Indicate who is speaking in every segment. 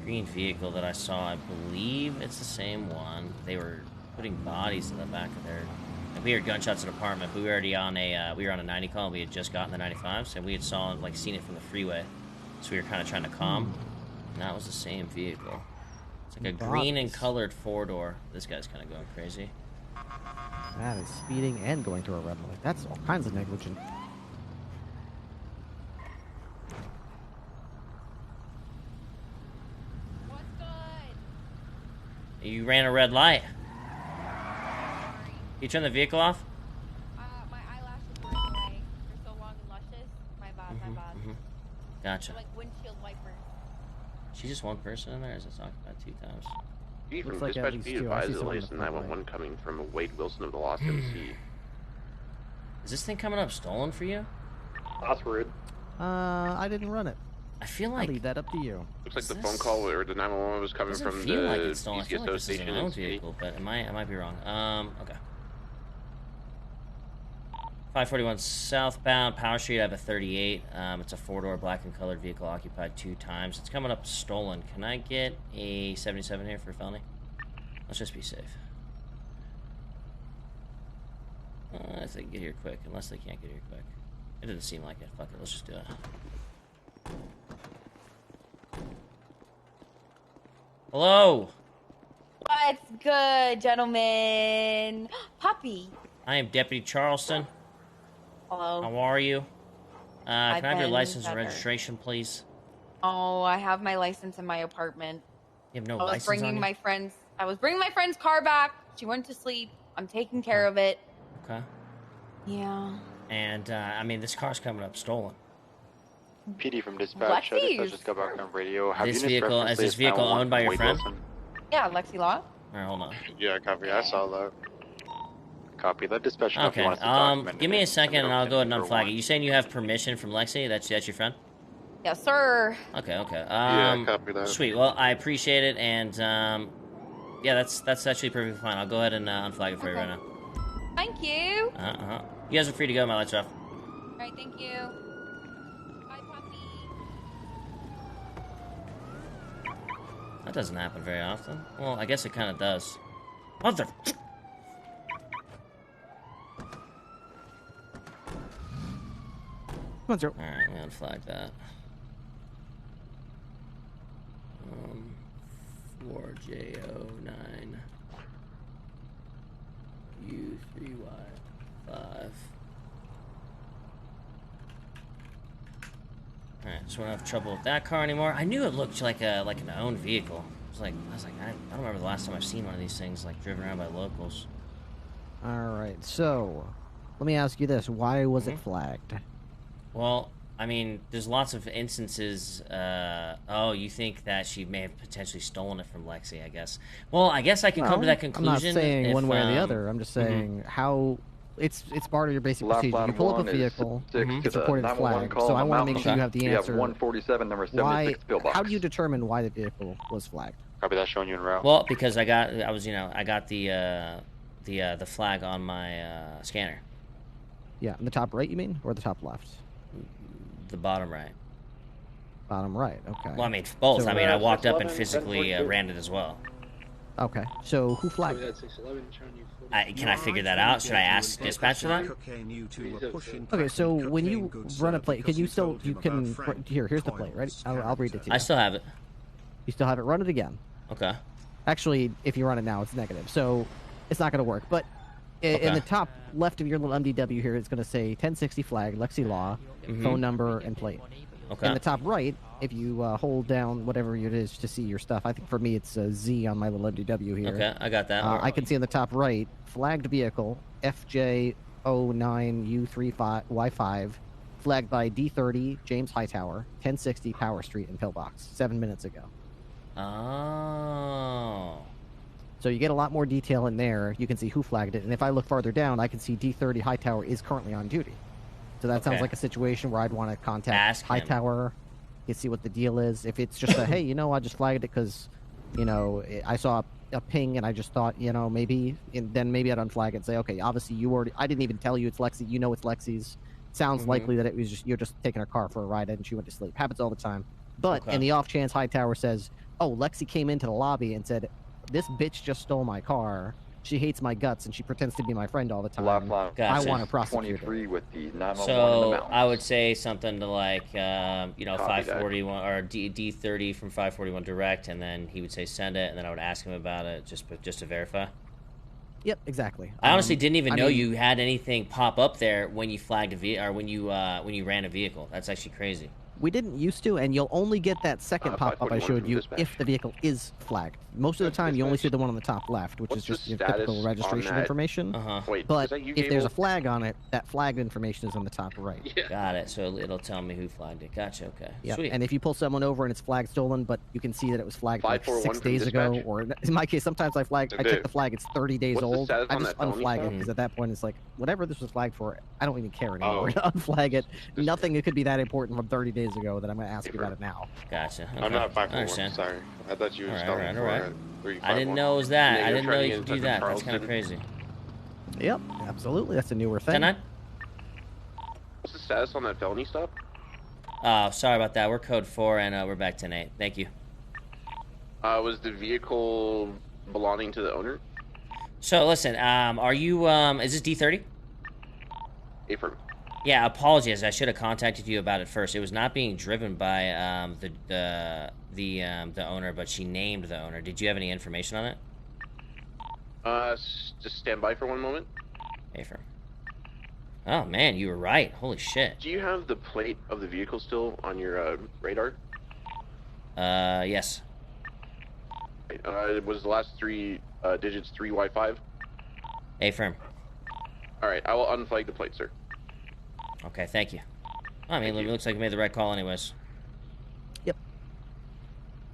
Speaker 1: green vehicle that I saw. I believe it's the same one. They were putting bodies in the back of their... Like, we heard gunshots in the apartment, but we were already on a, we were on a 90 call, and we had just gotten the 95s, and we had seen it from the freeway. So we were kind of trying to calm, and that was the same vehicle. It's like a green and colored four-door. This guy's kind of going crazy.
Speaker 2: That is speeding and going through a red light. That's all kinds of negligent.
Speaker 3: What's good?
Speaker 1: You ran a red light. You turn the vehicle off?
Speaker 3: My eyelashes were away. They're so long and luscious. My bad, my bad.
Speaker 1: Gotcha.
Speaker 3: They're like windshield wipers.
Speaker 1: She's just one person in there? Is this occupied 2 times?
Speaker 4: From
Speaker 2: like
Speaker 4: dispatch,
Speaker 2: at
Speaker 4: be
Speaker 2: least two. I see
Speaker 4: advised
Speaker 2: someone
Speaker 4: at least
Speaker 2: in the front
Speaker 4: 911 coming from Wade Wilson of the Lost MC.
Speaker 1: Is this thing coming up stolen for you?
Speaker 4: That's rude.
Speaker 2: I didn't run it.
Speaker 1: I feel
Speaker 2: I'll
Speaker 1: like...
Speaker 2: leave that up to you.
Speaker 4: Looks like the phone call or the 911 was coming
Speaker 1: Doesn't
Speaker 4: from
Speaker 1: feel
Speaker 4: the
Speaker 1: like it's stolen. I feel like
Speaker 4: PCSO
Speaker 1: this is an
Speaker 4: station in
Speaker 1: owned
Speaker 4: city.
Speaker 1: vehicle, but I might be wrong. Okay. 541 southbound, Power Street. I have a 38. It's a 4-door black and colored vehicle occupied 2 times. It's coming up stolen. Can I get a 77 here for felony? Let's just be safe. If they can get here quick, unless they can't get here quick. It doesn't seem like it. Fuck it, let's just do it. Hello!
Speaker 3: What's good, gentlemen? Puppy.
Speaker 1: I am Deputy Charleston.
Speaker 3: Hello.
Speaker 1: How are you? Can I have your
Speaker 3: been
Speaker 1: license and
Speaker 3: better.
Speaker 1: registration, please?
Speaker 3: Oh, I have my license in my apartment.
Speaker 1: You have no
Speaker 3: I was
Speaker 1: license on
Speaker 3: bringing
Speaker 1: you?
Speaker 3: my friend's car back. She went to sleep. I'm taking care of it.
Speaker 1: Okay.
Speaker 3: Yeah.
Speaker 1: And, I mean, this car's coming up stolen.
Speaker 5: PD from dispatch.
Speaker 3: Lexi's.
Speaker 5: Just got back on radio. Have
Speaker 1: This
Speaker 5: units
Speaker 1: vehicle,
Speaker 5: reference
Speaker 1: is this
Speaker 5: please
Speaker 1: vehicle
Speaker 5: 911
Speaker 1: owned by your
Speaker 5: Wade
Speaker 1: friend?
Speaker 5: Wilson.
Speaker 3: Yeah, Lexi Law.
Speaker 1: Alright, hold on.
Speaker 5: Yeah, copy. I saw that. Copy. Let dispatch know if you
Speaker 1: Okay,
Speaker 5: want us to document
Speaker 1: give me a
Speaker 5: it.
Speaker 1: second and I'll go ahead and
Speaker 5: Number
Speaker 1: unflag
Speaker 5: one.
Speaker 1: it. You saying you have permission from Lexi? That's your friend?
Speaker 3: Yes, sir.
Speaker 1: Okay, okay.
Speaker 5: Yeah, copy that.
Speaker 1: Sweet, well, I appreciate it, and, yeah, that's actually perfectly fine. I'll go ahead and unflag it for you right now.
Speaker 3: Thank you.
Speaker 1: You guys are free to go. My lights are off.
Speaker 3: All right, thank you. Bye, puppy.
Speaker 1: That doesn't happen very often. Well, I guess it kind of does. Mother...
Speaker 2: Come on, sir.
Speaker 1: Alright, I'm gonna unflag that. 4J09 U3Y5. Alright, so we don't have trouble with that car anymore. I knew it looked like an owned vehicle. I was like, I don't remember the last time I've seen one of these things like driven around by locals.
Speaker 2: Alright, so let me ask you this. Why was it flagged?
Speaker 1: Well, I mean, there's lots of instances, oh, you think that she may have potentially stolen it from Lexi, I guess. Well, I guess I can come to that conclusion.
Speaker 2: I'm not saying
Speaker 1: if,
Speaker 2: one way or the other. I'm just saying how... It's part of your basic procedure. You pull up a vehicle, it's reported flagged, so I want to make sure you have the answer.
Speaker 5: You have 147, number 76 pillbox.
Speaker 2: How do you determine why the vehicle was flagged?
Speaker 5: Copy that, showing you en route.
Speaker 1: Well, because I got the flag on my scanner.
Speaker 2: Yeah, in the top right, you mean, or the top left?
Speaker 1: The bottom right.
Speaker 2: Bottom right. Okay.
Speaker 1: Well, I mean both.
Speaker 2: So,
Speaker 1: I mean, I walked up and physically ran it as well.
Speaker 2: Okay. So who flagged it?
Speaker 1: Can I figure that out? Should I ask dispatch for that?
Speaker 2: Okay, so when you run a plate, here's the plate, right? I'll read it to you.
Speaker 1: I still have it.
Speaker 2: You still have it? Run it again.
Speaker 1: Okay.
Speaker 2: Actually, if you run it now, it's negative, so it's not going to work. But in the top left of your little MDW here, it's going to say 1060 flag, Lexi Law, phone number, and plate.
Speaker 1: Okay.
Speaker 2: In the top right, if you hold down whatever it is to see your stuff, I think for me it's a Z on my little MDW here.
Speaker 1: Okay, I got that.
Speaker 2: I can see in the top right, flagged vehicle, FJ09U35Y5, flagged by D30 James Hightower, 1060 Power Street in Pillbox, 7 minutes ago.
Speaker 1: Oh.
Speaker 2: So you get a lot more detail in there. You can see who flagged it, and if I look farther down, I can see D30 Hightower is currently on duty. So that sounds like a situation where I'd want to contact Hightower, to see what the deal is. If it's just a, hey, I just flagged it because, I saw a ping and I just thought, maybe, and then maybe I'd unflag it and say, okay, obviously I didn't even tell you it's Lexi. It's Lexi's. Sounds likely that you're just taking her car for a ride and she went to sleep. Happens all the time. But in the off chance Hightower says, oh, Lexi came into the lobby and said, this bitch just stole my car. She hates my guts and she pretends to be my friend all the time.
Speaker 1: Gotcha.
Speaker 2: I want to prosecute her.
Speaker 6: With the 911
Speaker 1: So I would say something to like, you know,
Speaker 4: Copy
Speaker 1: 541 or D30 from 541 direct, and then he would say send it, and then I would ask him about it just to verify.
Speaker 2: Yep, exactly.
Speaker 1: I honestly didn't even know
Speaker 2: mean,
Speaker 1: you had anything pop up there when you flagged a vehicle or when you ran a vehicle. That's actually crazy.
Speaker 2: We didn't used to, and you'll only get that second pop-up I
Speaker 4: 541
Speaker 2: showed
Speaker 4: from
Speaker 2: you
Speaker 4: dispatch.
Speaker 2: if the vehicle is flagged. Most of the time, you only see the one on the top left, which
Speaker 4: What's
Speaker 2: is just
Speaker 4: the
Speaker 2: your typical
Speaker 4: status
Speaker 2: registration
Speaker 4: on that?
Speaker 2: information.
Speaker 4: Wait,
Speaker 2: But
Speaker 4: is that you,
Speaker 2: if there's a
Speaker 4: Gable?
Speaker 2: flag on it, that flagged information is on the top right.
Speaker 4: Yeah.
Speaker 1: Got it. So it'll tell me who flagged it. Gotcha. Okay.
Speaker 2: Yep.
Speaker 1: Sweet.
Speaker 2: And if you pull someone over and it's flag stolen, but you can see that it was flagged like
Speaker 4: 541
Speaker 2: 6
Speaker 4: from
Speaker 2: days ago,
Speaker 4: dispatch.
Speaker 2: or in my case, sometimes I check the flag, it's 30 days
Speaker 4: What's the
Speaker 2: old.
Speaker 4: status
Speaker 2: I
Speaker 4: on
Speaker 2: just
Speaker 4: that felony
Speaker 2: unflag it
Speaker 4: flag?
Speaker 2: because at that point it's like, whatever this was flagged for, I don't even care anymore.
Speaker 4: Oh.
Speaker 2: Unflag it. Nothing could be that important from 30 days ago that I'm going to ask you about it now.
Speaker 1: Gotcha. Okay.
Speaker 5: I'm not
Speaker 1: I
Speaker 5: 541.
Speaker 1: understand.
Speaker 5: Sorry, I thought you were
Speaker 1: All right,
Speaker 5: spelling
Speaker 1: all right.
Speaker 5: for 351.
Speaker 1: I didn't know it was that.
Speaker 4: Yeah,
Speaker 1: I
Speaker 4: you're
Speaker 1: didn't know
Speaker 4: trying
Speaker 1: you
Speaker 4: to
Speaker 1: could
Speaker 4: get
Speaker 1: do that. That's
Speaker 4: Charleston.
Speaker 1: kind of crazy.
Speaker 2: Yep, absolutely. That's a newer thing.
Speaker 1: 10-9?
Speaker 4: What's the status on that felony stop?
Speaker 1: Sorry about that. We're code 4, and we're back 10-8. Thank you.
Speaker 4: Was the vehicle belonging to the owner?
Speaker 1: So listen, are you is this D30?
Speaker 4: Affirm.
Speaker 1: Yeah, apologies. I should have contacted you about it first. It was not being driven by the owner, but she named the owner. Did you have any information on it?
Speaker 4: Just stand by for one moment.
Speaker 1: Affirm. Oh man, you were right. Holy shit.
Speaker 4: Do you have the plate of the vehicle still on your radar?
Speaker 1: Yes.
Speaker 4: It was the last three digits 3Y5.
Speaker 1: Affirm.
Speaker 4: All right, I will unflag the plate, sir.
Speaker 1: Okay, thank you. I mean, it looks like you made the right call anyways.
Speaker 2: Yep.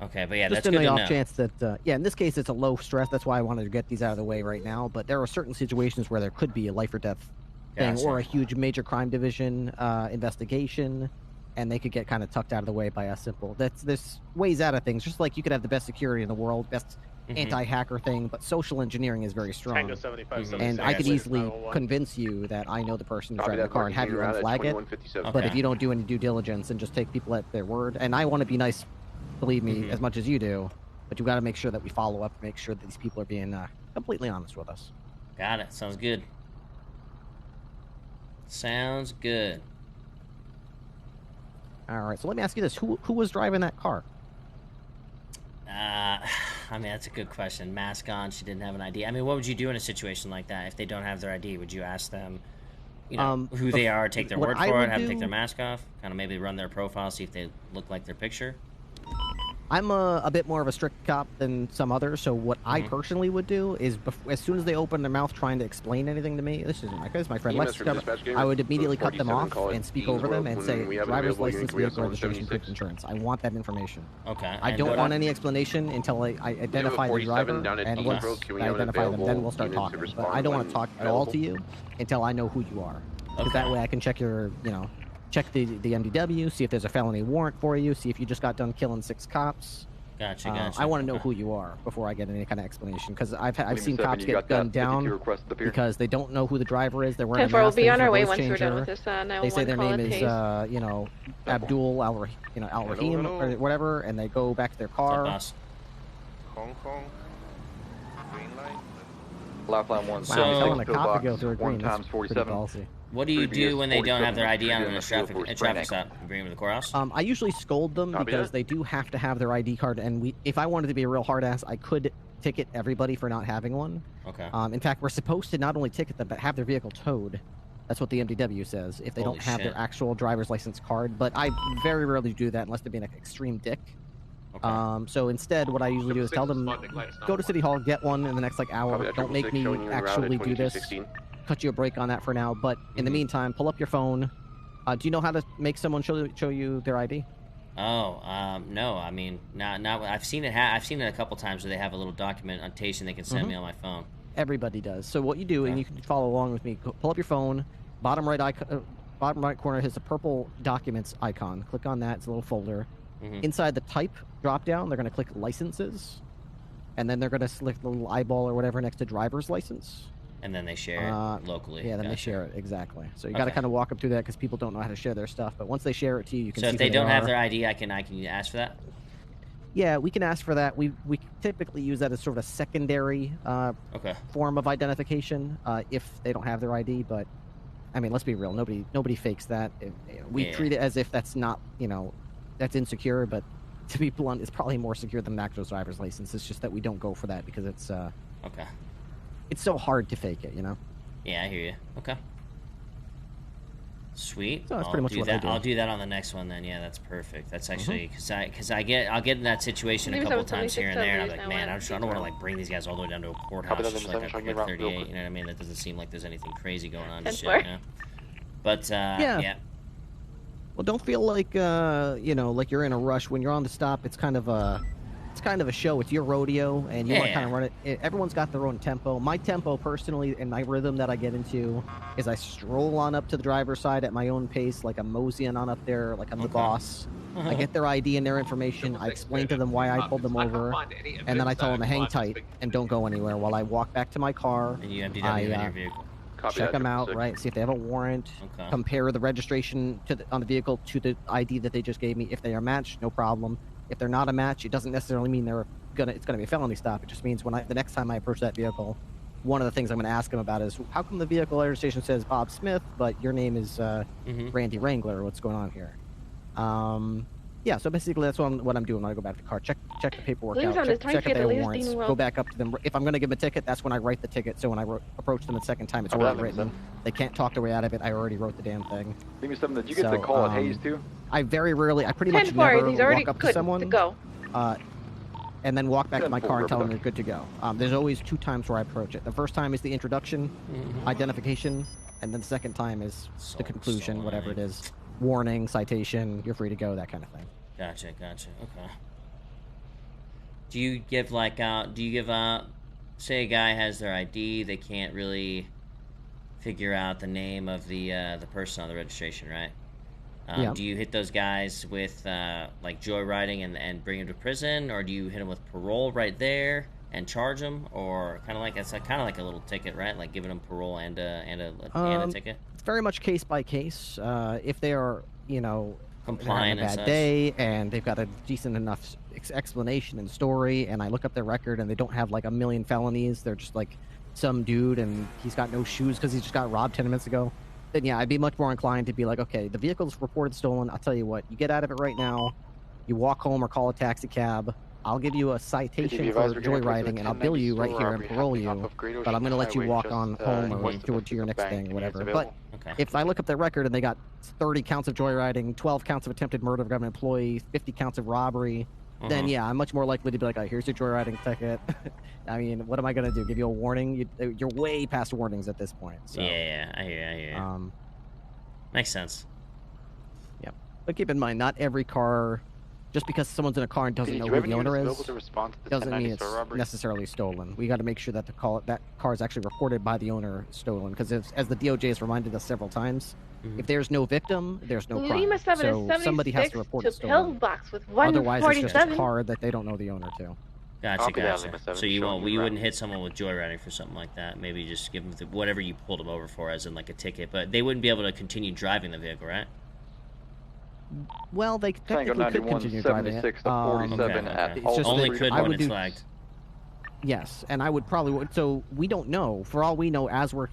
Speaker 1: Okay, but yeah,
Speaker 2: Just
Speaker 1: that's
Speaker 2: in
Speaker 1: good
Speaker 2: the
Speaker 1: to
Speaker 2: off
Speaker 1: know.
Speaker 2: chance that, yeah, in this case, it's a low stress. That's why I wanted to get these out of the way right now. But there are certain situations where there could be a life or death thing,
Speaker 1: Gotcha.
Speaker 2: or a huge major crime division investigation, and they could get kind of tucked out of the way by a simple. There's ways out of things. Just like you could have the best security in the world, best anti-hacker thing, but social engineering is very strong.
Speaker 7: Tango 75,
Speaker 2: And I could easily
Speaker 7: 911.
Speaker 2: convince you that I know the person who's
Speaker 4: Copy
Speaker 2: driving the
Speaker 4: that,
Speaker 2: car and have you
Speaker 4: marking you
Speaker 2: unflag it.
Speaker 4: around at 2157.
Speaker 2: But if
Speaker 1: Okay.
Speaker 2: you don't do any due diligence and just take people at their word, and I want to be nice, believe me, as much as you do, but you got to make sure that we follow up, make sure that these people are being completely honest with us.
Speaker 1: Got it. Sounds good. Sounds good.
Speaker 2: All right, so let me ask you this: who was driving that car?
Speaker 1: I mean, that's a good question. Mask on, she didn't have an ID. I mean, what would you do in a situation like that if they don't have their ID? Would you ask them, you know, who they are, take their
Speaker 2: what
Speaker 1: word
Speaker 2: I
Speaker 1: for
Speaker 2: would
Speaker 1: it, have them take
Speaker 2: do-
Speaker 1: their mask off, kind of maybe run their profile, see if they look like their picture?
Speaker 2: I'm a bit more of a strict cop than some others, so what I personally would do is, as soon as they open their mouth trying to explain anything to me, this is my friend
Speaker 4: EMS
Speaker 2: Lex
Speaker 4: from
Speaker 2: covered,
Speaker 4: dispatch game,
Speaker 2: I would immediately cut them
Speaker 4: 47,
Speaker 2: off
Speaker 4: call it
Speaker 2: and speak
Speaker 4: Dean's
Speaker 2: over them
Speaker 4: Road.
Speaker 2: and
Speaker 4: When
Speaker 2: say,
Speaker 4: we have it
Speaker 2: driver's
Speaker 4: available,
Speaker 2: license,
Speaker 4: we have
Speaker 2: vehicle
Speaker 4: someone
Speaker 2: registration, proof
Speaker 4: 76.
Speaker 2: insurance. I want that information.
Speaker 1: Okay.
Speaker 2: I
Speaker 1: and
Speaker 2: don't
Speaker 1: what-
Speaker 2: want any explanation until I identify the
Speaker 4: 47
Speaker 2: driver,
Speaker 4: down at
Speaker 2: and
Speaker 4: Dean's
Speaker 2: once
Speaker 4: Road. Can we
Speaker 2: I
Speaker 4: have it
Speaker 2: identify them, then
Speaker 4: available
Speaker 2: we'll start
Speaker 4: unit to
Speaker 2: talking. But
Speaker 4: respond
Speaker 2: I don't want to
Speaker 4: when
Speaker 2: talk at all to
Speaker 4: available?
Speaker 2: you until I know who you are. Because
Speaker 1: Okay.
Speaker 2: that way I can check your, check the MDW, see if there's a felony warrant for you, see if you just got done killing 6 cops.
Speaker 1: Gotcha.
Speaker 2: I want to know
Speaker 1: Okay.
Speaker 2: who you are before I get any kind of explanation, because I've seen
Speaker 6: 77,
Speaker 2: cops
Speaker 6: you
Speaker 2: get
Speaker 6: got that
Speaker 2: gunned
Speaker 6: 52
Speaker 2: down
Speaker 6: request to appear?
Speaker 2: because they don't know who the driver is. They're wearing a
Speaker 8: 10-4 will
Speaker 2: mask.
Speaker 8: be
Speaker 2: they're
Speaker 8: on
Speaker 2: using a
Speaker 8: our way
Speaker 2: voice
Speaker 8: once we're done
Speaker 2: changer.
Speaker 8: with this
Speaker 2: They say
Speaker 8: 911
Speaker 2: their
Speaker 8: call
Speaker 2: name
Speaker 8: and
Speaker 2: is,
Speaker 8: case.
Speaker 2: Abdul Al Rahim
Speaker 5: Hello.
Speaker 2: or whatever, and they go back to their
Speaker 1: What's
Speaker 2: car.
Speaker 1: up, boss?
Speaker 5: Hong Kong. Green light.
Speaker 6: Lifeline 1.
Speaker 2: Wow,
Speaker 1: So-
Speaker 2: telling a
Speaker 6: Fill
Speaker 2: cop to
Speaker 6: box,
Speaker 2: go through a
Speaker 6: 1
Speaker 2: green. That's
Speaker 6: times
Speaker 2: pretty
Speaker 6: 47.
Speaker 2: ballsy.
Speaker 1: What do you do when they don't have their ID on in a
Speaker 6: Previous 47
Speaker 1: traffic
Speaker 6: for
Speaker 1: stop? Agreeing with the courthouse?
Speaker 2: I usually scold them
Speaker 4: Copy
Speaker 2: because
Speaker 4: that.
Speaker 2: they do have to have their ID card, and if I wanted to be a real hard ass, I could ticket everybody for not having one.
Speaker 1: Okay.
Speaker 2: In fact, we're supposed to not only ticket them, but have their vehicle towed. That's what the MDW says, if they
Speaker 1: Holy
Speaker 2: don't have
Speaker 1: shit.
Speaker 2: their actual driver's license card. But I very rarely do that unless they're being an extreme dick.
Speaker 1: Okay.
Speaker 2: So instead, what I usually do is tell them, go to City Hall, get one in the next hour.
Speaker 4: Copy that,
Speaker 2: Don't make
Speaker 4: 666,
Speaker 2: me
Speaker 4: showing you en route at
Speaker 2: actually do this.
Speaker 4: 2216.
Speaker 2: Cut you a break on that for now. But in the meantime, pull up your phone. Do you know how to make someone show you their ID?
Speaker 1: Oh, no. I mean, not. I've seen it. I've seen it a couple times where they have a little documentation they can send me on my phone.
Speaker 2: Everybody does. So what you do, and you can follow along with me. Pull up your phone. Bottom right corner has a purple documents icon. Click on that. It's a little folder. Inside the type drop down, they're going to click licenses, and then they're going to select the little eyeball or whatever next to driver's license.
Speaker 1: And then they share it locally.
Speaker 2: Yeah, then they
Speaker 1: Gotcha.
Speaker 2: share it exactly. So you got to
Speaker 1: Okay.
Speaker 2: kind of walk them through that because people don't know how to share their stuff. But once they share it to you, you can
Speaker 1: So
Speaker 2: see
Speaker 1: if they
Speaker 2: who
Speaker 1: don't have
Speaker 2: are.
Speaker 1: their ID, I can ask for that.
Speaker 2: Yeah, we can ask for that. We typically use that as sort of a secondary form of identification if they don't have their ID. But I mean, let's be real. Nobody fakes that. We treat it as if that's not, that's insecure. But to be blunt, it's probably more secure than an actual driver's license. It's just that we don't go for that because it's it's so hard to fake it.
Speaker 1: Yeah, I hear you. Okay. Sweet.
Speaker 2: So that's pretty much what I do.
Speaker 1: I'll do that on the next one then. Yeah, that's perfect. That's actually because I'll get in that situation a couple times here and there, and I'm like, man, I don't want to like bring these guys all the way down to a courthouse just like a quick 38. You know what I mean? That doesn't seem like there's anything crazy going on. And shit, But yeah.
Speaker 2: Well, don't feel like like you're in a rush when you're on the stop. It's kind of a show. It's your rodeo, and you want to kind of run it. Everyone's got their own tempo. My tempo, personally, and my rhythm that I get into is I stroll on up to the driver's side at my own pace, like I'm moseying on up there, like I'm the boss. I get their ID and their information. I explain to them why I pulled them over, and then I tell them to hang tight and don't go anywhere while I walk back to my car.
Speaker 1: And you MDW in your vehicle.
Speaker 2: Check them out, right? See if they have a warrant. Compare the registration on the vehicle to the ID that they just gave me. If they are matched, no problem. If they're not a match, it doesn't necessarily mean it's gonna be a felony stop. It just means the next time I approach that vehicle, one of the things I'm gonna ask them about is, how come the vehicle registration says Bob Smith, but your name is Randy Wrangler? What's going on here? Yeah, so basically that's what I'm doing when I go back to the car. Check the paperwork out. Check if they have warrants. Go back up to them. If I'm gonna give them a ticket, that's when I write the ticket. So when I approach them the second time, it's already written. They can't talk their way out of it. I already wrote the damn thing.
Speaker 6: Give me something. Did you get the call at Hayes too?
Speaker 2: I pretty much never walk up to someone and then walk back to my car and tell them they're good to go. There's always two times where I approach it. The first time is the introduction, identification, and then the second time is the conclusion, whatever it is. Warning, citation, you're free to go, that kind of thing.
Speaker 1: Gotcha. Okay. Do you give say a guy has their ID, they can't really figure out the name of the person on the registration, right? Do you hit those guys with like joyriding and bring them to prison, or do you hit them with parole right there and charge them, or kind of like a little ticket, right? Like giving them parole and a ticket.
Speaker 2: It's very much case by case. If they are,
Speaker 1: compliant,
Speaker 2: having a bad day and they've got a decent enough explanation and story, and I look up their record and they don't have like a million felonies, they're just like some dude and he's got no shoes because he just got robbed 10 minutes ago, then yeah, I'd be much more inclined to be like, okay, the vehicle's reported stolen. I'll tell you what, you get out of it right now, you walk home or call a taxi cab. I'll give you a citation for joyriding, and I'll bill you right here and parole you, but I'm going to let you walk on home or to your next thing, whatever. But if I look up their record and they got 30 counts of joyriding, 12 counts of attempted murder of a government employee, 50 counts of robbery, then yeah, I'm much more likely to be like, oh, here's your joyriding ticket. I mean, what am I going to do? Give you a warning? You're way past warnings at this point. So,
Speaker 1: yeah, I hear you. Makes sense.
Speaker 2: Yeah. But keep in mind, not every car... Just because someone's in a car and doesn't know who the owner is, doesn't mean it's necessarily stolen. We got to make sure that that car is actually reported by the owner stolen. Because as the DOJ has reminded us several times, if there's no victim, there's no crime. So somebody has to report it stolen. Otherwise, it's just a car that they don't know the owner to.
Speaker 1: Gotcha. So you wouldn't hit someone with joyriding for something like that. Maybe just give them whatever you pulled them over for, as in like a ticket. But they wouldn't be able to continue driving the vehicle, right?
Speaker 2: Well, they technically could continue driving it.
Speaker 1: Only could when it's flagged.
Speaker 2: Yes, and I would probably... So we don't know. For all we know, as we're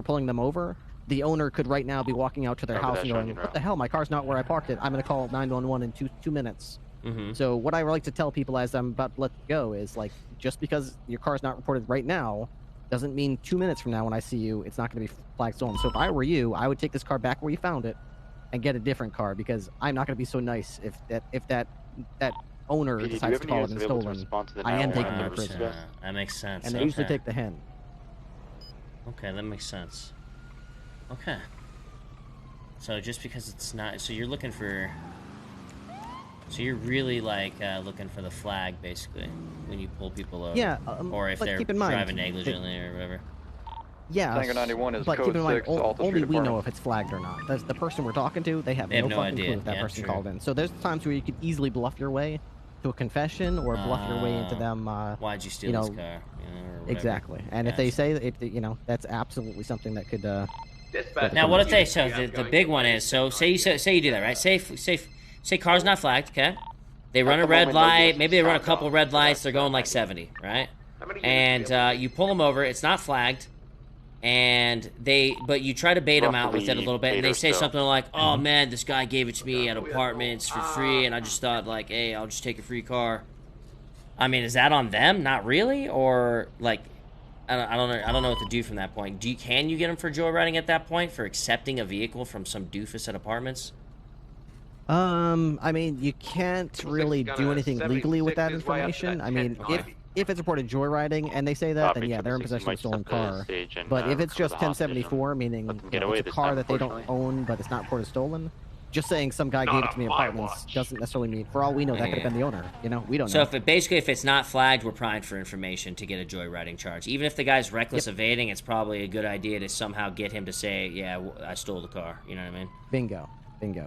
Speaker 2: pulling them over, the owner could right now be walking out to their house and going, what the hell, my car's not where I parked it. I'm going to call 911 in two minutes. So what I like to tell people as I'm about to let go is, like, just because your car's not reported right now doesn't mean 2 minutes from now when I see you, it's not going to be flagged stolen. So if I were you, I would take this car back where you found it and get a different car, because I'm not going to be so nice if that owner decides to call it and stolen. I am taking them to prison.
Speaker 1: That makes sense.
Speaker 2: And they usually take the hen.
Speaker 1: Okay, that makes sense. Okay. So just because it's not... So you're looking for... So you're really, like, looking for the flag, basically, when you pull people over?
Speaker 2: Yeah.
Speaker 1: Or if they're driving negligently or whatever?
Speaker 2: Yeah,
Speaker 6: Tango 91 is
Speaker 2: but
Speaker 6: code
Speaker 2: keep in mind,
Speaker 6: 6,
Speaker 2: only we know if it's flagged or not. The person we're talking to, they have no fucking
Speaker 1: idea.
Speaker 2: clue if that person called in. So there's times where you could easily bluff your way to a confession, or bluff your way into them.
Speaker 1: Why'd you steal this car?
Speaker 2: Exactly. And if they say, that's absolutely something that could...
Speaker 1: now, what if they... So the big one is, so say you do that, right? Say car's not flagged, okay? They run a red light. Maybe they run a couple red lights. They're going like 70, right? And you pull them over. It's not flagged. But you try to bait them out with it a little bit, and they say something like, "Oh man, this guy gave it to me at apartments for free, and I just thought like, hey, I'll just take a free car." I mean, is that on them? Not really, or like, I don't know what to do from that point. Can you get them for joyriding at that point for accepting a vehicle from some doofus at apartments?
Speaker 2: I mean, you can't really do anything legally with that information. I mean, if it's reported joyriding and they say that, then yeah, they're in possession of a stolen car. But if it's just 1074, meaning it's a car that they don't own, but it's not reported stolen, just saying some guy gave it to me in apartments doesn't necessarily mean, for all we know, that could have been the owner. You know, we don't know.
Speaker 1: So if it's not flagged, we're prying for information to get a joyriding charge. Even if the guy's reckless evading, it's probably a good idea to somehow get him to say, yeah, I stole the car. You know what I mean?
Speaker 2: Bingo,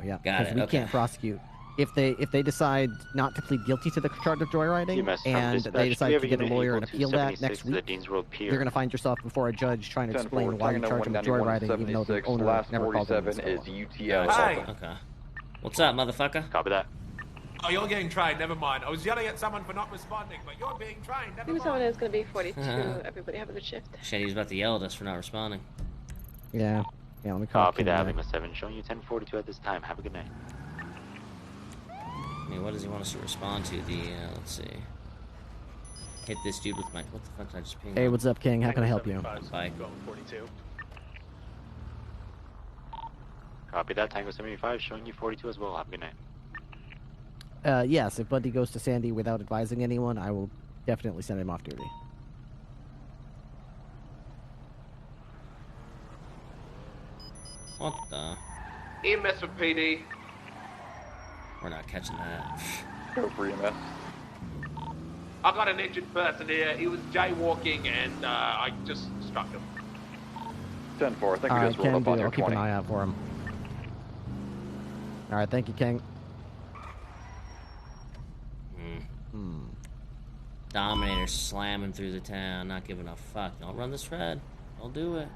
Speaker 2: yeah.
Speaker 1: Got it.
Speaker 2: We can't prosecute. If they decide not to plead guilty to the charge of joyriding, and they decide to get a lawyer and appeal that next week, you're going to find yourself before a judge trying to explain why you charge them with joyriding, even though the owner never called them.
Speaker 6: Is UTL.
Speaker 7: Hey!
Speaker 1: Okay. What's up, motherfucker?
Speaker 5: Copy that.
Speaker 7: Oh, you're getting trained, never mind. I was yelling at someone for not responding, but you're being trained, never mind.
Speaker 8: Someone is going to be 42. Everybody have a good shift.
Speaker 1: Shit, he was about to yell at us for not responding.
Speaker 2: Yeah, let me call
Speaker 5: Copy that, Lima 7. Showing you 1042 at this time. Have a good night.
Speaker 1: I mean, what does he want us to respond to? Let's see. Hit this dude with my... What the fuck did I just ping?
Speaker 2: Hey, what's up, King? How can I help you?
Speaker 1: Bye.
Speaker 5: Copy that, Tango 75. Showing you 42 as well. Have a good night.
Speaker 2: Yes, if Bundy goes to Sandy without advising anyone, I will definitely send him off duty.
Speaker 1: What the?
Speaker 7: EMS for PD.
Speaker 1: We're not catching that.
Speaker 6: Go for EMS.
Speaker 7: I got an injured person here. He was jaywalking, and I just struck him.
Speaker 6: 10-4. I think we
Speaker 2: Alright,
Speaker 6: just rolled up on your
Speaker 2: I'll keep
Speaker 6: 20.
Speaker 2: an eye out for him. Alright, thank you, King.
Speaker 1: Dominator slamming through the town, not giving a fuck. Don't run this red. Don't do it.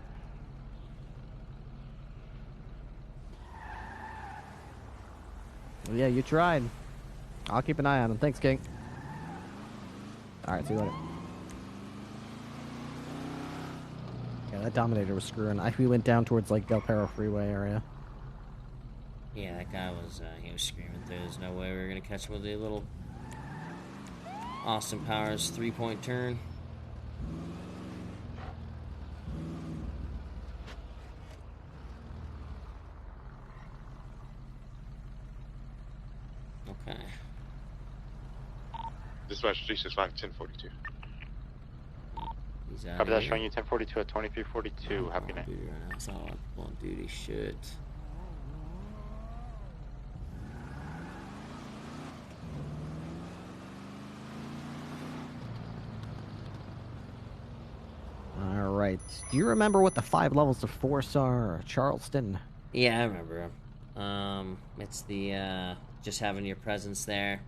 Speaker 2: Well, yeah, you tried. I'll keep an eye on him. Thanks, King. Alright, see you later. Yeah, that Dominator was screwing. We went down towards, like, Del Perro Freeway area.
Speaker 1: Yeah, that guy was, he was screaming through. There's no way we were gonna catch him with a little Austin Powers 3-point turn. Okay.
Speaker 4: Dispatch 365 1042.
Speaker 1: He's out
Speaker 5: Copy that,
Speaker 1: here.
Speaker 5: showing you 1042 at 2342. Have a good night.
Speaker 1: Duty right now. It's all on duty shit.
Speaker 2: Alright. Do you remember what the 5 levels of force are, Charleston?
Speaker 1: Yeah, I remember. It's the just having your presence there.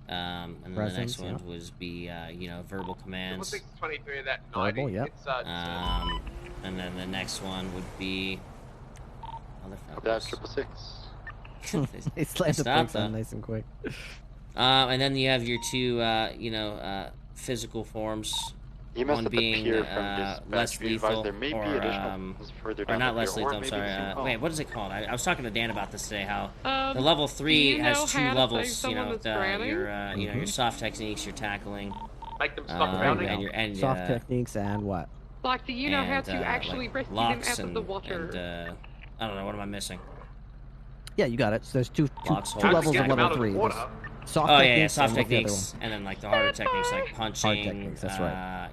Speaker 1: And then the next one was verbal commands.
Speaker 7: 623 of that 90.
Speaker 2: Verbal, yep.
Speaker 7: It's,
Speaker 1: And then the next one would be
Speaker 5: Copy that, 666.
Speaker 2: They slammed the brakes on nice and quick.
Speaker 1: and then you have your two physical forms.
Speaker 5: You must
Speaker 1: One
Speaker 5: have
Speaker 1: being
Speaker 5: appeared from dispatch.
Speaker 1: less
Speaker 5: Be advised
Speaker 1: lethal,
Speaker 5: there may be
Speaker 1: or,
Speaker 5: additional ones further
Speaker 1: or
Speaker 5: down
Speaker 1: not
Speaker 5: the
Speaker 1: less
Speaker 5: pier,
Speaker 1: lethal.
Speaker 5: or
Speaker 1: I'm
Speaker 5: maybe
Speaker 1: sorry.
Speaker 5: the same call.
Speaker 1: Wait, what is it called? I was talking to Dan about this today. How the level 3 has 2 levels. Your soft techniques, your tackling,
Speaker 7: make them stop rounding.
Speaker 1: and
Speaker 2: Soft techniques and what?
Speaker 8: Like, do you know how to actually rescue them
Speaker 1: locks
Speaker 8: out of the water?
Speaker 1: And, I don't know. What am I missing?
Speaker 2: Yeah, you got it. So there's two
Speaker 1: Locks,
Speaker 2: levels
Speaker 1: holds.
Speaker 2: of level 3. There's soft
Speaker 1: Oh
Speaker 2: techniques
Speaker 1: yeah, soft
Speaker 2: and what's the other
Speaker 1: techniques, and then like the harder techniques, like punching.
Speaker 2: Hard techniques, that's right.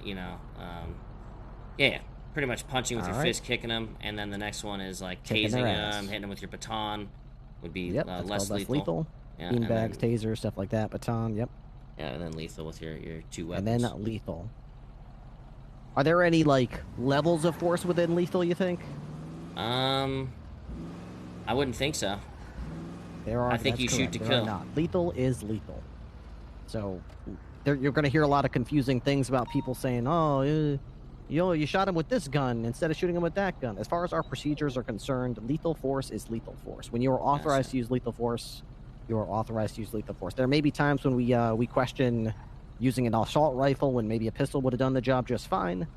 Speaker 1: Yeah, pretty much punching with your
Speaker 2: Alright.
Speaker 1: fist, kicking them, and then the next one is like
Speaker 2: Kicking
Speaker 1: tasing
Speaker 2: their ass.
Speaker 1: them, hitting them with your baton. Would be
Speaker 2: Yep, that's
Speaker 1: less
Speaker 2: called
Speaker 1: lethal. Yeah, and
Speaker 2: Beanbags,
Speaker 1: then-
Speaker 2: tasers, stuff like that. Baton, yep.
Speaker 1: Yeah, and then lethal with your 2
Speaker 2: And
Speaker 1: weapons.
Speaker 2: then lethal. Are there any, like, levels of force within lethal, you think?
Speaker 1: I wouldn't think so.
Speaker 2: There are.
Speaker 1: I think
Speaker 2: that's
Speaker 1: you shoot
Speaker 2: correct,
Speaker 1: to
Speaker 2: there
Speaker 1: kill.
Speaker 2: Are not. Lethal is lethal. So, you're going to hear a lot of confusing things about people saying, oh, you shot him with this gun instead of shooting him with that gun. As far as our procedures are concerned, lethal force is lethal force. When you are authorized to use lethal force, you're authorized to use lethal force. There may be times when we question using an assault rifle when maybe a pistol would have done the job just fine.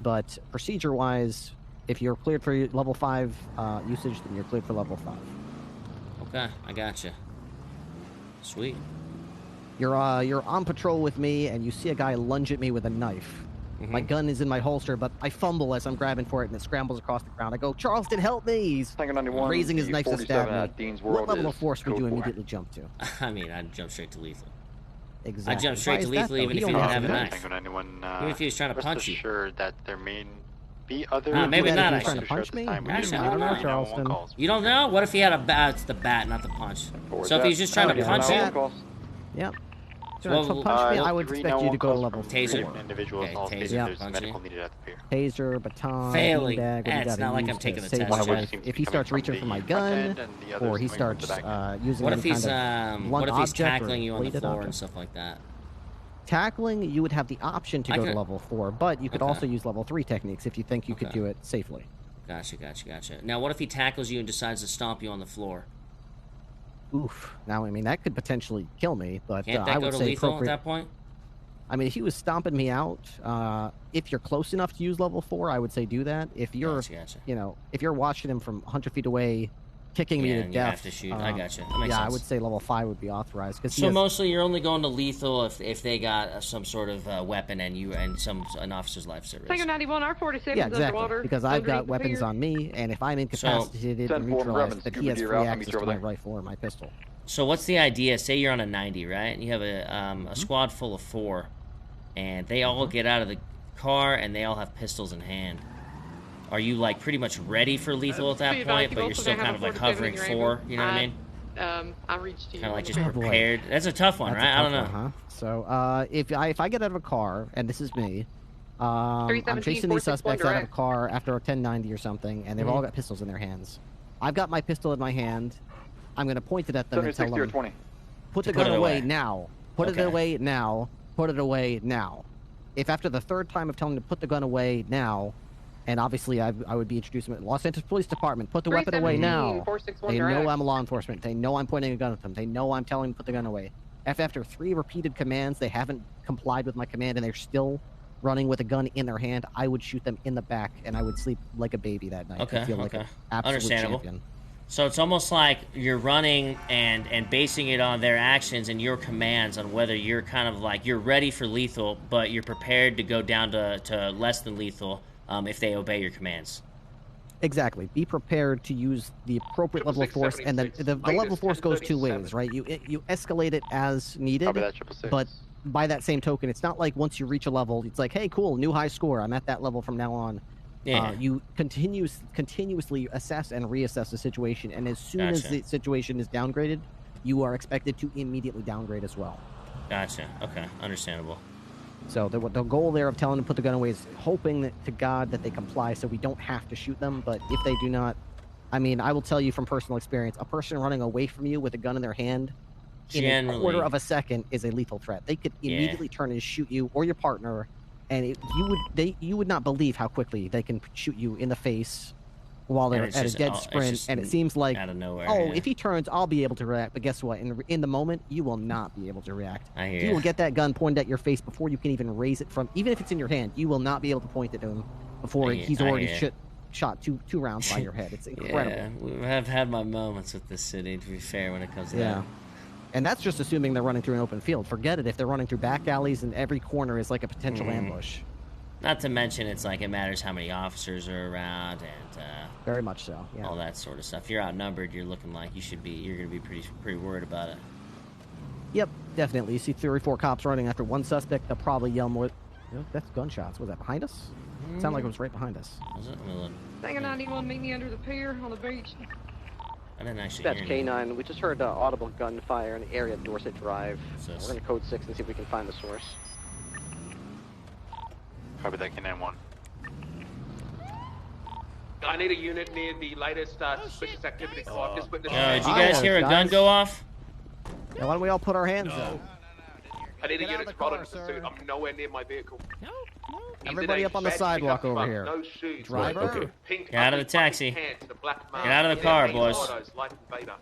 Speaker 2: But procedure-wise, if you're cleared for level 5 usage, then you're cleared for level 5.
Speaker 1: Okay, I gotcha. Sweet.
Speaker 2: You're on patrol with me, and you see a guy lunge at me with a knife. My gun is in my holster, but I fumble as I'm grabbing for it, and it scrambles across the ground. I go, Charleston, help me! He's raising his knife to stab me. What level of force would you immediately jump to?
Speaker 1: I mean, I'd jump straight to lethal.
Speaker 2: Exactly.
Speaker 1: I'd jump straight to lethal even if he didn't have a knife.
Speaker 5: Even
Speaker 1: if he was trying to punch you.
Speaker 5: Sure that there may be other...
Speaker 1: maybe not, actually.
Speaker 2: Trying to punch me?
Speaker 1: Actually,
Speaker 2: I don't know, Charleston.
Speaker 1: You don't know? What if he had a bat? It's the bat, not the punch. So if he's just trying to punch you...
Speaker 2: Yep. To punch me, I would expect you to go to level 4.
Speaker 1: Taser.
Speaker 5: Individuals,
Speaker 1: Okay,
Speaker 5: all
Speaker 1: taser.
Speaker 5: stated,
Speaker 1: Punch
Speaker 5: there's medical
Speaker 1: you.
Speaker 5: needed at the pier.
Speaker 2: Taser, baton,
Speaker 1: Failing.
Speaker 2: beanbag, what
Speaker 1: It's
Speaker 2: you
Speaker 1: not like
Speaker 2: gotta
Speaker 1: I'm
Speaker 2: use
Speaker 1: taking
Speaker 2: to
Speaker 1: the
Speaker 2: save
Speaker 1: test.
Speaker 2: my
Speaker 5: One would
Speaker 2: life.
Speaker 5: seem to
Speaker 2: If
Speaker 5: be
Speaker 2: he starts
Speaker 5: coming
Speaker 2: reaching
Speaker 5: from
Speaker 2: for my
Speaker 5: the front
Speaker 2: gun,
Speaker 5: end, and the
Speaker 2: or
Speaker 5: others
Speaker 2: he
Speaker 5: coming from the
Speaker 2: starts
Speaker 5: back end.
Speaker 2: using
Speaker 1: What
Speaker 2: any
Speaker 1: if he's
Speaker 2: kind of
Speaker 1: what if he's
Speaker 2: object or
Speaker 1: tackling you on the
Speaker 2: weighted
Speaker 1: floor and
Speaker 2: object.
Speaker 1: stuff like that?
Speaker 2: Tackling, you would have the option to
Speaker 1: I
Speaker 2: go
Speaker 1: could-
Speaker 2: to level 4, but you could
Speaker 1: Okay.
Speaker 2: also use level 3 techniques if you think you could
Speaker 1: Okay.
Speaker 2: do it safely.
Speaker 1: Gotcha. Now, what if he tackles you and decides to stomp you on the floor?
Speaker 2: Oof. Now, I mean, that could potentially kill me, but
Speaker 1: Can't
Speaker 2: I
Speaker 1: that go
Speaker 2: would
Speaker 1: to
Speaker 2: say
Speaker 1: lethal at
Speaker 2: appropriate.
Speaker 1: that point?
Speaker 2: I mean, if he was stomping me out, if you're close enough to use level 4, I would say do that. If you're,
Speaker 1: Gotcha.
Speaker 2: if you're watching him from 100 feet away, kicking me to
Speaker 1: and
Speaker 2: death,
Speaker 1: you have to shoot. I gotcha. That makes
Speaker 2: yeah,
Speaker 1: sense.
Speaker 2: I would say level 5 would be authorized. Cause
Speaker 1: So mostly you're only going to lethal if they got some sort of weapon and an officer's life service.
Speaker 8: Tango 91, R47
Speaker 2: yeah,
Speaker 8: is
Speaker 2: exactly.
Speaker 8: underwater.
Speaker 2: Because I've got
Speaker 8: underneath the
Speaker 2: weapons
Speaker 8: pier.
Speaker 2: on me, and if I'm incapacitated and
Speaker 6: 10-4
Speaker 2: neutralized,
Speaker 6: Bremen,
Speaker 2: then he
Speaker 6: Scuba
Speaker 2: has
Speaker 6: Gear
Speaker 2: free
Speaker 6: out, I'll
Speaker 2: access
Speaker 6: meet you
Speaker 2: to
Speaker 6: over
Speaker 2: my
Speaker 6: there.
Speaker 2: rifle or my pistol.
Speaker 1: So what's the idea? Say you're on a 90, right? And you have a squad full of 4, and they all get out of the car and they all have pistols in hand. Are you like pretty much ready for lethal at that
Speaker 8: Be
Speaker 1: point,
Speaker 8: advised,
Speaker 1: but
Speaker 8: you've
Speaker 1: you're
Speaker 8: also
Speaker 1: still
Speaker 8: got
Speaker 1: kind of like
Speaker 8: 47 in
Speaker 1: hovering
Speaker 8: your
Speaker 1: 4?
Speaker 8: anger.
Speaker 1: You know what I mean?
Speaker 8: I reached you.
Speaker 1: Kind of like
Speaker 8: on
Speaker 1: just
Speaker 8: the-
Speaker 2: Oh, boy.
Speaker 1: prepared. That's a tough one,
Speaker 2: That's
Speaker 1: right?
Speaker 2: a
Speaker 1: I don't
Speaker 2: tough
Speaker 1: know.
Speaker 2: one, huh? So, if I get out of a car, and this is me, I'm
Speaker 8: 317,
Speaker 2: chasing these
Speaker 8: 461
Speaker 2: suspects out of a
Speaker 8: direct.
Speaker 2: car after a 1090 or something, and they've all got pistols in their hands. I've got my pistol in my hand. I'm going to point it at them and tell
Speaker 6: 70, 60, or
Speaker 2: them,
Speaker 6: 20.
Speaker 2: put the
Speaker 1: Put
Speaker 2: gun
Speaker 1: it
Speaker 2: away
Speaker 1: away.
Speaker 2: now. Put
Speaker 1: Okay.
Speaker 2: it away now. Put it away now. If after the third time of telling them to put the gun away now, and obviously I would be introducing them to Los Angeles Police Department, put the weapon away
Speaker 8: 317,
Speaker 2: now.
Speaker 8: 461
Speaker 2: They
Speaker 8: direct.
Speaker 2: know I'm law enforcement. They know I'm pointing a gun at them. They know I'm telling them to put the gun away. If after 3 repeated commands they haven't complied with my command and they're still running with a gun in their hand, I would shoot them in the back and I would sleep like a baby that night.
Speaker 1: Okay,
Speaker 2: I feel like
Speaker 1: okay.
Speaker 2: an absolute
Speaker 1: Understandable.
Speaker 2: champion.
Speaker 1: So it's almost like you're running and basing it on their actions and your commands on whether you're kind of like you're ready for lethal, but you're prepared to go down to less than lethal if they obey your commands.
Speaker 2: Exactly. Be prepared to use the appropriate level of force, and then the level of force goes 2 ways, right? You escalate it as needed,
Speaker 5: Copy that, 666.
Speaker 2: but by that same token, it's not like once you reach a level, it's like, hey, cool, new high score. I'm at that level from now on.
Speaker 1: Yeah.
Speaker 2: You continuously assess and reassess the situation, and as soon as
Speaker 1: Gotcha.
Speaker 2: the situation is downgraded, you are expected to immediately downgrade as well.
Speaker 1: Gotcha. Okay. Understandable.
Speaker 2: So the goal there of telling them to put the gun away is hoping that, to God that they comply so we don't have to shoot them. But if they do not, I mean, I will tell you from personal experience, a person running away from you with a gun in their hand in a quarter of a second is a lethal threat. They could
Speaker 1: Yeah.
Speaker 2: immediately turn and shoot you or your partner, and you would not believe how quickly they can shoot you in the face while they're
Speaker 1: it's
Speaker 2: at a
Speaker 1: just-
Speaker 2: dead
Speaker 1: it's
Speaker 2: sprint.
Speaker 1: just
Speaker 2: And it seems like,
Speaker 1: out of nowhere.
Speaker 2: oh,
Speaker 1: yeah.
Speaker 2: if he turns, I'll be able to react. But guess what? In the moment, you will not be able to react.
Speaker 1: I hear
Speaker 2: You
Speaker 1: ya.
Speaker 2: will get that gun pointed at your face before you can even raise it from. Even if it's in your hand, you will not be able to point it to him before
Speaker 1: I
Speaker 2: he's
Speaker 1: hear
Speaker 2: already
Speaker 1: ya.
Speaker 2: shot two rounds by your head. It's incredible.
Speaker 1: Yeah, we have had my moments with this city, to be fair, when it comes to that.
Speaker 2: And that's just assuming they're running through an open field. Forget it if they're running through back alleys and every corner is like a potential ambush.
Speaker 1: Not to mention, it's like it matters how many officers are around and
Speaker 2: Very much so. Yeah.
Speaker 1: all that sort of stuff. If you're outnumbered, you're looking like you're going to be pretty worried about it.
Speaker 2: Yep, definitely. You see 3 or 4 cops running after one suspect, they'll probably yell more. That's gunshots. Was that behind us? It sounded like it was right behind us.
Speaker 1: Was it? Let me look.
Speaker 8: Tango 91, meet me under the pier on the beach.
Speaker 1: I didn't actually
Speaker 9: That's
Speaker 1: hear anything.
Speaker 9: K9. We just heard audible gunfire in the area of Dorset Drive.
Speaker 1: So-
Speaker 9: We're going to code 6 and see if we can find the source.
Speaker 5: Copy that, K91.
Speaker 7: I need a unit near the latest suspicious activity call. I've just witnessed
Speaker 1: Did you guys hear a gun go off?
Speaker 2: Now, why don't we all put our hands up?
Speaker 7: I need a
Speaker 2: Get out of
Speaker 7: unit
Speaker 2: the
Speaker 7: spotted
Speaker 2: car,
Speaker 7: in pursuit.
Speaker 2: sir.
Speaker 7: I'm nowhere near my vehicle. He's
Speaker 2: Everybody
Speaker 7: in a
Speaker 2: up on the
Speaker 7: red
Speaker 2: sidewalk
Speaker 7: pickup
Speaker 2: over
Speaker 7: truck,
Speaker 2: here.
Speaker 7: No shoes.
Speaker 2: Driver?
Speaker 7: Pink
Speaker 1: Get out of the
Speaker 7: ugly
Speaker 1: taxi.
Speaker 7: pants and a black mask.
Speaker 1: Get out of the car,
Speaker 7: Eight
Speaker 1: boys.
Speaker 7: autos, light invader.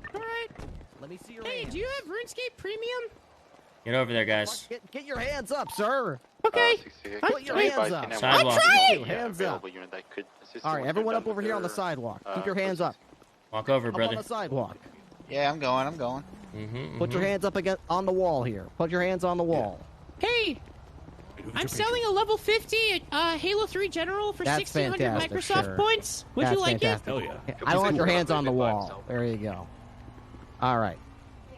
Speaker 2: Let me see your
Speaker 10: Hey,
Speaker 2: hands.
Speaker 10: do you have RuneScape Premium?
Speaker 1: Get over there, guys.
Speaker 2: Get your hands up, sir.
Speaker 10: Okay.
Speaker 2: Put your hands up.
Speaker 1: Sidewalk.
Speaker 10: I'm trying.
Speaker 2: Hands up. All right, everyone up over here on the sidewalk. Keep your hands up.
Speaker 1: Walk over,
Speaker 2: Up
Speaker 1: brother.
Speaker 2: on the sidewalk.
Speaker 11: Yeah, I'm going.
Speaker 2: Put your hands up again on the wall here. Put your hands on the wall.
Speaker 10: Hey, I'm selling a level 50 Halo 3 General for
Speaker 2: That's
Speaker 10: 1,600
Speaker 2: fantastic,
Speaker 10: Microsoft
Speaker 2: sure.
Speaker 10: points. Would
Speaker 2: That's
Speaker 10: you like
Speaker 2: fantastic.
Speaker 10: it?
Speaker 12: Hell yeah.
Speaker 2: I want your hands on the wall. There you go. All right.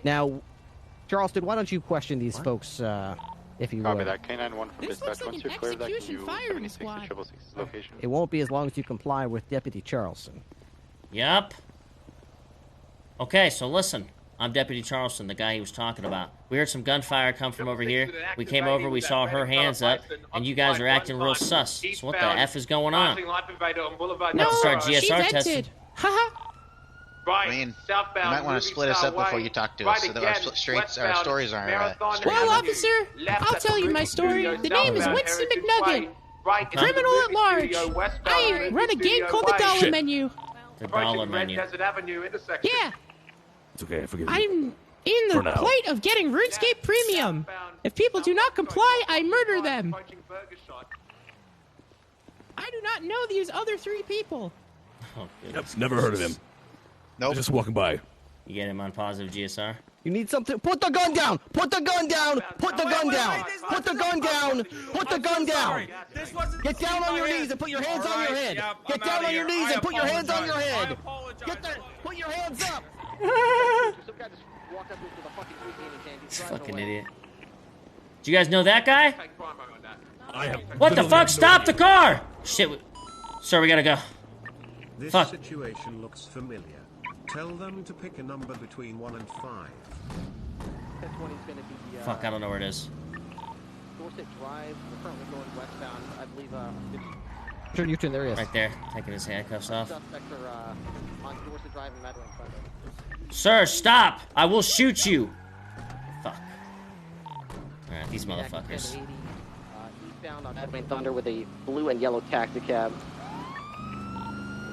Speaker 2: Now, Charleston, why don't you question these folks, if you
Speaker 5: Copy
Speaker 2: would?
Speaker 5: that. K91 from
Speaker 10: This
Speaker 5: dispatch.
Speaker 10: looks like
Speaker 5: Once
Speaker 10: an
Speaker 5: you're clear of that, can
Speaker 10: execution
Speaker 5: you
Speaker 10: firing
Speaker 5: 76
Speaker 10: squad.
Speaker 5: 666's location?
Speaker 2: It won't be as long as you comply with Deputy Charleston.
Speaker 1: Yep. Okay, so listen. I'm Deputy Charleston, the guy he was talking about. We heard some gunfire come from over here. We came over, we saw her hands up, and you guys are acting real sus. So what the F is going on?
Speaker 10: No,
Speaker 1: start
Speaker 10: she
Speaker 1: GSR
Speaker 10: vented.
Speaker 1: testing.
Speaker 10: Haha.
Speaker 11: I mean, you might want to split us up before you talk to us, so that our stories are straight.
Speaker 10: Well, officer, I'll tell you my story. The name is Winston McNugget. Criminal at large. I run a game called the Dollar Menu.
Speaker 1: The dollar menu.
Speaker 10: Yeah,
Speaker 12: It's okay, I forgive you.
Speaker 10: I'm in the
Speaker 12: For now.
Speaker 10: plight of getting RuneScape Premium. If people do not comply, I murder them. I do not know these other 3 people.
Speaker 1: Oh,
Speaker 12: Yep, never heard of him.
Speaker 11: Nope.
Speaker 12: Just walking by.
Speaker 1: You get him on positive GSR?
Speaker 2: You need something. Put the gun down. Put the gun down. Put the gun down. Put the gun down. Put the gun down. Get down on your knees and put your hands on your head. Get down on your knees and put your hands on your head. Get there. Put your hands up.
Speaker 9: Some guy just walked up into the fucking food gaming candy.
Speaker 1: This fucking idiot. Do you guys know that guy?
Speaker 12: I have
Speaker 1: What the fuck? Stop the car! Shit. Sir, we gotta go.
Speaker 13: This
Speaker 1: Fuck.
Speaker 13: situation looks familiar. Tell them to pick a number between 1 and 5.
Speaker 9: 1020 is going to be.
Speaker 1: Fuck, I don't know where it is.
Speaker 9: Dorset Drive. We're currently going westbound. I believe.
Speaker 2: Turn your turn. There he is.
Speaker 1: Right there, taking his handcuffs off.
Speaker 9: Suspects are on Dorset Drive and Madrid Front.
Speaker 1: Sir, stop! I will shoot you! Fuck. Alright, these motherfuckers.
Speaker 9: 1080, eastbound on Madrid Thunder with a blue and yellow taxi cab.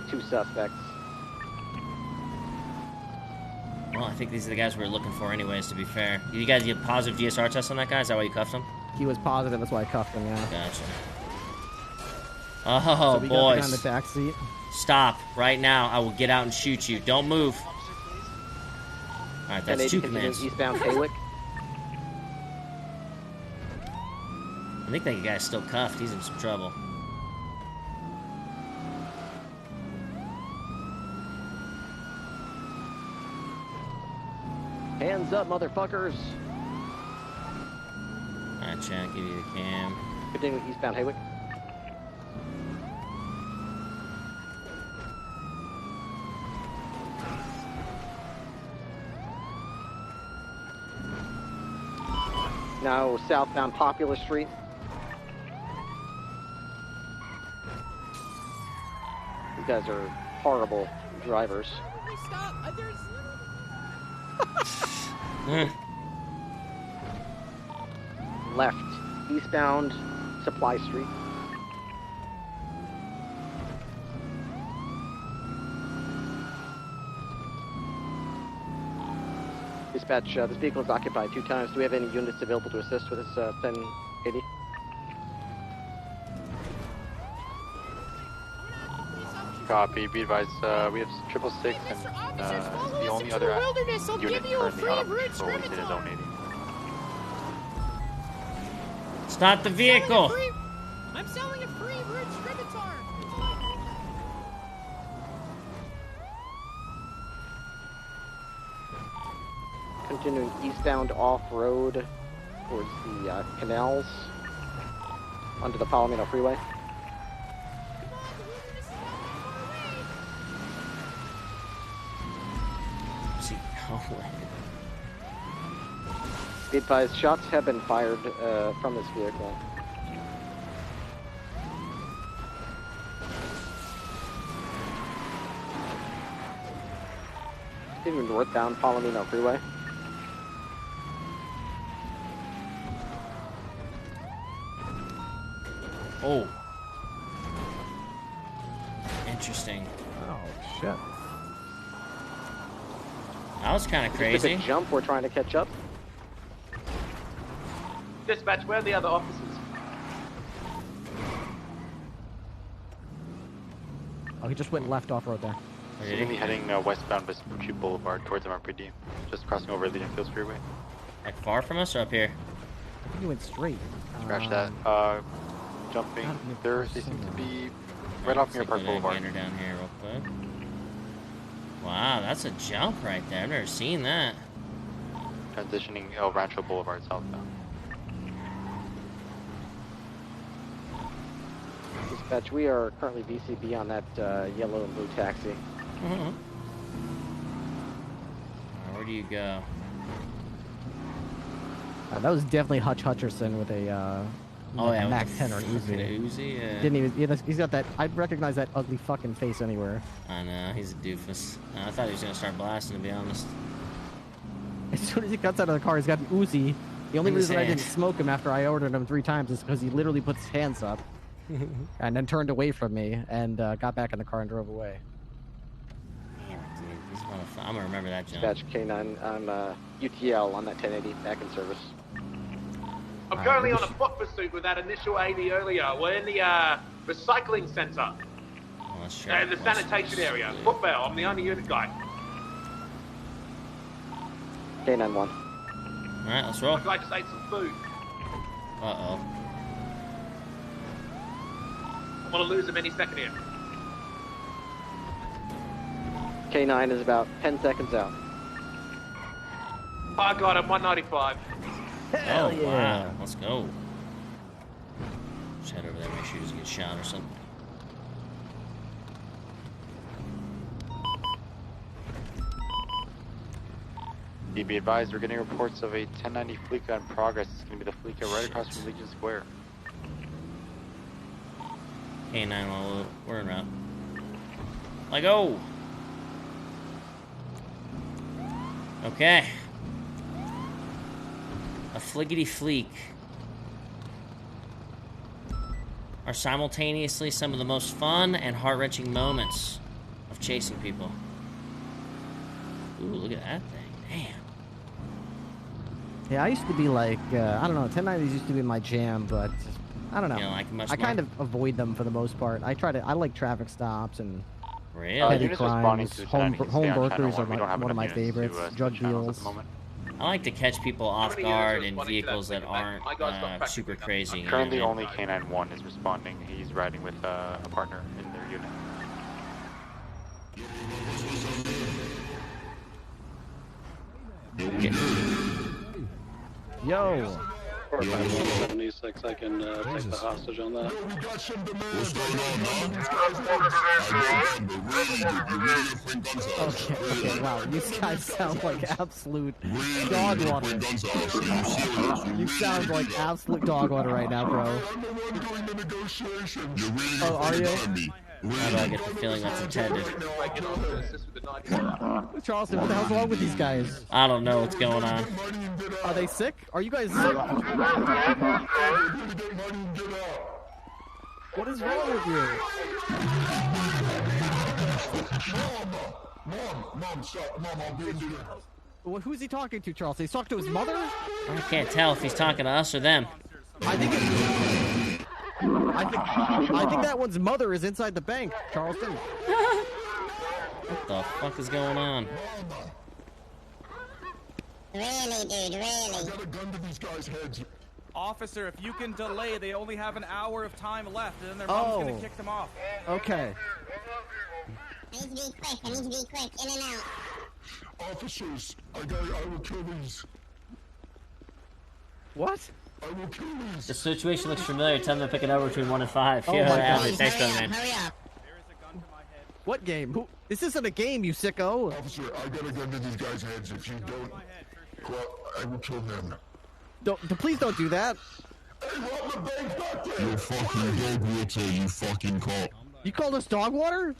Speaker 9: 2 suspects.
Speaker 1: Well, I think these are the guys we were looking for anyways, to be fair. You guys get positive GSR test on that guy? Is that why you cuffed him?
Speaker 2: He was positive. That's why I cuffed him. Yeah.
Speaker 1: Gotcha. Oh,
Speaker 2: So we got the guy in
Speaker 1: boys.
Speaker 2: the back seat.
Speaker 1: Stop. Right now, I will get out and shoot you. Don't move. Alright, that's 2 commands.
Speaker 9: Eastbound Haywick.
Speaker 1: I think that guy's still cuffed. He's in some trouble.
Speaker 9: Hands up, motherfuckers.
Speaker 1: Alright, Chad, give you the cam.
Speaker 9: Continuing eastbound Haywick. Now southbound Popular Street. You guys are horrible drivers.
Speaker 10: Stop.
Speaker 9: Left, eastbound Supply Street. Dispatch, this vehicle is occupied 2 times. Do we have any units available to assist with this 1080?
Speaker 5: Copy. Be advised, we have 666 and the only other unit currently out of patrol is in Zone 80.
Speaker 1: Stop the vehicle!
Speaker 10: I'm selling a free root Scimitar.
Speaker 9: Continuing eastbound off-road towards the canals onto the Palomino Freeway.
Speaker 1: Where's he going?
Speaker 9: Be advised, shots have been fired from this vehicle. Continuing northbound Palomino Freeway.
Speaker 1: Oh. Interesting.
Speaker 2: Oh, shit.
Speaker 1: That was kind of crazy.
Speaker 9: Just a jump. We're trying to catch up.
Speaker 7: Dispatch, where are the other officers?
Speaker 2: Oh, he just went left off-road there.
Speaker 5: He's going to be heading westbound Vespucci Boulevard towards MRPD. Just crossing over the Enfield Freeway.
Speaker 1: Like far from us or up here?
Speaker 2: I think he went straight.
Speaker 5: Scratch that. Jumping. They seem to be right off near Park Boulevard.
Speaker 1: Down here real quick. Wow, that's a jump right there. I've never seen that.
Speaker 5: Transitioning El Rancho Boulevard southbound.
Speaker 9: Dispatch, we are currently VCB on that yellow and blue taxi.
Speaker 1: Where do you go?
Speaker 2: That was definitely Hutch Hutcherson with a Mac 10 or Uzi.
Speaker 1: Uzi, yeah.
Speaker 2: Didn't even. He's got that. I'd recognize that ugly fucking face anywhere.
Speaker 1: I know, he's a doofus. I thought he was gonna start blasting, to be honest.
Speaker 2: As soon as he cuts out of the car, he's got an Uzi. The only reason I didn't smoke him after I ordered him 3 times is because he literally put his hands up and then turned away from me and got back in the car and drove away.
Speaker 1: Damn it, dude. He's I'm gonna remember that jump.
Speaker 9: Dispatch K9 on UTL on that 1080 back in service.
Speaker 7: I'm currently on a foot pursuit with that initial 80 earlier. We're in the recycling center.
Speaker 1: Oh, that's true.
Speaker 7: The sanitation area. Footbell, I'm the only unit guy.
Speaker 9: K9-1.
Speaker 1: Alright, let's roll.
Speaker 7: My guy just ate some food.
Speaker 1: Uh-oh.
Speaker 7: I'm gonna lose him any second here.
Speaker 9: K9 is about 10 seconds out.
Speaker 7: I got him, 195.
Speaker 1: Hell yeah. Wow. Let's go. Just head over there, make sure he doesn't get shot or something.
Speaker 5: Be advised, we're getting reports of a 1090 Fleeca in progress. It's going to be the Fleeca right across from Legion Square.
Speaker 1: K9, we're en route. Let go! Okay. A fliggity fleek are simultaneously some of the most fun and heart-wrenching moments of chasing people. Ooh, look at that thing. Damn.
Speaker 2: Yeah, I used to be like, I don't know, 1090s used to be my jam, but I don't know.
Speaker 1: You know, like much
Speaker 2: I kind
Speaker 1: more?
Speaker 2: of avoid them for the most part. I like traffic stops and
Speaker 1: really?
Speaker 2: petty crimes. Home burglaries are one of my favorites. Drug deals.
Speaker 1: I like to catch people off guard in vehicles that aren't super crazy.
Speaker 5: Currently, only K9-1 is responding. He's riding with a partner in their unit.
Speaker 2: Yo.
Speaker 14: 45176, I can take the hostage on that.
Speaker 2: Okay, wow, these guys sound like absolute dog water. You sound like absolute dog water right now, bro. Oh, are you?
Speaker 1: How do I get the feeling that's intended?
Speaker 2: Charleston, what the hell's wrong with these guys?
Speaker 1: I don't know what's going on.
Speaker 2: Are they sick? Are you guys sick? What is wrong with you?
Speaker 15: Mom, stop. Mom, I'll be in there.
Speaker 2: Well, who's he talking to, Charleston? He's talking to his mother?
Speaker 1: I can't tell if he's talking to us or them.
Speaker 2: I think that one's mother is inside the bank, Charleston.
Speaker 1: What the fuck is going on?
Speaker 15: Really, dude, really. I got a gun to these guys' heads.
Speaker 16: Officer, if you can delay, they only have an hour of time left, and then their mom's gonna kick them off.
Speaker 2: Okay.
Speaker 15: I need to be quick, in and out. Officers, I will kill these.
Speaker 2: What?
Speaker 15: I will kill these.
Speaker 1: The situation looks familiar. Tell them to pick a number between 1 and 5.
Speaker 2: Oh
Speaker 1: Yeah,
Speaker 2: my God.
Speaker 1: thanks, man.
Speaker 15: Hurry up.
Speaker 2: What game? Who? This isn't a game, you sicko.
Speaker 15: Officer, I got a gun to these guys' heads. If you don't, I will kill them.
Speaker 2: Please don't do that.
Speaker 15: Hey, rob the bank back there. You're fucking dog water, you fucking cop.
Speaker 2: You called us dog water?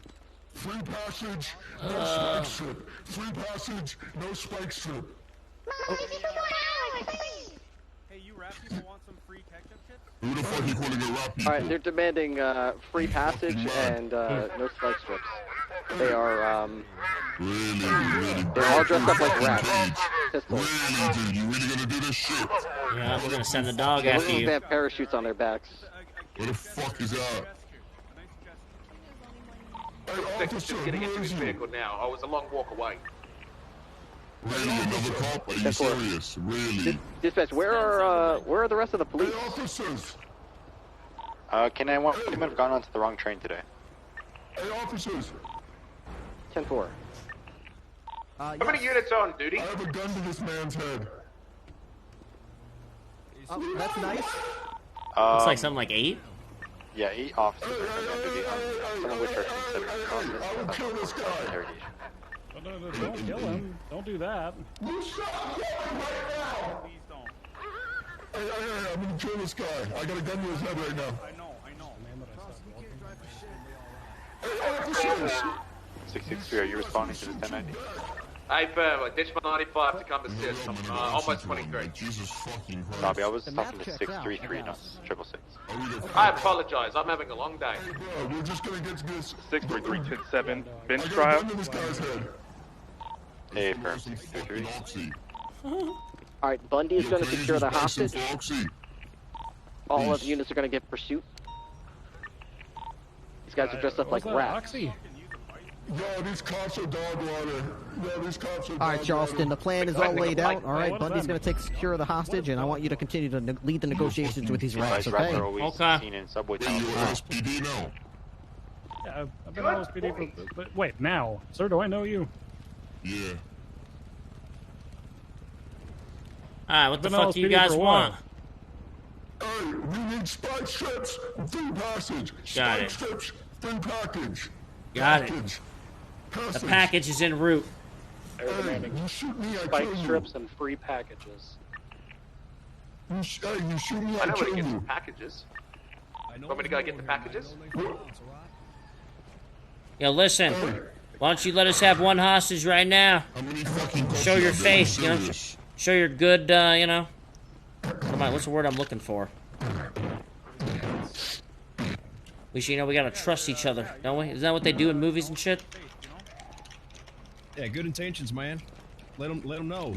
Speaker 15: Free passage, no spike strip. Free passage, no spike strip.
Speaker 16: Hey, you rap people want some free ketchup chips?
Speaker 15: Who the fuck you calling a rap people?
Speaker 9: Alright, they're demanding free passage and no spike strips. They are
Speaker 11: Really?
Speaker 9: They're all dressed up like rats. Pistols.
Speaker 11: Really, dude? You really gonna do this shit?
Speaker 1: Yeah, we're gonna send the dog
Speaker 9: They
Speaker 1: after you.
Speaker 9: have parachutes on their backs.
Speaker 11: What the fuck is that?
Speaker 7: Just getting into his vehicle now. I was a long walk away.
Speaker 11: Really, another cop? Are you serious? Really?
Speaker 9: Dispatch, where are the rest of the police?
Speaker 11: Hey, officers!
Speaker 5: Can I want him have gone onto the wrong train today?
Speaker 11: Hey, officers!
Speaker 9: 10-4.
Speaker 7: How many units are on duty?
Speaker 11: I have a gun to this man's head.
Speaker 2: Oh, that's nice.
Speaker 1: Looks like something like 8?
Speaker 5: Yeah, 8 officers are on duty, some of which are considered causes of interrogation.
Speaker 17: Don't kill him. Don't do that.
Speaker 11: You stop killing right now!
Speaker 16: Please don't.
Speaker 11: Hey, I'm gonna kill this guy. I got a gun to his head right now.
Speaker 16: I know.
Speaker 11: Hey, officers!
Speaker 5: 663, are you responding to this 1090?
Speaker 7: Hey, firm, ditch my 95 to come assist. I'm almost 23.
Speaker 11: Jesus fucking Christ.
Speaker 5: Bobby, I was talking to 633, not 666.
Speaker 7: I apologize. I'm having a long day.
Speaker 11: Bro, we're just gonna get to this.
Speaker 6: 633-10-7, bench
Speaker 11: I got a
Speaker 6: trial.
Speaker 11: gun to this guy's head.
Speaker 5: Hey, firm, 633.
Speaker 9: Alright, Bundy is going to secure the hostage.
Speaker 11: Foxy.
Speaker 9: All of the units are going to get pursuit. These guys are dressed up like rats.
Speaker 11: Yo, these cops are dog water. Yo, these cops are dog
Speaker 2: All right, Charleston, the plan is all laid out. All right,
Speaker 17: What
Speaker 2: Bundy's
Speaker 17: about
Speaker 2: going to take secure of the hostage, and I want you to continue to lead the negotiations with these rats,
Speaker 5: Rats
Speaker 2: okay?
Speaker 5: are always seen in subway
Speaker 11: Hey, you
Speaker 5: tunnels.
Speaker 11: SPD now.
Speaker 17: Yeah, I've been LSPD for... But wait, now? Sir, do I know you?
Speaker 11: Yeah.
Speaker 1: Alright, what the
Speaker 17: Been
Speaker 1: fuck do you
Speaker 17: LSPD
Speaker 1: guys
Speaker 17: for a
Speaker 1: want?
Speaker 11: Hey, we need spike strips, free passage.
Speaker 1: Got
Speaker 11: Spike
Speaker 1: it.
Speaker 11: strips, free package.
Speaker 1: Got it.
Speaker 11: Package.
Speaker 1: The
Speaker 11: Passage.
Speaker 1: package is en route.
Speaker 11: Hey, you shoot me, I
Speaker 14: Spike
Speaker 11: kill
Speaker 14: strips and free packages.
Speaker 11: you. You shoot me,
Speaker 7: I
Speaker 11: I
Speaker 7: know where to
Speaker 11: kill
Speaker 7: get
Speaker 11: you.
Speaker 7: some packages. Want me to go get the packages?
Speaker 1: Yo, listen. Why don't you let us have one hostage right now?
Speaker 11: How many fucking cops
Speaker 1: Show
Speaker 11: you
Speaker 1: your
Speaker 11: got there? I'm
Speaker 1: face, you know?
Speaker 11: serious.
Speaker 1: Show your good, you know? Come on, what's the word I'm looking for? We should, you know, we gotta trust each other, don't we? Isn't that what they do in movies and shit?
Speaker 18: Yeah, good intentions, man. Let them know.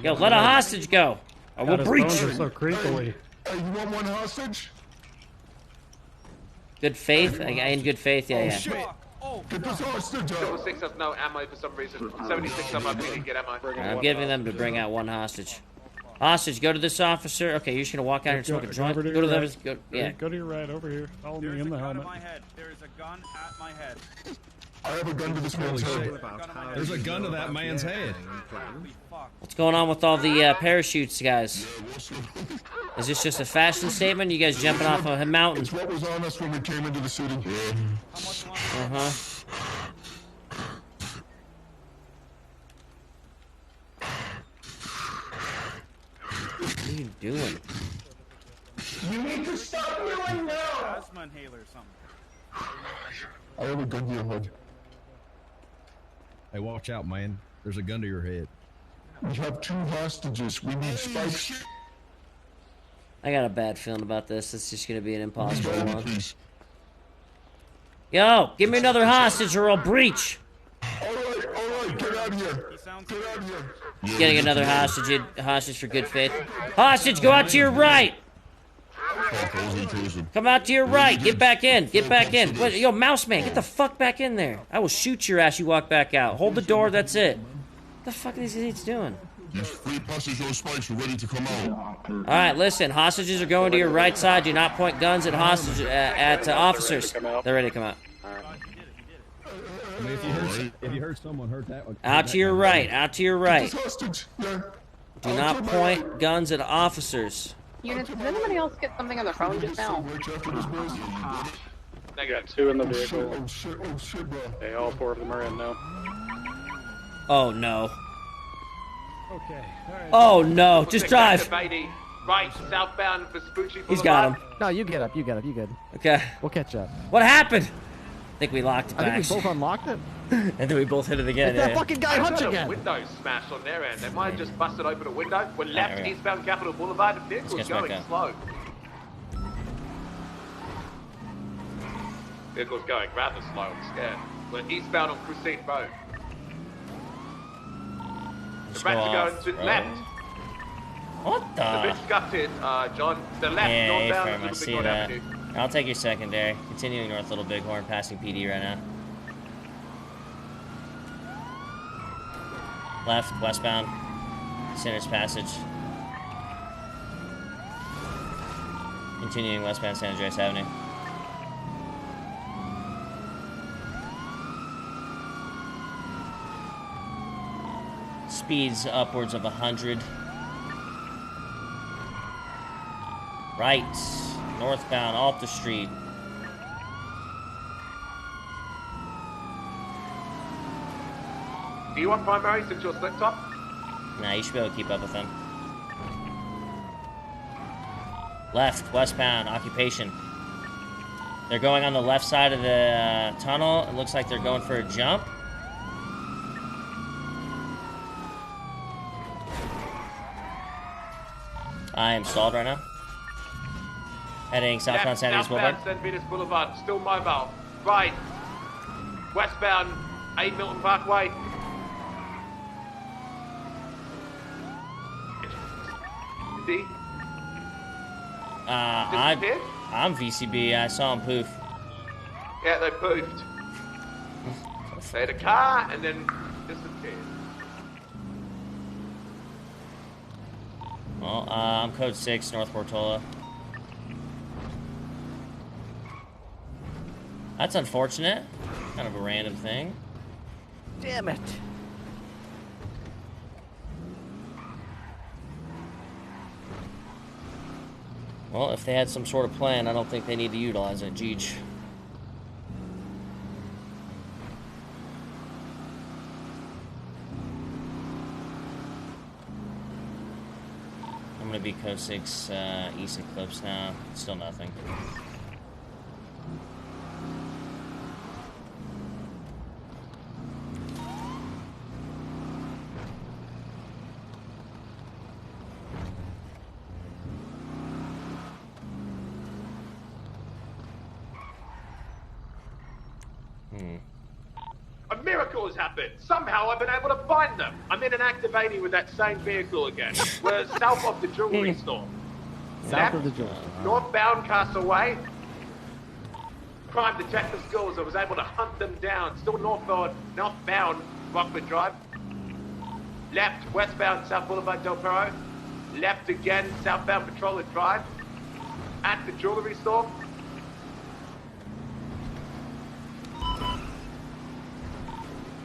Speaker 1: Yo, let a hostage go, or we'll breach.
Speaker 17: So creepily.
Speaker 11: Hey, you want one hostage?
Speaker 1: Good faith? In good faith, yeah, yeah.
Speaker 11: Get this hostage out.
Speaker 7: 666 has no ammo for some reason. 76 of them need to get ammo.
Speaker 1: I'm giving them to bring out one hostage. Hostage, go to this officer. Okay, you're just gonna walk out here and smoke a joint. Go to them. Yeah.
Speaker 17: Go to your right over here. Follow me
Speaker 16: There's
Speaker 17: in
Speaker 16: a
Speaker 17: the
Speaker 16: gun
Speaker 17: helmet.
Speaker 16: at my head. There is a gun at my head.
Speaker 11: I have a gun to this man's head.
Speaker 18: There's a gun to that man's head.
Speaker 1: What's going on with all the parachutes, guys? Is this just a fashion statement? You guys jumping off a mountain?
Speaker 11: It's what was on us when we came into the city.
Speaker 1: Uh-huh. What are you doing?
Speaker 11: You need to stop doing now.
Speaker 16: Asthma inhaler or something.
Speaker 11: I have a gun to your head.
Speaker 18: Hey, watch out, man. There's a gun to your head.
Speaker 11: We have 2 hostages. We need spikes.
Speaker 1: I got a bad feeling about this. It's just gonna be an impossible one.
Speaker 11: Please.
Speaker 1: Yo, give me another hostage or I'll breach.
Speaker 11: All right, get out of here. Get out of here.
Speaker 1: Getting another hostage for good faith. Hostage, go out to your right. Come out to your right. Get back in. Get back in. What, yo, mouse man, get the fuck back in there. I will shoot your ass. You walk back out. Hold the door. That's it. What the fuck are these idiots doing?
Speaker 11: These free passage on spikes are ready to come out.
Speaker 1: All right, listen. Hostages are going to your right side. Do not point guns at hostages at officers. They're ready to come out.
Speaker 18: I mean, if you hurt someone, hurt that one.
Speaker 1: Out to your right. Out to your right.
Speaker 11: Hostage. Yeah.
Speaker 1: Do not point guns at officers.
Speaker 9: Units, did anybody else get something on their phone just now?
Speaker 14: Got 2 in the vehicle.
Speaker 11: Oh shit, bro.
Speaker 14: Hey, all 4 of them are in now.
Speaker 1: Oh no.
Speaker 17: Okay. All right.
Speaker 1: Oh no. Just drive.
Speaker 7: Right, southbound Vespucci
Speaker 1: He's got him.
Speaker 2: No, you get up. You get up. You good.
Speaker 1: Okay.
Speaker 2: We'll catch up.
Speaker 1: What happened? I think we locked it
Speaker 2: I
Speaker 1: back.
Speaker 2: think we both unlocked it.
Speaker 1: And then we both hit it again.
Speaker 2: It's that fucking guy Hutch again.
Speaker 7: Window smashed on their end. They might have just busted open a window. We're left eastbound Capitol Boulevard. The vehicle's going slow. Vehicle's going rather slow. I'm scared. We're eastbound on Crusade Road. About to go into left.
Speaker 1: What the?
Speaker 7: A bit scuffed it, John. The left, northbound,
Speaker 1: I
Speaker 7: Little
Speaker 1: see
Speaker 7: Bighorn
Speaker 1: that.
Speaker 7: Avenue.
Speaker 1: I'll take your secondary. Continuing north Little Bighorn, passing PD right now. Left, westbound, Sinners Passage. Continuing westbound San Andreas Avenue. Speeds upwards of 100. Right, northbound off the street.
Speaker 7: Do you want primary since you're slick top?
Speaker 1: Nah, you should be able to keep up with them. Left, westbound, occupation. They're going on the left side of the tunnel. It looks like they're going for a jump. I am stalled right now. Heading southbound San Venus Boulevard.
Speaker 7: San Venus Boulevard, still mobile. Right, westbound 8 Milton Parkway. See?
Speaker 1: I'm VCB. I saw him poof.
Speaker 7: Yeah, they poofed. They had a car and then disappeared.
Speaker 1: Well, I'm code 6, North Portola. That's unfortunate. Kind of a random thing.
Speaker 2: Damn it.
Speaker 1: Well, if they had some sort of plan, I don't think they need to utilize it, Jeej. I'm gonna be code 6 East Eclipse now. Still nothing.
Speaker 7: A miracle has happened. Somehow I've been able to find them. I'm in an active 80 with that same vehicle again. We're south of the jewelry store.
Speaker 2: South of the jewelry store.
Speaker 7: Northbound Castle Way. Crime detective skills. I was able to hunt them down. Still northbound Rockford Drive. Left, westbound South Boulevard Del Perro. Left again, southbound Patroller Drive. At the jewelry store.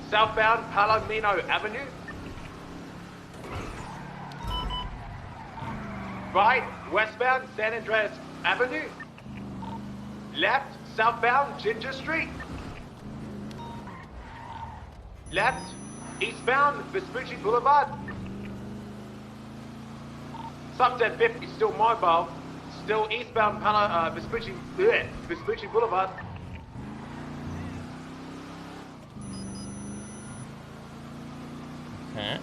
Speaker 7: Southbound Palomino Avenue. Right, westbound San Andreas Avenue. Left, southbound Ginger Street. Left, eastbound Vespucci Boulevard. Sunset 50 still mobile. Still eastbound Vespucci Boulevard.
Speaker 1: Okay.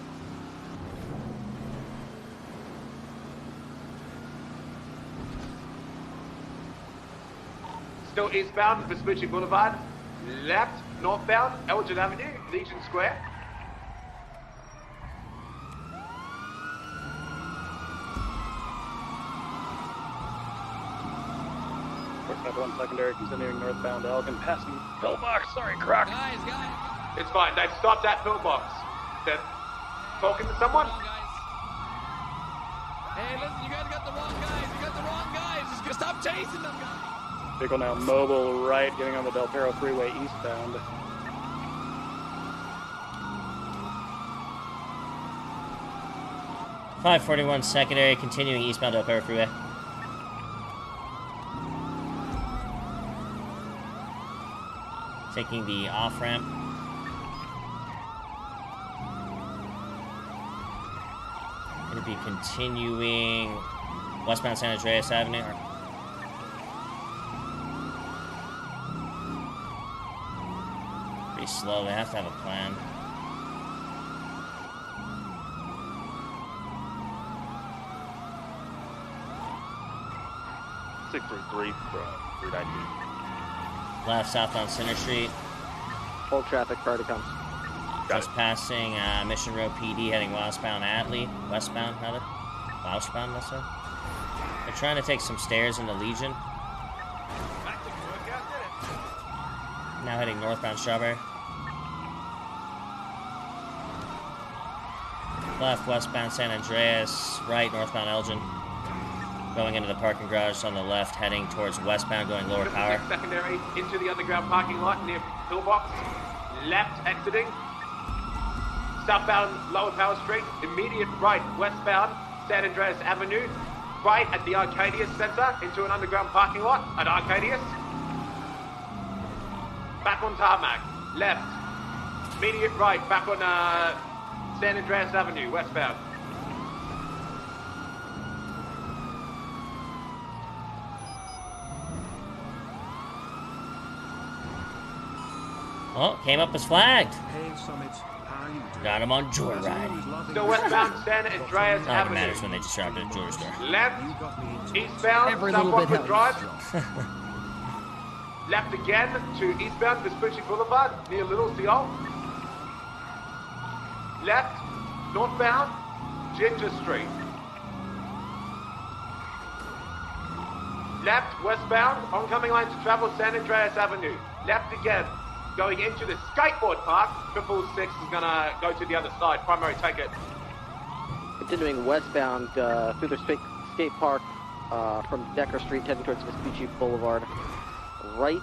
Speaker 7: Still eastbound Vespucci Boulevard. Left, northbound Elgin Avenue, Legion Square.
Speaker 14: One secondary, continuing northbound Elgin, passing pillbox. Sorry, Croc.
Speaker 7: Guys. It's fine. They've stopped at pillbox. They're talking to someone.
Speaker 10: Hey, listen, you guys got the wrong guys. You got the wrong guys. Just gonna stop chasing them, guys.
Speaker 14: Vehicle now mobile right, getting on the Del Perro Freeway eastbound.
Speaker 1: .541 secondary, continuing eastbound Del Perro Freeway. Taking the off-ramp. Gonna be continuing westbound San Andreas Avenue. Pretty slow, they have to have a plan.
Speaker 6: Six for 3 from 390.
Speaker 1: Left, southbound Center Street.
Speaker 9: Full traffic, car to come.
Speaker 1: Just passing Mission Road PD heading westbound Atlee. Westbound, rather. Westbound, let's say. They're trying to take some stairs into Legion. Now heading northbound Strawberry. Left, westbound San Andreas. Right, northbound Elgin. Going into the parking garage on the left, heading towards westbound, going lower power.
Speaker 7: Secondary into the underground parking lot near Pillbox. Left, exiting. Southbound Lower Power Street. Immediate right, westbound San Andreas Avenue. Right at the Arcadius Center into an underground parking lot at Arcadius. Back on tarmac. Left. Immediate right, back on San Andreas Avenue, westbound.
Speaker 1: Oh, came up as flagged.
Speaker 13: Hey, Summit, how you doing?
Speaker 1: Got him on joyride.
Speaker 7: Still westbound San Andreas
Speaker 1: Not
Speaker 7: Avenue.
Speaker 1: matters when they just dropped at a jewelry store.
Speaker 7: Left, eastbound,
Speaker 2: Every
Speaker 7: South
Speaker 2: little bit
Speaker 7: Rockwood Drive.
Speaker 2: helps.
Speaker 7: Left again to eastbound Vespucci Boulevard near Little Seoul. Left, northbound, Ginger Street. Left, westbound, oncoming line to travel San Andreas Avenue. Left again, going into the skateboard park. 666 is gonna go to the other side, primary ticket.
Speaker 9: Continuing westbound through the skate park from Decker Street, heading towards Vespucci Boulevard. Right,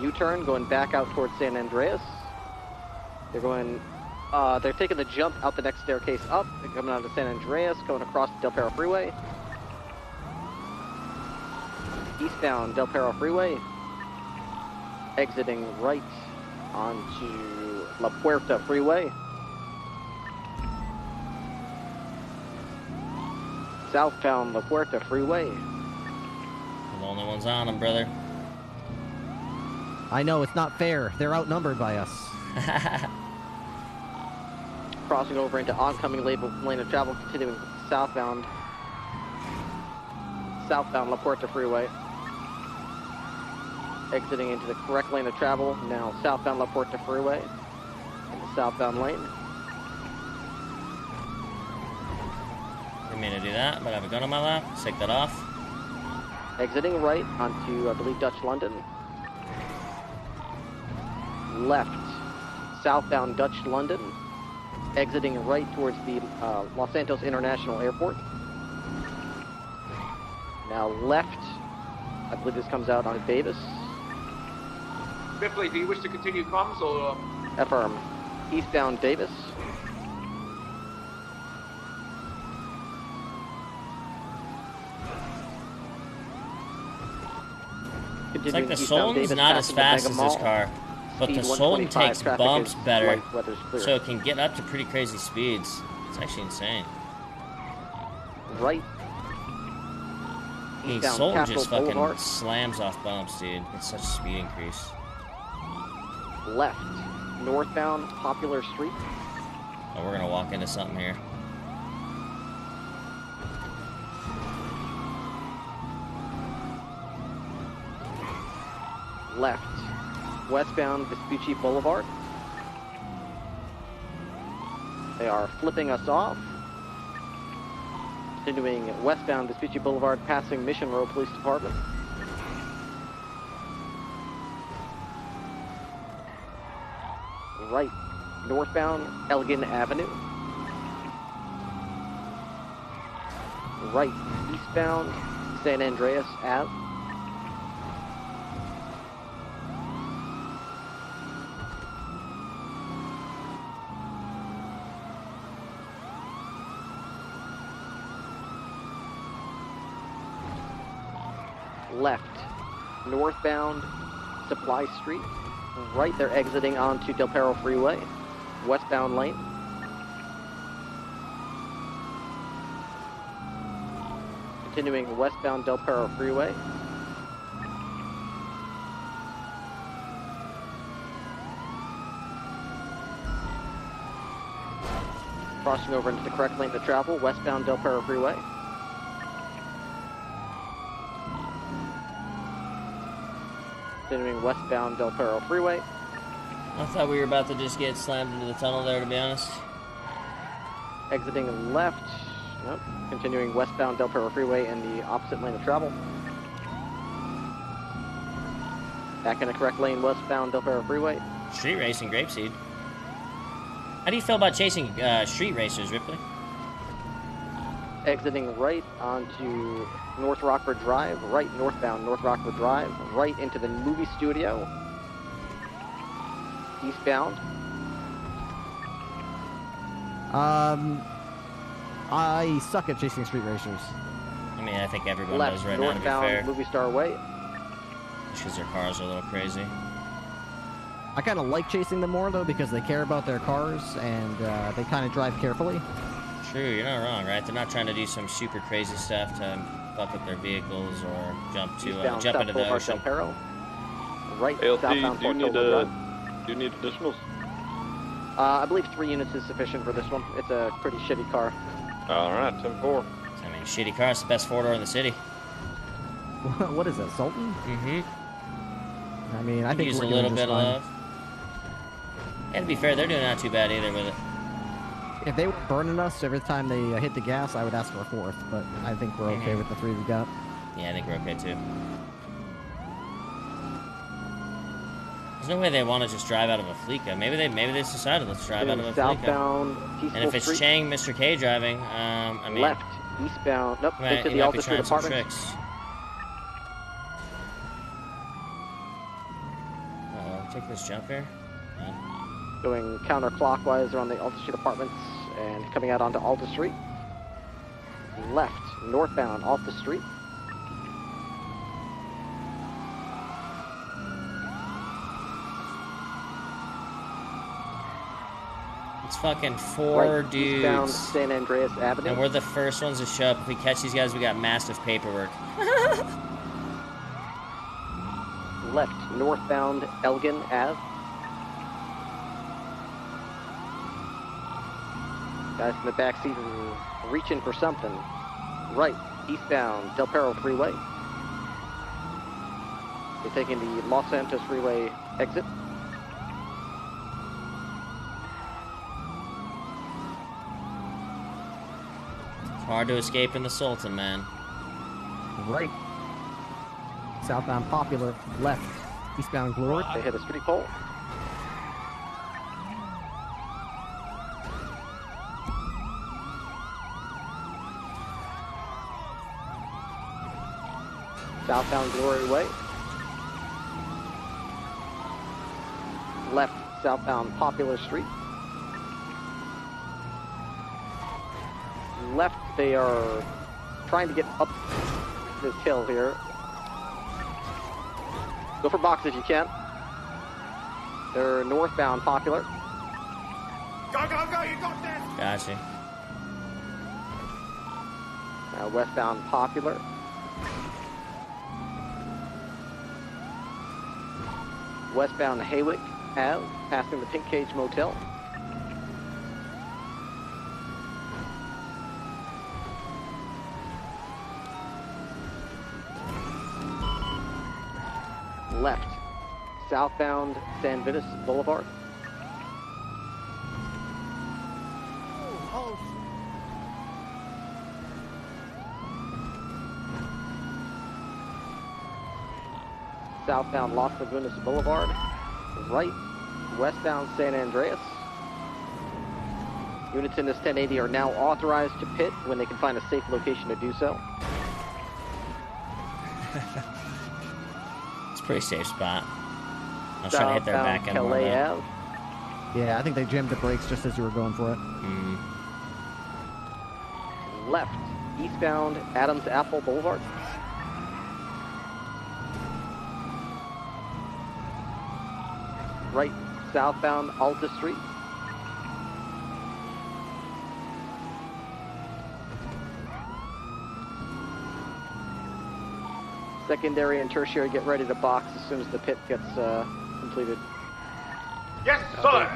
Speaker 9: U-turn, going back out towards San Andreas. They're going, they're taking the jump out the next staircase up. They're coming out of San Andreas, going across the Del Perro Freeway. Eastbound Del Perro Freeway. Exiting right onto La Puerta Freeway. Southbound La Puerta Freeway.
Speaker 1: We're the only ones on them, brother.
Speaker 2: I know, it's not fair. They're outnumbered by us.
Speaker 9: Crossing over into oncoming lane of travel, continuing southbound. Southbound La Puerta Freeway. Exiting into the correct lane of travel, now southbound La Puerta Freeway. In the southbound lane.
Speaker 1: Didn't mean to do that, but I have a gun on my lap. Let's take that off.
Speaker 9: Exiting right onto, I believe, Dutch London. Left, southbound Dutch London. Exiting right towards the Los Santos International Airport. Now left, I believe this comes out on Davis.
Speaker 7: Ripley, do you wish to continue comms or?
Speaker 9: Affirm. Eastbound Davis.
Speaker 1: It's like the Solon's not as fast as this car, but the Solon takes bumps better, so it can get up to pretty crazy speeds. It's actually insane.
Speaker 9: Right.
Speaker 1: The Solon just fucking slams off bumps, dude. It's such a speed increase.
Speaker 9: Left. Northbound Popular Street.
Speaker 1: Oh, we're gonna walk into something here.
Speaker 9: Left. Westbound Vespucci Boulevard. They are flipping us off. Continuing westbound Vespucci Boulevard, passing Mission Row Police Department. Right. Northbound Elgin Avenue. Right. Eastbound San Andreas Ave. Left, northbound Supply Street. Right, they're exiting onto Del Perro Freeway, westbound lane. Continuing westbound Del Perro Freeway. Crossing over into the correct lane to travel, westbound Del Perro Freeway. Continuing westbound Del Perro Freeway.
Speaker 1: I thought we were about to just get slammed into the tunnel there, to be honest.
Speaker 9: Exiting left. Nope. Continuing westbound Del Perro Freeway in the opposite lane of travel. Back in the correct lane, westbound Del Perro Freeway.
Speaker 1: Street racing, Grapeseed. How do you feel about chasing street racers, Ripley?
Speaker 9: Exiting right onto North Rockford Drive, right northbound North Rockford Drive, right into the movie studio. Eastbound.
Speaker 2: I suck at chasing street racers.
Speaker 1: I mean, I think everyone
Speaker 9: Left,
Speaker 1: does right now, to be fair.
Speaker 9: northbound Movie Star Way.
Speaker 1: Because their cars are a little crazy.
Speaker 2: I kind of like chasing them more, though, because they care about their cars, and they kind of drive carefully.
Speaker 1: True, you're not wrong, right? They're not trying to do some super crazy stuff to fuck up their vehicles or jump into the ocean.
Speaker 9: Right,
Speaker 14: ALT,
Speaker 9: southbound
Speaker 14: do you need
Speaker 9: Drive.
Speaker 14: do you need additionals?
Speaker 9: I believe 3 units is sufficient for this one. It's a pretty shitty car.
Speaker 14: Alright, 10-4.
Speaker 1: I mean, shitty car, it's the best 4-door in the city.
Speaker 2: What is that, Sultan?
Speaker 1: Mm-hmm.
Speaker 2: I mean, I think
Speaker 1: use
Speaker 2: we're
Speaker 1: a little
Speaker 2: doing
Speaker 1: bit
Speaker 2: just
Speaker 1: of
Speaker 2: fine.
Speaker 1: love. And to be fair, they're doing not too bad either with it.
Speaker 2: If they were burning us every time they hit the gas, I would ask for a 4th, but I think we're okay with the 3 we got.
Speaker 1: Yeah, I think we're okay too. There's no way they want to just drive out of a Fleeca. Maybe they decided let's drive out of a
Speaker 9: southbound,
Speaker 1: Fleeca. And if it's
Speaker 9: Street.
Speaker 1: Chang, Mr. K driving, I mean,
Speaker 9: Left, eastbound. Nope,
Speaker 1: right,
Speaker 9: into
Speaker 1: he
Speaker 9: the
Speaker 1: might be
Speaker 9: Alta Street
Speaker 1: trying some
Speaker 9: Apartments.
Speaker 1: tricks. Take this jump here.
Speaker 9: Going counterclockwise around the Alta Street Apartments and coming out onto Alta Street. Left, northbound Alta Street.
Speaker 1: It's fucking 4
Speaker 9: right,
Speaker 1: dudes.
Speaker 9: Eastbound San Andreas Avenue.
Speaker 1: And we're the first ones to show up. If we catch these guys, we got massive paperwork.
Speaker 9: Left, northbound Elgin Ave. Guys in the back seat are reaching for something. Right, eastbound Del Perro Freeway. They're taking the Los Santos Freeway exit.
Speaker 1: Hard to escape in the Sultan, man.
Speaker 2: Right. Southbound Popular, left. Eastbound Glory.
Speaker 9: They hit a street pole. Southbound Glory Way. Left, southbound Popular Street. Left, they are trying to get up this hill here. Go for box if you can. They're northbound Popular.
Speaker 7: Go, go, go, you got this!
Speaker 1: Gotcha.
Speaker 9: Now westbound Popular. Westbound Haywick Ave, passing the Pink Cage Motel. Left, southbound San Vitus Boulevard. Southbound Las Lagunas Boulevard. Right, westbound San Andreas. Units in this 1080 are now authorized to pit when they can find a safe location to do so.
Speaker 1: It's a pretty safe spot. I was trying to hit their back end.
Speaker 9: Calais Ave.
Speaker 2: Yeah, I think they jammed the brakes just as you were going for it.
Speaker 9: Left, eastbound Adams Apple Boulevard. Right, southbound Alta Street. Secondary and tertiary get ready to box as soon as the pit gets completed.
Speaker 7: Yes, sir!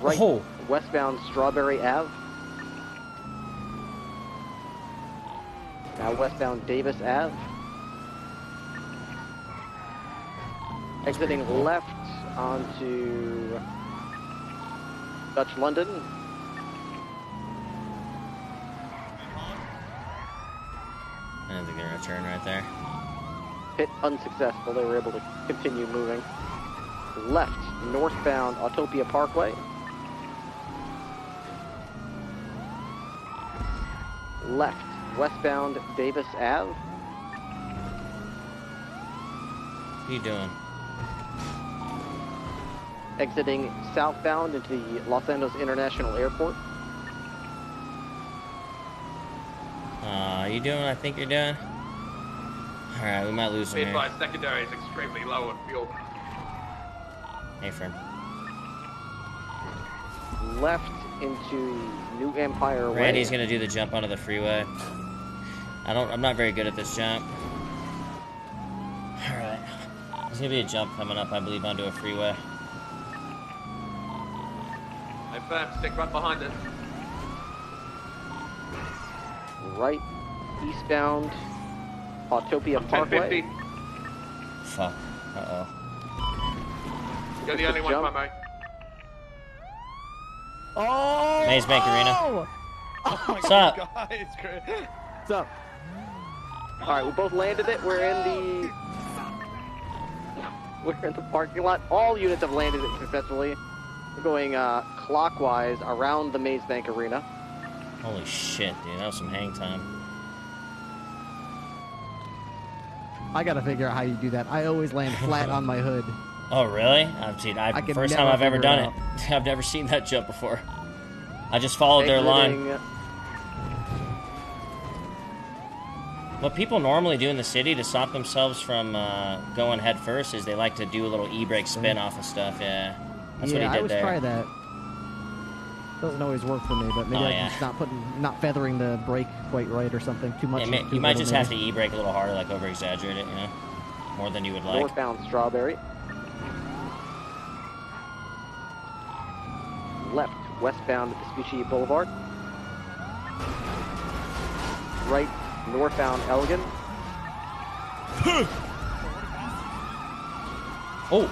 Speaker 9: Right, westbound Strawberry Ave. Now westbound Davis Ave. Exiting
Speaker 1: cool.
Speaker 9: left onto Dutch London.
Speaker 1: I think they're gonna turn right there.
Speaker 9: Pit unsuccessful. They were able to continue moving. Left, northbound Autopia Parkway. Left, westbound Davis Ave.
Speaker 1: What are you doing?
Speaker 9: Exiting southbound into the Los Angeles International Airport.
Speaker 1: Are you doing what I think you're doing? Alright, we might lose him here.
Speaker 7: Secondary is extremely low on fuel.
Speaker 1: Hey, friend.
Speaker 9: Left into New Empire Way.
Speaker 1: Randy's gonna do the jump onto the freeway. I'm not very good at this jump. Alright. There's gonna be a jump coming up, I believe, onto a freeway.
Speaker 7: I firm, stick right behind us.
Speaker 9: Right, eastbound Autopia Parkway.
Speaker 1: Fuck. Uh-oh.
Speaker 7: You're the only one,
Speaker 9: jump.
Speaker 7: Mamo.
Speaker 2: Oh!
Speaker 1: Maze Bank Arena.
Speaker 16: Oh my
Speaker 1: What's up?
Speaker 16: God, it's great.
Speaker 2: What's up?
Speaker 9: All right, we both landed it. We're in the parking lot. All units have landed it successfully. We're going clockwise around the Maze Bank Arena.
Speaker 1: Holy shit, dude. That was some hang time.
Speaker 2: I gotta figure out how you do that. I always land flat on my hood.
Speaker 1: Oh, really? First time I've ever done it. I've never seen that jump before. I just followed their line. What people normally do in the city to stop themselves from going head first is they like to do a little e-brake spin off of stuff, yeah. That's what he did
Speaker 2: I always
Speaker 1: there.
Speaker 2: try that. Doesn't always work for me, but maybe I'm just not feathering the brake quite right or something too much.
Speaker 1: Yeah, you might just have to e-brake a little harder, like over-exaggerate it, you know? More than you would like.
Speaker 9: Northbound Strawberry. Left, westbound Vespucci Boulevard. Right, northbound Elgin.
Speaker 1: Oh!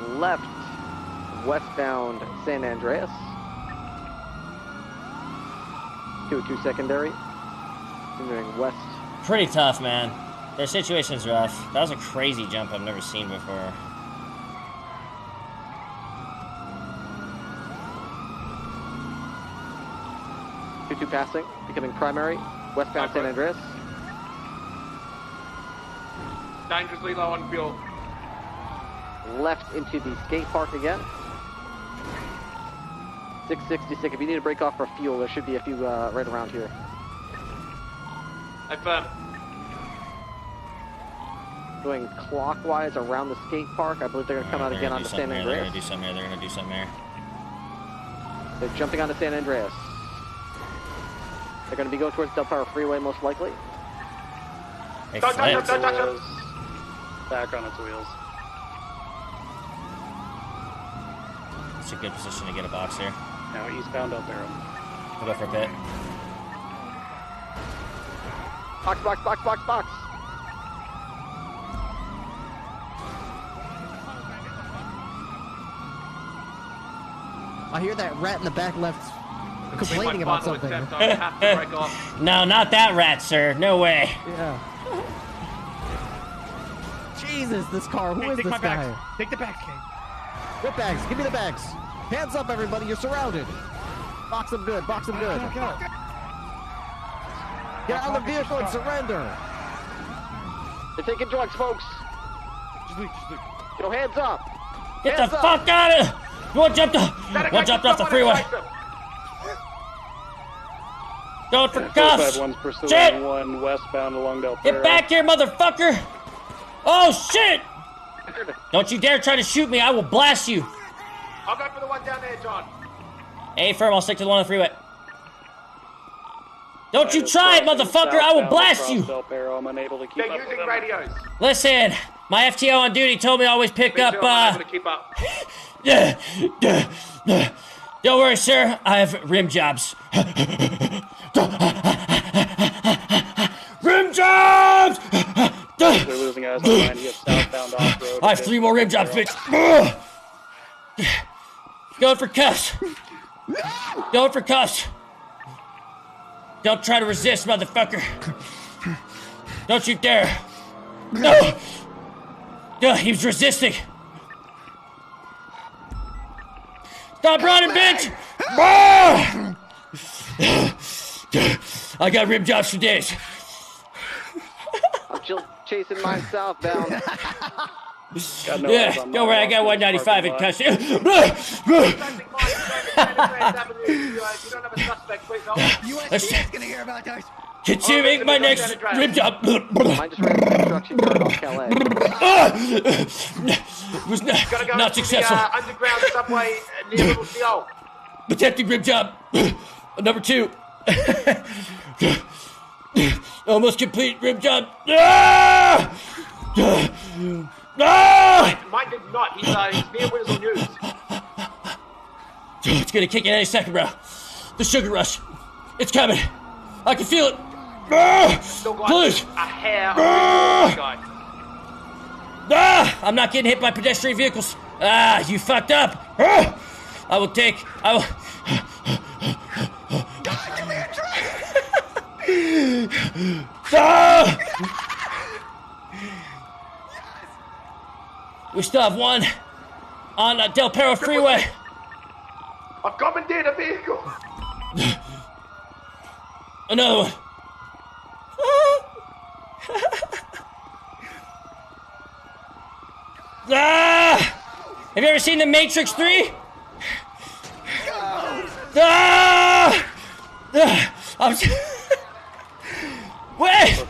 Speaker 9: Left, westbound San Andreas. 202 secondary. Continuing west.
Speaker 1: Pretty tough, man. Their situation's rough. That was a crazy jump I've never seen before.
Speaker 9: Two passing, becoming primary. Westbound San Andreas.
Speaker 7: Dangerously low on fuel.
Speaker 9: Left into the skate park again. 666. If you need to break off for fuel, there should be a few right around here.
Speaker 7: I firm.
Speaker 9: Going clockwise around the skate park. I believe they're going to come out again onto San Andreas.
Speaker 1: They're going to do something here. They're going to do something here.
Speaker 9: They're jumping onto San Andreas. They're going to be going towards Del Perro Freeway, most likely.
Speaker 1: They
Speaker 7: don't
Speaker 1: flipped.
Speaker 7: touch them.
Speaker 14: Back on its wheels.
Speaker 1: It's a good position to get a box here.
Speaker 14: Now eastbound Del Perro.
Speaker 1: We'll go for a pit.
Speaker 9: Box, box, box, box, box.
Speaker 2: I hear that rat in the back left complaining about something.
Speaker 1: No, not that rat, sir. No way.
Speaker 2: Yeah. Jesus, this car. Who is
Speaker 16: Take
Speaker 2: this
Speaker 16: my
Speaker 2: guy?
Speaker 16: bags. Take the bags, King.
Speaker 2: What bags? Give me the bags. Hands up, everybody. You're surrounded. Box them good. Box them good. Get out of the vehicle and surrender.
Speaker 9: They're taking drugs, folks.
Speaker 16: Just leave.
Speaker 9: Yo, hands up.
Speaker 1: Get the fuck out of it! One jumped off the freeway. Going for cuffs.
Speaker 14: 451's pursuing
Speaker 1: Shit!
Speaker 14: one westbound along Del Perro.
Speaker 1: Get back here, motherfucker! Oh shit! Don't you dare try to shoot me! I will blast you.
Speaker 7: I'll go for the one down there, John.
Speaker 1: Hey, firm. I'll stick to the one on the freeway. Don't you try it, motherfucker! I will blast you.
Speaker 14: Del Perro. I'm unable to keep
Speaker 7: They're
Speaker 14: up
Speaker 7: using
Speaker 14: with them.
Speaker 7: radios.
Speaker 1: Listen, my FTO on duty told me to always pick up.
Speaker 7: I'm unable to keep up.
Speaker 1: Don't worry, sir. I have rim jobs. Rim
Speaker 14: advised online, he is southbound off-road.
Speaker 1: I have 3 more rim jobs, bitch. Going for cuffs. Going for cuffs. Don't try to resist, motherfucker. Don't you dare. No. No, he was resisting. Stop running, bitch. I got rim jobs for days.
Speaker 9: I'm still chasing mine southbound.
Speaker 1: Yeah, don't worry, I got 195 in custody.
Speaker 15: USD's gonna hear about those.
Speaker 1: Consuming my next rim job.
Speaker 9: Mine just ran a construction yard off Calais.
Speaker 1: Was
Speaker 7: Gotta go
Speaker 1: not
Speaker 7: to
Speaker 1: successful.
Speaker 7: the underground subway near Little CO.
Speaker 1: Attempting rim job. Number 2. Almost complete rim job.
Speaker 7: Mine did not. He's near Winslow News.
Speaker 1: It's gonna kick in any second, bro. The sugar rush. It's coming. I can feel it.
Speaker 7: Still got
Speaker 1: Please.
Speaker 7: a hair of this guy.
Speaker 1: I'm not getting hit by pedestrian vehicles. You fucked up. I will. We still have one on Del Perro Freeway.
Speaker 7: I commandeered a vehicle.
Speaker 1: Another one. Have you ever seen The Matrix 3? I'm wait!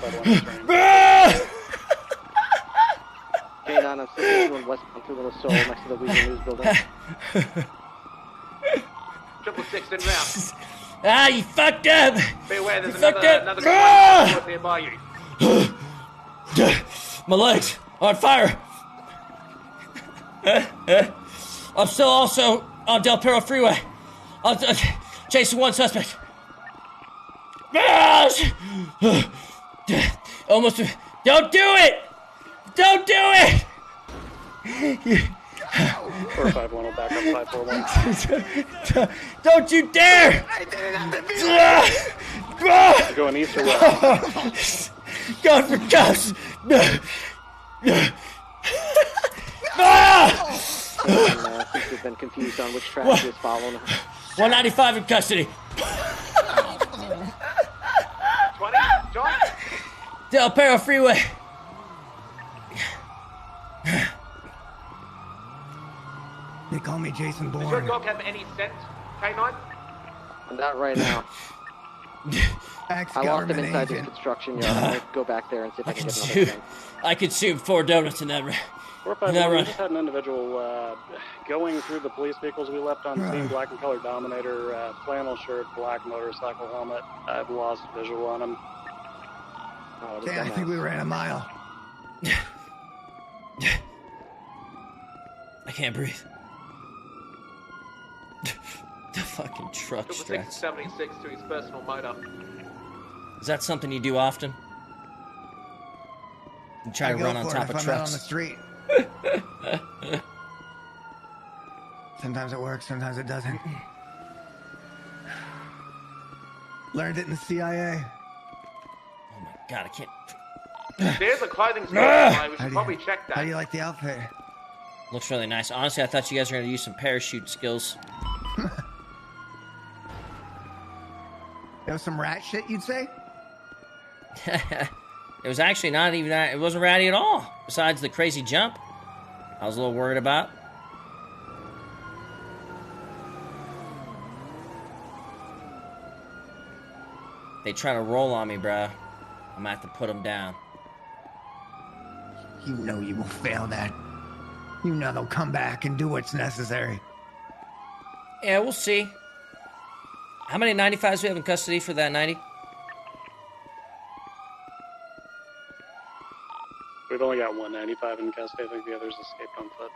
Speaker 9: K9, I'm still doing westbound through Little Seoul next to the Weaver News building.
Speaker 7: 666 in round.
Speaker 1: You fucked up!
Speaker 7: Beware, there's
Speaker 1: You fucked
Speaker 7: another
Speaker 1: up.
Speaker 7: guy nearby you.
Speaker 1: My legs are on fire. I'm still also on Del Perro Freeway. I'm chasing one suspect. Almost. Don't do it! Don't do it!
Speaker 14: 451 will back up 541.
Speaker 1: Don't you dare!
Speaker 14: You're going east or west?
Speaker 1: Going for cuffs!
Speaker 9: I think we've been confused on which track he is following.
Speaker 1: 195 in custody.
Speaker 7: 20, John?
Speaker 1: Del Perro Freeway.
Speaker 15: They call me Jason
Speaker 7: Does your
Speaker 15: Bourne.
Speaker 7: dog have any scent, K9?
Speaker 9: Not right now. I lost him inside this construction yard. I'm gonna go back there and see if I can get another thing.
Speaker 1: I consumed 4 donuts in that run.
Speaker 14: 451, we just had an individual going through the police vehicles we left on scene, black and colored Dominator, flannel shirt, black motorcycle helmet. I've lost visual on him.
Speaker 9: Oh,
Speaker 15: Yeah, I think we ran a mile.
Speaker 1: I can't breathe. The fucking truck strats.
Speaker 7: 76 to his personal motor.
Speaker 1: Is that something you do often? You try to run on top of
Speaker 15: I'm out on
Speaker 1: trucks?
Speaker 15: the street. Sometimes it works, sometimes it doesn't. Learned it in the CIA.
Speaker 1: Oh my god, I can't.
Speaker 7: There's a clothing store nearby. We should probably check that.
Speaker 15: How do you like the outfit?
Speaker 1: Looks really nice. Honestly, I thought you guys were going to use some parachute skills.
Speaker 15: That was some rat shit, you'd say?
Speaker 1: It was actually not even that. It wasn't ratty at all. Besides the crazy jump, I was a little worried about. They try to roll on me, bruh. I'm gonna have to put them down.
Speaker 15: You know you will fail that. You know they'll come back and do what's necessary.
Speaker 1: Yeah, we'll see. How many 95s do we have in custody for that 90?
Speaker 14: We've only got 195 in custody. I think the others escaped on foot.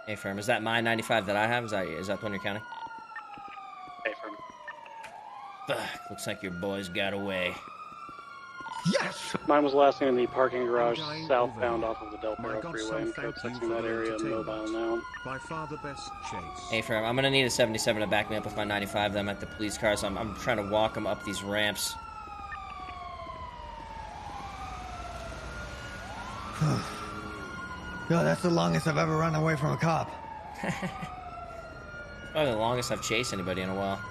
Speaker 1: Hey, firm. Is that my 95 that I have? Is that the one you're counting?
Speaker 14: Hey, firm.
Speaker 1: Fuck. Looks like your boys got away.
Speaker 13: Yes!
Speaker 14: Mine was last seen in the parking garage southbound off of the Del Perro Freeway and code 6 in that area, mobile now.
Speaker 13: By far the best chase.
Speaker 1: Hey, firm, I'm gonna need a 77 to back me up with my 95. I'm at the police car, so I'm trying to walk them up these ramps.
Speaker 19: Yo, that's the longest I've ever run away from a cop.
Speaker 1: Probably the longest I've chased anybody in a while.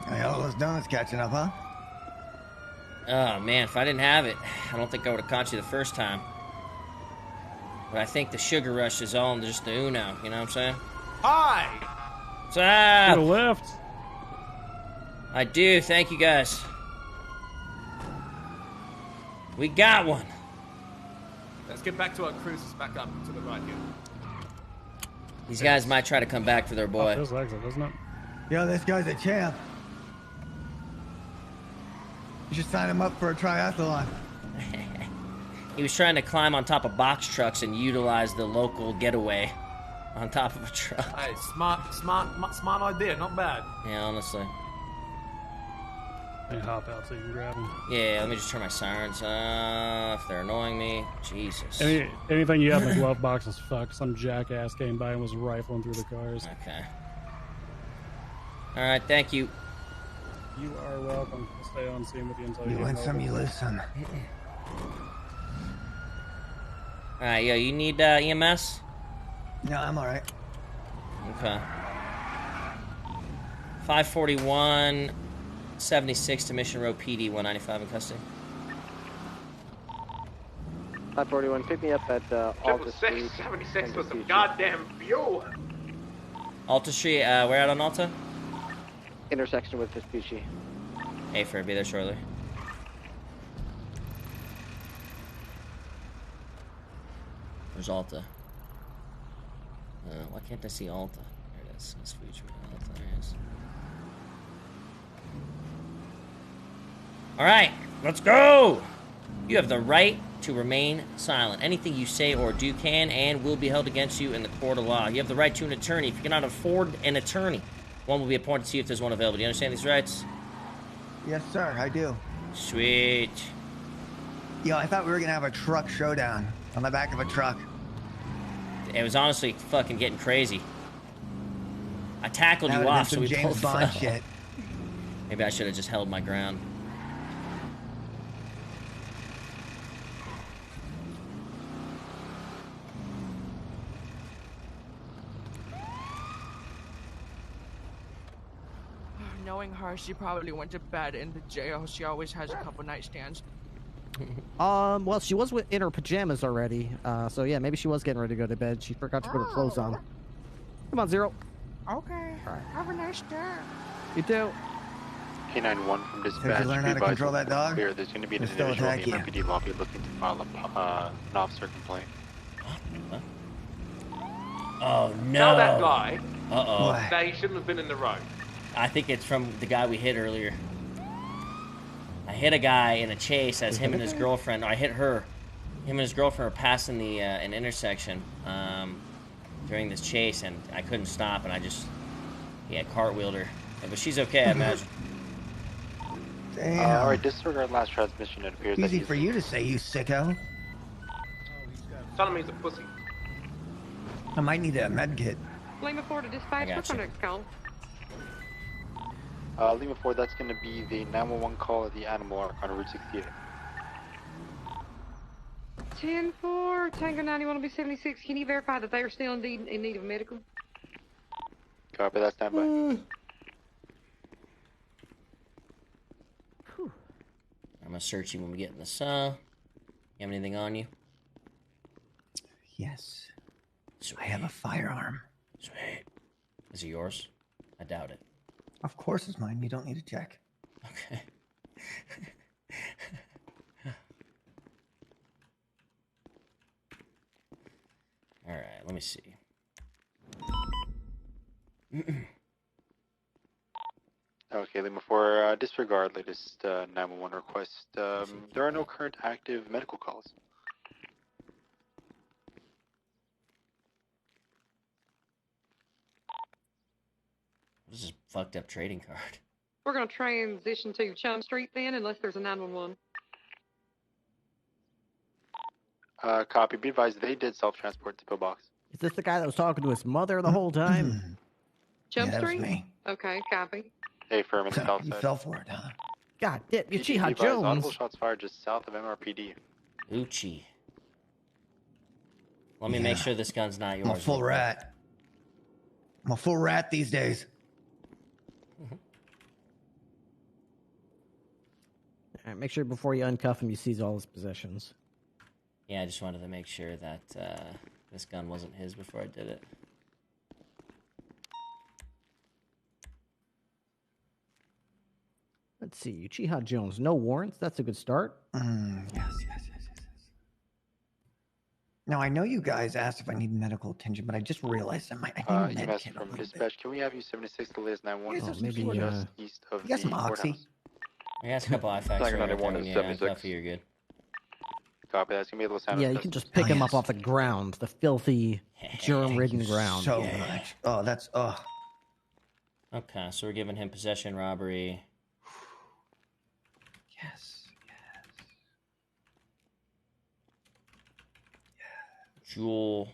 Speaker 19: Hey, all those donuts catching up, huh?
Speaker 1: Oh, man, if I didn't have it, I don't think I would have caught you the first time. But I think the sugar rush is all in just the uno, you know what I'm saying?
Speaker 7: Hi!
Speaker 1: What's up?
Speaker 17: To the left.
Speaker 1: I do, thank you guys. We got one.
Speaker 16: Let's get back to our cruisers back up to the right here.
Speaker 1: These guys might try to come back for their boy.
Speaker 17: Feels like it, doesn't it?
Speaker 19: Yo, this guy's a champ. You should sign him up for a triathlon.
Speaker 1: He was trying to climb on top of box trucks and utilize the local getaway on top of a truck.
Speaker 7: Hey, smart idea, not bad.
Speaker 1: Yeah, honestly.
Speaker 17: They hop out so you can grab them.
Speaker 1: Yeah, let me just turn my sirens off. They're annoying me. Jesus.
Speaker 17: Anything you have in the glove box is fucked. Some jackass came by and was rifling through the cars.
Speaker 1: Okay. Alright, thank you.
Speaker 17: You are welcome. I'll stay on scene with you until
Speaker 19: You win some, you lose some.
Speaker 1: Alright, yo, you need EMS?
Speaker 19: No, I'm alright.
Speaker 1: Okay. 541, 76 to Mission Road PD, 195 in custody.
Speaker 9: 541, pick me up at Alta Street.
Speaker 7: 76 for some goddamn fuel.
Speaker 1: Alta Street, where at on Alta?
Speaker 9: Intersection with Vespucci.
Speaker 1: Hey, fair, be there shortly. Where's Alta? Why can't I see Alta? There it is. Vespucci, Alta, there it is. Alright, let's go! You have the right to remain silent. Anything you say or do can and will be held against you in the court of law. You have the right to an attorney. If you cannot afford an attorney, one will be appointed to you if there's one available. Do you understand these rights?
Speaker 19: Yes, sir, I do.
Speaker 1: Sweet.
Speaker 19: Yo, I thought we were gonna have a truck showdown on the back of a truck.
Speaker 1: It was honestly fucking getting crazy. I tackled you off, so we both fell.
Speaker 19: Shit.
Speaker 1: Maybe I should have just held my ground.
Speaker 20: Knowing her, she probably went to bed in the jail. She always has a couple nightstands.
Speaker 2: Well, she was in her pajamas already. So yeah, maybe she was getting ready to go to bed. She forgot to put her clothes on. Come on, Zero.
Speaker 20: Okay.
Speaker 2: Right.
Speaker 20: Have a nice day.
Speaker 2: You too.
Speaker 5: K91 from dispatch.
Speaker 19: Did you learn how to control that dog?
Speaker 5: Clear. There's going to be an
Speaker 19: Still
Speaker 5: individual in
Speaker 19: attack
Speaker 5: the
Speaker 19: you.
Speaker 5: MPD lobby looking to file an officer complaint.
Speaker 1: Oh, no.
Speaker 7: Tell that guy
Speaker 1: Uh-oh.
Speaker 7: that he shouldn't have been in the road.
Speaker 1: I think it's from the guy we hit earlier. I hit a guy in a chase as him and his girlfriend. I hit her. Him and his girlfriend were passing the an intersection during this chase, and I couldn't stop, and he had cartwheeled her. But she's okay, I imagine.
Speaker 19: Damn.
Speaker 5: Alright, disregard last transmission. It appears that
Speaker 19: Easy
Speaker 5: he's...
Speaker 19: for you to say, you sicko.
Speaker 7: Tell him he's a pussy.
Speaker 19: I might need a med kit.
Speaker 8: Lima 4 to dispatch. What's our next call?
Speaker 5: Lima 4, that's going to be the 911 call of the Animal Arc on Route 68.
Speaker 8: 10-4, Tango 91 will be 76. Can you verify that they are still indeed in need of medical?
Speaker 5: Copy that, standby.
Speaker 1: I'm gonna search you when we get in the cell. You have anything on you?
Speaker 19: Yes.
Speaker 1: Sweet.
Speaker 19: I have a firearm.
Speaker 1: Sweet. Is it yours? I doubt it.
Speaker 19: Of course it's mine. You don't need to check.
Speaker 1: Okay. Alright, let me see.
Speaker 5: Okay, Lima 4, disregard latest 911 request. There are no current active medical calls.
Speaker 1: This is a fucked up trading card.
Speaker 8: We're going to transition to Chum Street then, unless there's a 911.
Speaker 5: Copy. Be advised, they did self-transport to pillbox.
Speaker 2: Is this the guy that was talking to his mother the whole time?
Speaker 8: Jump
Speaker 19: that was
Speaker 8: Street?
Speaker 19: me.
Speaker 8: Okay, copy.
Speaker 5: Hey, firm in the south
Speaker 19: You
Speaker 5: side.
Speaker 19: fell for it, huh?
Speaker 2: God, you
Speaker 5: PD,
Speaker 2: Uchiha
Speaker 5: be advised,
Speaker 2: Jones.
Speaker 5: audible shots fired just south of MRPD.
Speaker 1: Uchi. Let me make sure this gun's not yours.
Speaker 19: I'm a full rat. I'm a full rat these days.
Speaker 2: All right, make sure before you uncuff him, you seize all his possessions.
Speaker 1: Yeah, I just wanted to make sure that this gun wasn't his before I did it.
Speaker 2: Let's see, Uchiha Jones, no warrants. That's a good start.
Speaker 19: Yes. Now, I know you guys asked if I need medical attention, but I just realized I need a med
Speaker 5: EMS
Speaker 19: kit
Speaker 5: from dispatch. Can we have you 76 to Liz 911?
Speaker 2: maybe
Speaker 5: just east of
Speaker 19: you got some
Speaker 5: the
Speaker 19: oxy?
Speaker 5: courthouse.
Speaker 1: I got a couple IFACs right
Speaker 4: Tiger 91
Speaker 1: there.
Speaker 4: is
Speaker 1: Yeah,
Speaker 4: 76.
Speaker 1: Duffy, you're good.
Speaker 5: Copy. That's gonna be a little sound.
Speaker 2: Yeah, you can just pick him up off the ground, the filthy, germ-ridden ground.
Speaker 19: So much. Oh, that's
Speaker 1: Okay, so we're giving him possession, robbery.
Speaker 19: Yes.
Speaker 1: Jewel.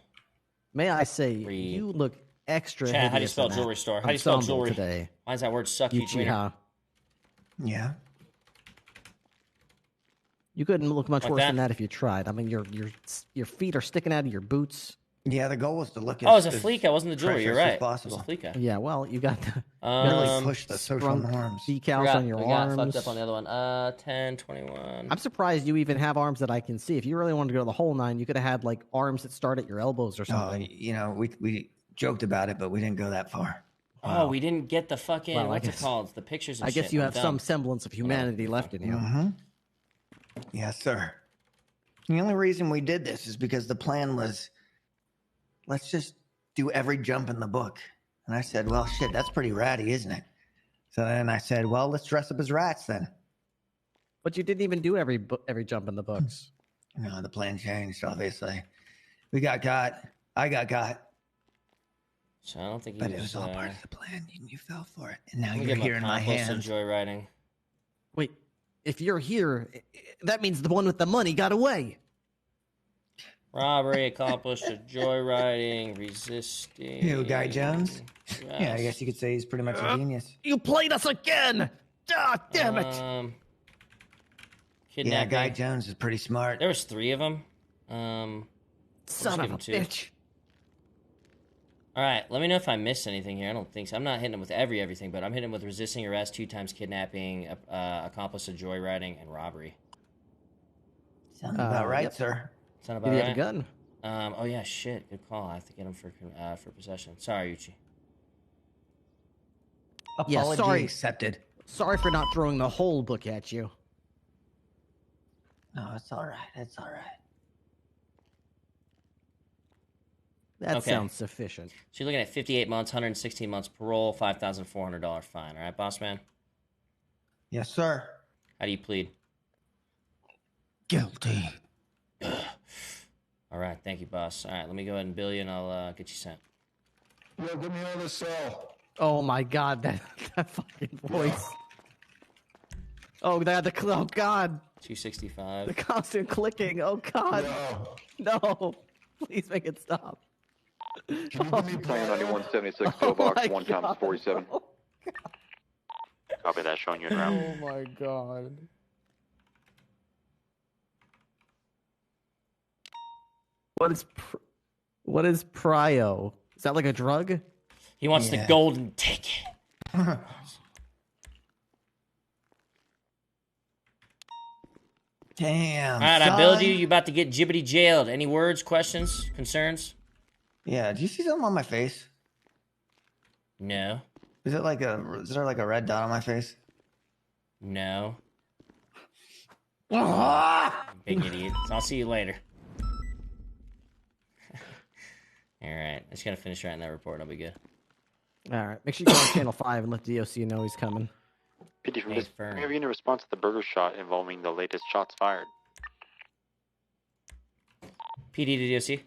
Speaker 2: May I say, you look extra.
Speaker 1: Chad, how do you
Speaker 2: hideous
Speaker 1: spell
Speaker 2: in that
Speaker 1: jewelry store? How do you spell
Speaker 2: ensemble
Speaker 1: jewelry
Speaker 2: today?
Speaker 1: Why does that word suck you,
Speaker 2: Uchiha.
Speaker 19: Yeah.
Speaker 2: You couldn't look much
Speaker 1: Like
Speaker 2: worse
Speaker 1: that?
Speaker 2: than that if you tried. I mean, your feet are sticking out of your boots.
Speaker 19: Yeah, the goal was to look.
Speaker 1: Oh, it was a fleek. It wasn't the jewelry. You're right. It was
Speaker 19: Possible.
Speaker 1: a fleek.
Speaker 2: Yeah, well, you got the
Speaker 19: really push the social
Speaker 2: sprunk
Speaker 19: norms.
Speaker 2: decals on your
Speaker 1: we
Speaker 2: arms.
Speaker 1: got fucked up on the other one. 10, 21.
Speaker 2: I'm surprised you even have arms that I can see. If you really wanted to go the whole nine, you could have had like arms that start at your elbows or something.
Speaker 19: You know, we joked about it, but we didn't go that far.
Speaker 1: Oh, we didn't get the fucking
Speaker 2: Well,
Speaker 1: what's it called? The pictures. And
Speaker 2: I guess
Speaker 1: shit.
Speaker 2: you
Speaker 1: I'm
Speaker 2: have
Speaker 1: dumb.
Speaker 2: some semblance of humanity left in you.
Speaker 19: Mm-hmm. Yes, sir. The only reason we did this is because the plan was, let's just do every jump in the book. And I said, well, shit, that's pretty ratty, isn't it? So then I said, well, let's dress up as rats then.
Speaker 2: But you didn't even do every jump in the books.
Speaker 19: No, the plan changed, obviously. We got got. I got got.
Speaker 1: So I don't think he
Speaker 19: But
Speaker 1: was,
Speaker 19: it was all part of the plan. You fell for it. And now
Speaker 1: I'm gonna
Speaker 19: you're
Speaker 1: give him
Speaker 19: here in my
Speaker 1: accomplice to
Speaker 19: hands.
Speaker 1: joyriding.
Speaker 2: Wait, if you're here, that means the one with the money got away.
Speaker 1: Robbery, accomplice to joyriding, resisting.
Speaker 19: Who, Guy Jones?
Speaker 1: Yes.
Speaker 19: Yeah, I guess you could say he's pretty much a genius.
Speaker 2: You played us again! Ah, damn it!
Speaker 19: Yeah,
Speaker 1: Kidnapping.
Speaker 19: Guy Jones is pretty smart.
Speaker 1: There was 3 of them.
Speaker 2: Son of a bitch.
Speaker 1: All right, let me know if I missed anything here. I don't think so. I'm not hitting him with everything, but I'm hitting him with resisting arrest, 2 times kidnapping, accomplice to joyriding, and robbery.
Speaker 19: Sounds about right,
Speaker 2: yep.
Speaker 19: sir.
Speaker 1: Sound about
Speaker 2: Did he
Speaker 1: right?
Speaker 2: have a gun?
Speaker 1: Oh yeah, shit. Good call. I have to get him for possession. Sorry, Uchi.
Speaker 19: Apology
Speaker 2: sorry.
Speaker 19: accepted.
Speaker 2: Sorry for not throwing the whole book at you.
Speaker 19: No, it's all right. It's all right.
Speaker 2: That
Speaker 1: Okay.
Speaker 2: sounds sufficient.
Speaker 1: So you're looking at 58 months, 116 months parole, $5,400 fine. All right, boss man?
Speaker 19: Yes, sir.
Speaker 1: How do you plead?
Speaker 19: Guilty.
Speaker 1: All right, thank you, boss. All right, let me go ahead and bill you, and I'll get you sent.
Speaker 15: Yo, give me all the cell.
Speaker 2: Oh my god, that fucking voice. Oh, oh god.
Speaker 1: 265.
Speaker 2: The constant clicking. Oh god. No. Please make it stop.
Speaker 4: Tiger 91 76 pillbox 1 times 47.
Speaker 5: Copy that, showing you in route.
Speaker 2: Oh my god. What is prio? Is that like a drug?
Speaker 1: He wants the golden ticket.
Speaker 19: Damn.
Speaker 1: All right,
Speaker 19: son.
Speaker 1: I billed you. You about to get jibbity jailed. Any words, questions, concerns?
Speaker 19: Yeah, do you see something on my face?
Speaker 1: No.
Speaker 19: Is there like a red dot on my face?
Speaker 1: No.
Speaker 19: Ah!
Speaker 1: Big idiot. So I'll see you later. All right. I just got to finish writing that report. I'll be good.
Speaker 2: All right. Make sure you go on channel 5 and let the DOC know he's coming.
Speaker 5: PD from
Speaker 1: Hey,
Speaker 5: this.
Speaker 1: firm.
Speaker 5: Have you any response to the burger shot involving the latest shots fired?
Speaker 1: PD to DOC.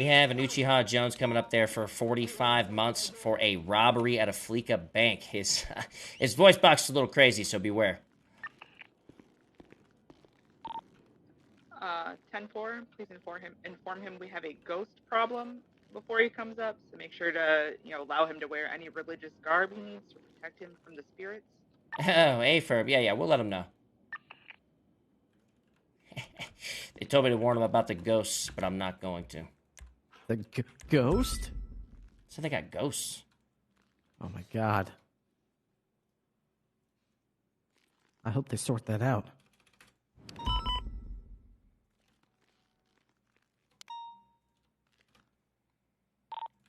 Speaker 1: We have an Uchiha Jones coming up there for 45 months for a robbery at a Fleeca bank. His voice box is a little crazy, so beware.
Speaker 21: 10-4, please inform him we have a ghost problem before he comes up, so make sure to, allow him to wear any religious garb he needs to protect him from the spirits.
Speaker 1: Oh, A-Ferb. Yeah, we'll let him know. They told me to warn him about the ghosts, but I'm not going to.
Speaker 2: The ghost?
Speaker 1: So they got ghosts.
Speaker 2: Oh my god. I hope they sort that out.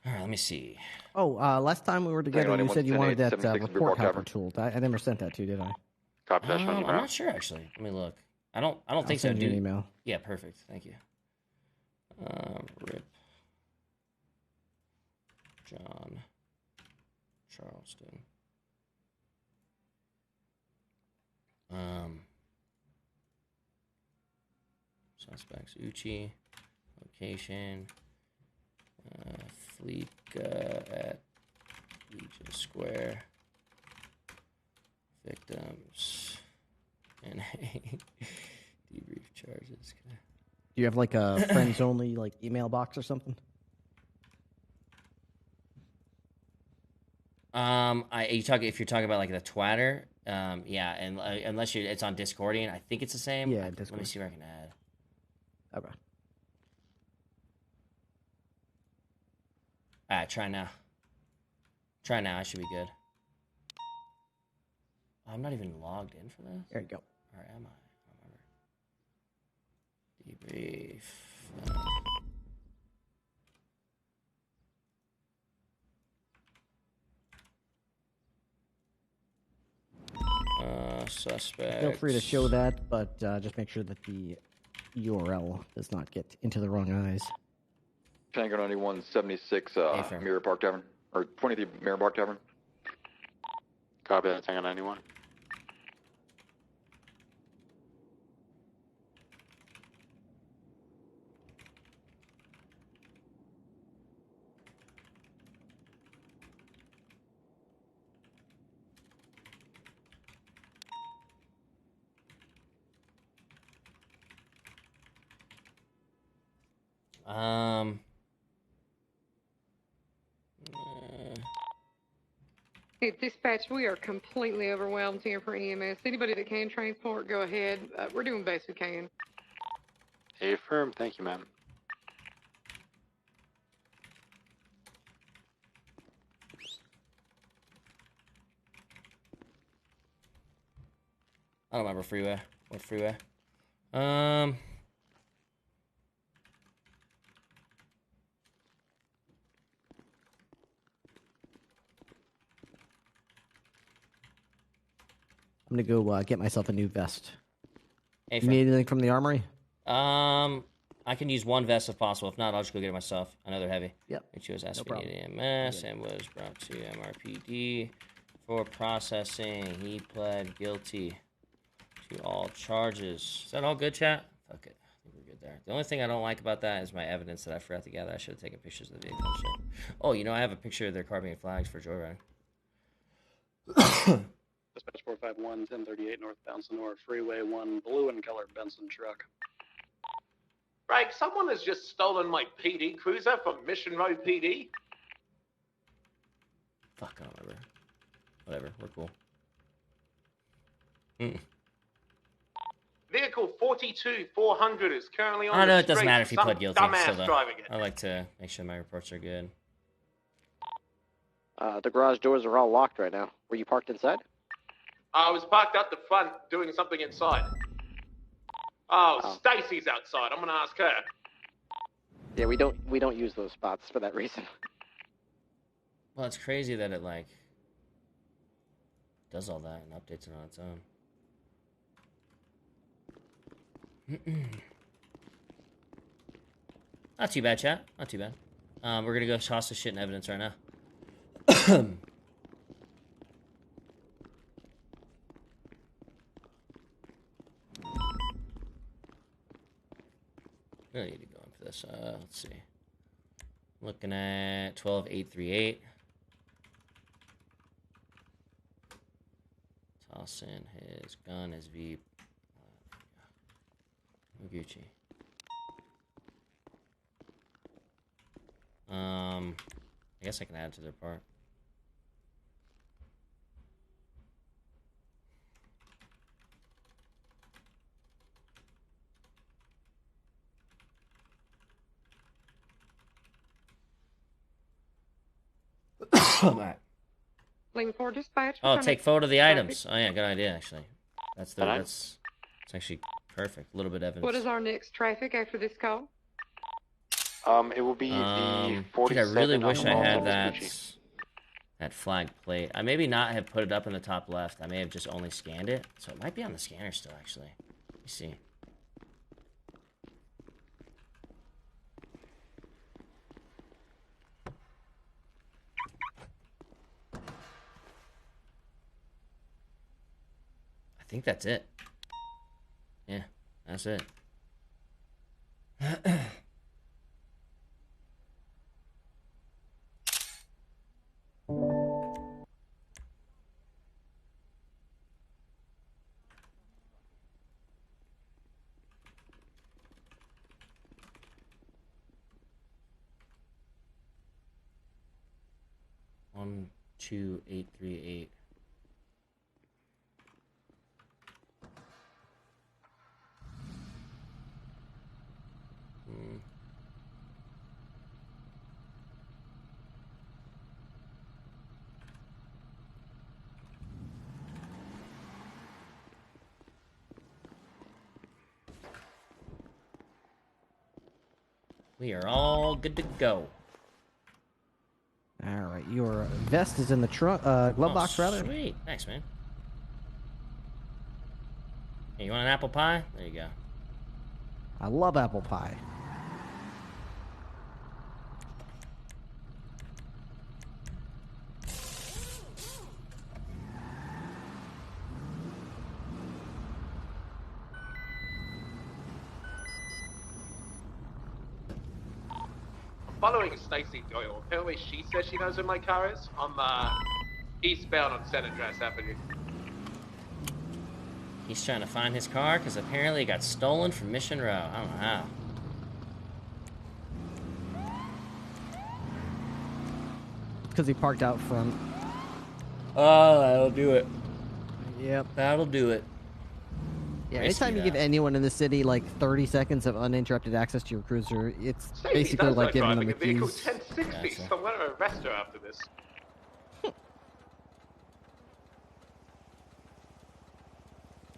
Speaker 1: All right, let me see.
Speaker 2: Oh, last time we were together, you said you wanted that report helper tool. I never sent that to you, did I?
Speaker 5: Copy that.
Speaker 1: I'm not sure, actually. Let me look. I don't think so.
Speaker 2: Send you an email.
Speaker 1: Yeah, perfect. Thank you. Rip. John Charleston. Suspects Uchi. Location. Fleeca at Legion Square. Victims. And debrief charges.
Speaker 2: Do you have like a friends only like email box or something?
Speaker 1: If you're talking about like the Twitter, yeah, and unless it's on Discordian, I think it's the same.
Speaker 2: Yeah, Discord.
Speaker 1: Let me see where I can add.
Speaker 2: Okay.
Speaker 1: All right, try now. Try now. I should be good. I'm not even logged in for this.
Speaker 2: There you go.
Speaker 1: Or am I? Debrief. Suspect.
Speaker 2: Feel free to show that, but just make sure that the URL does not get into the wrong eyes.
Speaker 5: Tango 9176 Mirror Park Tavern, or 23 Mirror Park Tavern.
Speaker 14: Copy that, Tango 91.
Speaker 8: Hey, dispatch, we are completely overwhelmed here for EMS. Anybody that can transport, go ahead. We're doing best we can.
Speaker 14: Hey, firm. Thank you, ma'am.
Speaker 1: I don't remember freeway. What freeway?
Speaker 2: I'm gonna go get myself a new vest.
Speaker 1: Hey,
Speaker 2: you need anything from the armory?
Speaker 1: I can use one vest if possible. If not, I'll just go get it myself. I know they're heavy.
Speaker 2: Yep.
Speaker 1: Which was estimated EMS and was brought to MRPD for processing. He pled guilty to all charges. Is that all good, chat? Fuck it. I think we're good there. The only thing I don't like about that is my evidence that I forgot to gather. I should have taken pictures of the vehicle and shit. Oh, I have a picture of their car being flags for joyriding.
Speaker 14: Dispatch 451, 1038 northbound Sonora Freeway, 1 blue and colored Benson truck.
Speaker 7: Greg, someone has just stolen my PD cruiser from Mission Road PD.
Speaker 1: Fuck, I don't remember. Whatever, we're cool.
Speaker 7: Vehicle 42400 is currently on the street.
Speaker 1: I know it doesn't matter if you pled guilty.
Speaker 7: Dumbass
Speaker 1: Still,
Speaker 7: driving it.
Speaker 1: I like to make sure my reports are good.
Speaker 9: The garage doors are all locked right now. Were you parked inside?
Speaker 7: I was parked out the front doing something inside. Oh, Stacy's outside. I'm gonna ask her.
Speaker 9: Yeah, we don't use those spots for that reason.
Speaker 1: Well, it's crazy that it does all that and updates it on its own. Not too bad, chat. Not too bad. We're gonna go toss this shit in evidence right now. Really need to go in for this. Let's see. Looking at 12838. Toss in his gun, his V. Gucci. I guess I can add it to their part. Alright.
Speaker 8: Lane 4 dispatch.
Speaker 1: Oh, take photo of the items. Oh yeah, good idea actually. That's actually perfect. A little bit of evidence.
Speaker 8: What is our next traffic after this call?
Speaker 5: It will be the 47.
Speaker 1: Dude, I really wish I had that flag plate. I maybe not have put it up in the top left. I may have just only scanned it. So it might be on the scanner still, actually. Let me see. I think that's it. Yeah, that's it. 12838. We are all good to go.
Speaker 2: All right, your vest is in the trunk, glove box, rather.
Speaker 1: Sweet, thanks, man. Hey, you want an apple pie? There you go.
Speaker 2: I love apple pie.
Speaker 7: Following Stacy Doyle. Apparently she says she knows where my car is. I'm eastbound on San Andreas Avenue.
Speaker 1: He's trying to find his car because apparently it got stolen from Mission Row. I don't know how.
Speaker 2: Because he parked out front.
Speaker 1: Oh, that'll do it.
Speaker 2: Yep.
Speaker 1: That'll do it.
Speaker 2: Yeah, anytime you give anyone in the city like 30 seconds of uninterrupted access to your cruiser, it's basically like giving them the keys.
Speaker 7: Vehicle 1060, so I'm going to arrest her after this.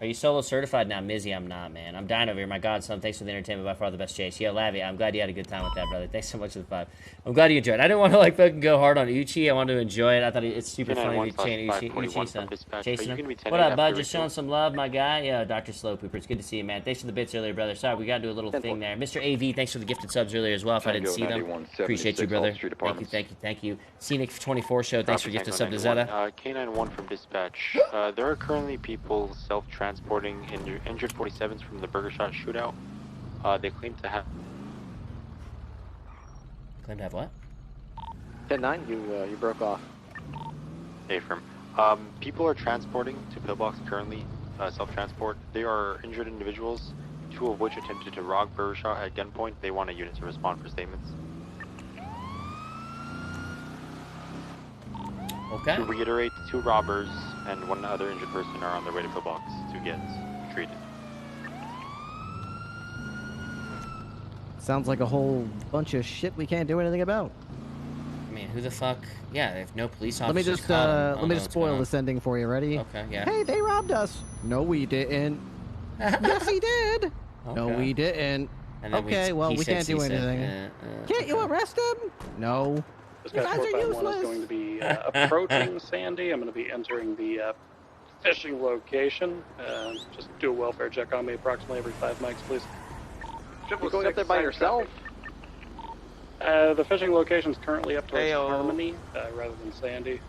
Speaker 1: Are you solo certified now, Mizzy? I'm not, man. I'm dying over here. My godson, thanks for the entertainment. By far the best chase. Yo, Lavi, I'm glad you had a good time with that, brother. Thanks so much for the 5. I'm glad you enjoyed it. I didn't want to like fucking go hard on Uchi. I wanted to enjoy it. I thought it's super funny to chain Uchi, so chasing him. What up, bud? Just showing some love, my guy. Yeah, Dr. Slow Pooper. It's good to see you, man. Thanks for the bits earlier, brother. Sorry, we got to do a little thing there. Mr. AV, thanks for the gifted subs earlier as well. If I didn't see them, appreciate you, brother. Thank you. Scenic 24 show. Thanks for gifted sub to Zeta.
Speaker 5: K91 from dispatch. There are currently people self-transporting injured 47s from the Burger Shot shootout. They claim to have.
Speaker 1: Claim to have what?
Speaker 9: 10-9, you broke off.
Speaker 5: Hey, firm. People are transporting to pillbox currently, self-transport. They are injured individuals, 2 of which attempted to rob Burger Shot at gunpoint. They want a unit to respond for statements.
Speaker 1: Okay.
Speaker 5: To reiterate, 2 robbers and 1 other injured person are on their way to pillbox to get treated.
Speaker 2: Sounds like a whole bunch of shit we can't do anything about.
Speaker 1: I mean, who the fuck? Yeah, if no police
Speaker 2: Let me
Speaker 1: officers
Speaker 2: just spoil this ending for you. Ready?
Speaker 1: Okay, yeah.
Speaker 2: Hey, they robbed us. No, we didn't. Yes, he did. Okay. No, we didn't. Okay, well, we can't do anything. Can't you arrest him? No.
Speaker 14: This guy 451 is going to be approaching Sandy. I'm going to be entering the fishing location. Just do a welfare check on me approximately every 5 mics, please.
Speaker 9: You going up there by yourself?
Speaker 14: The fishing location is currently up towards Harmony rather than Sandy.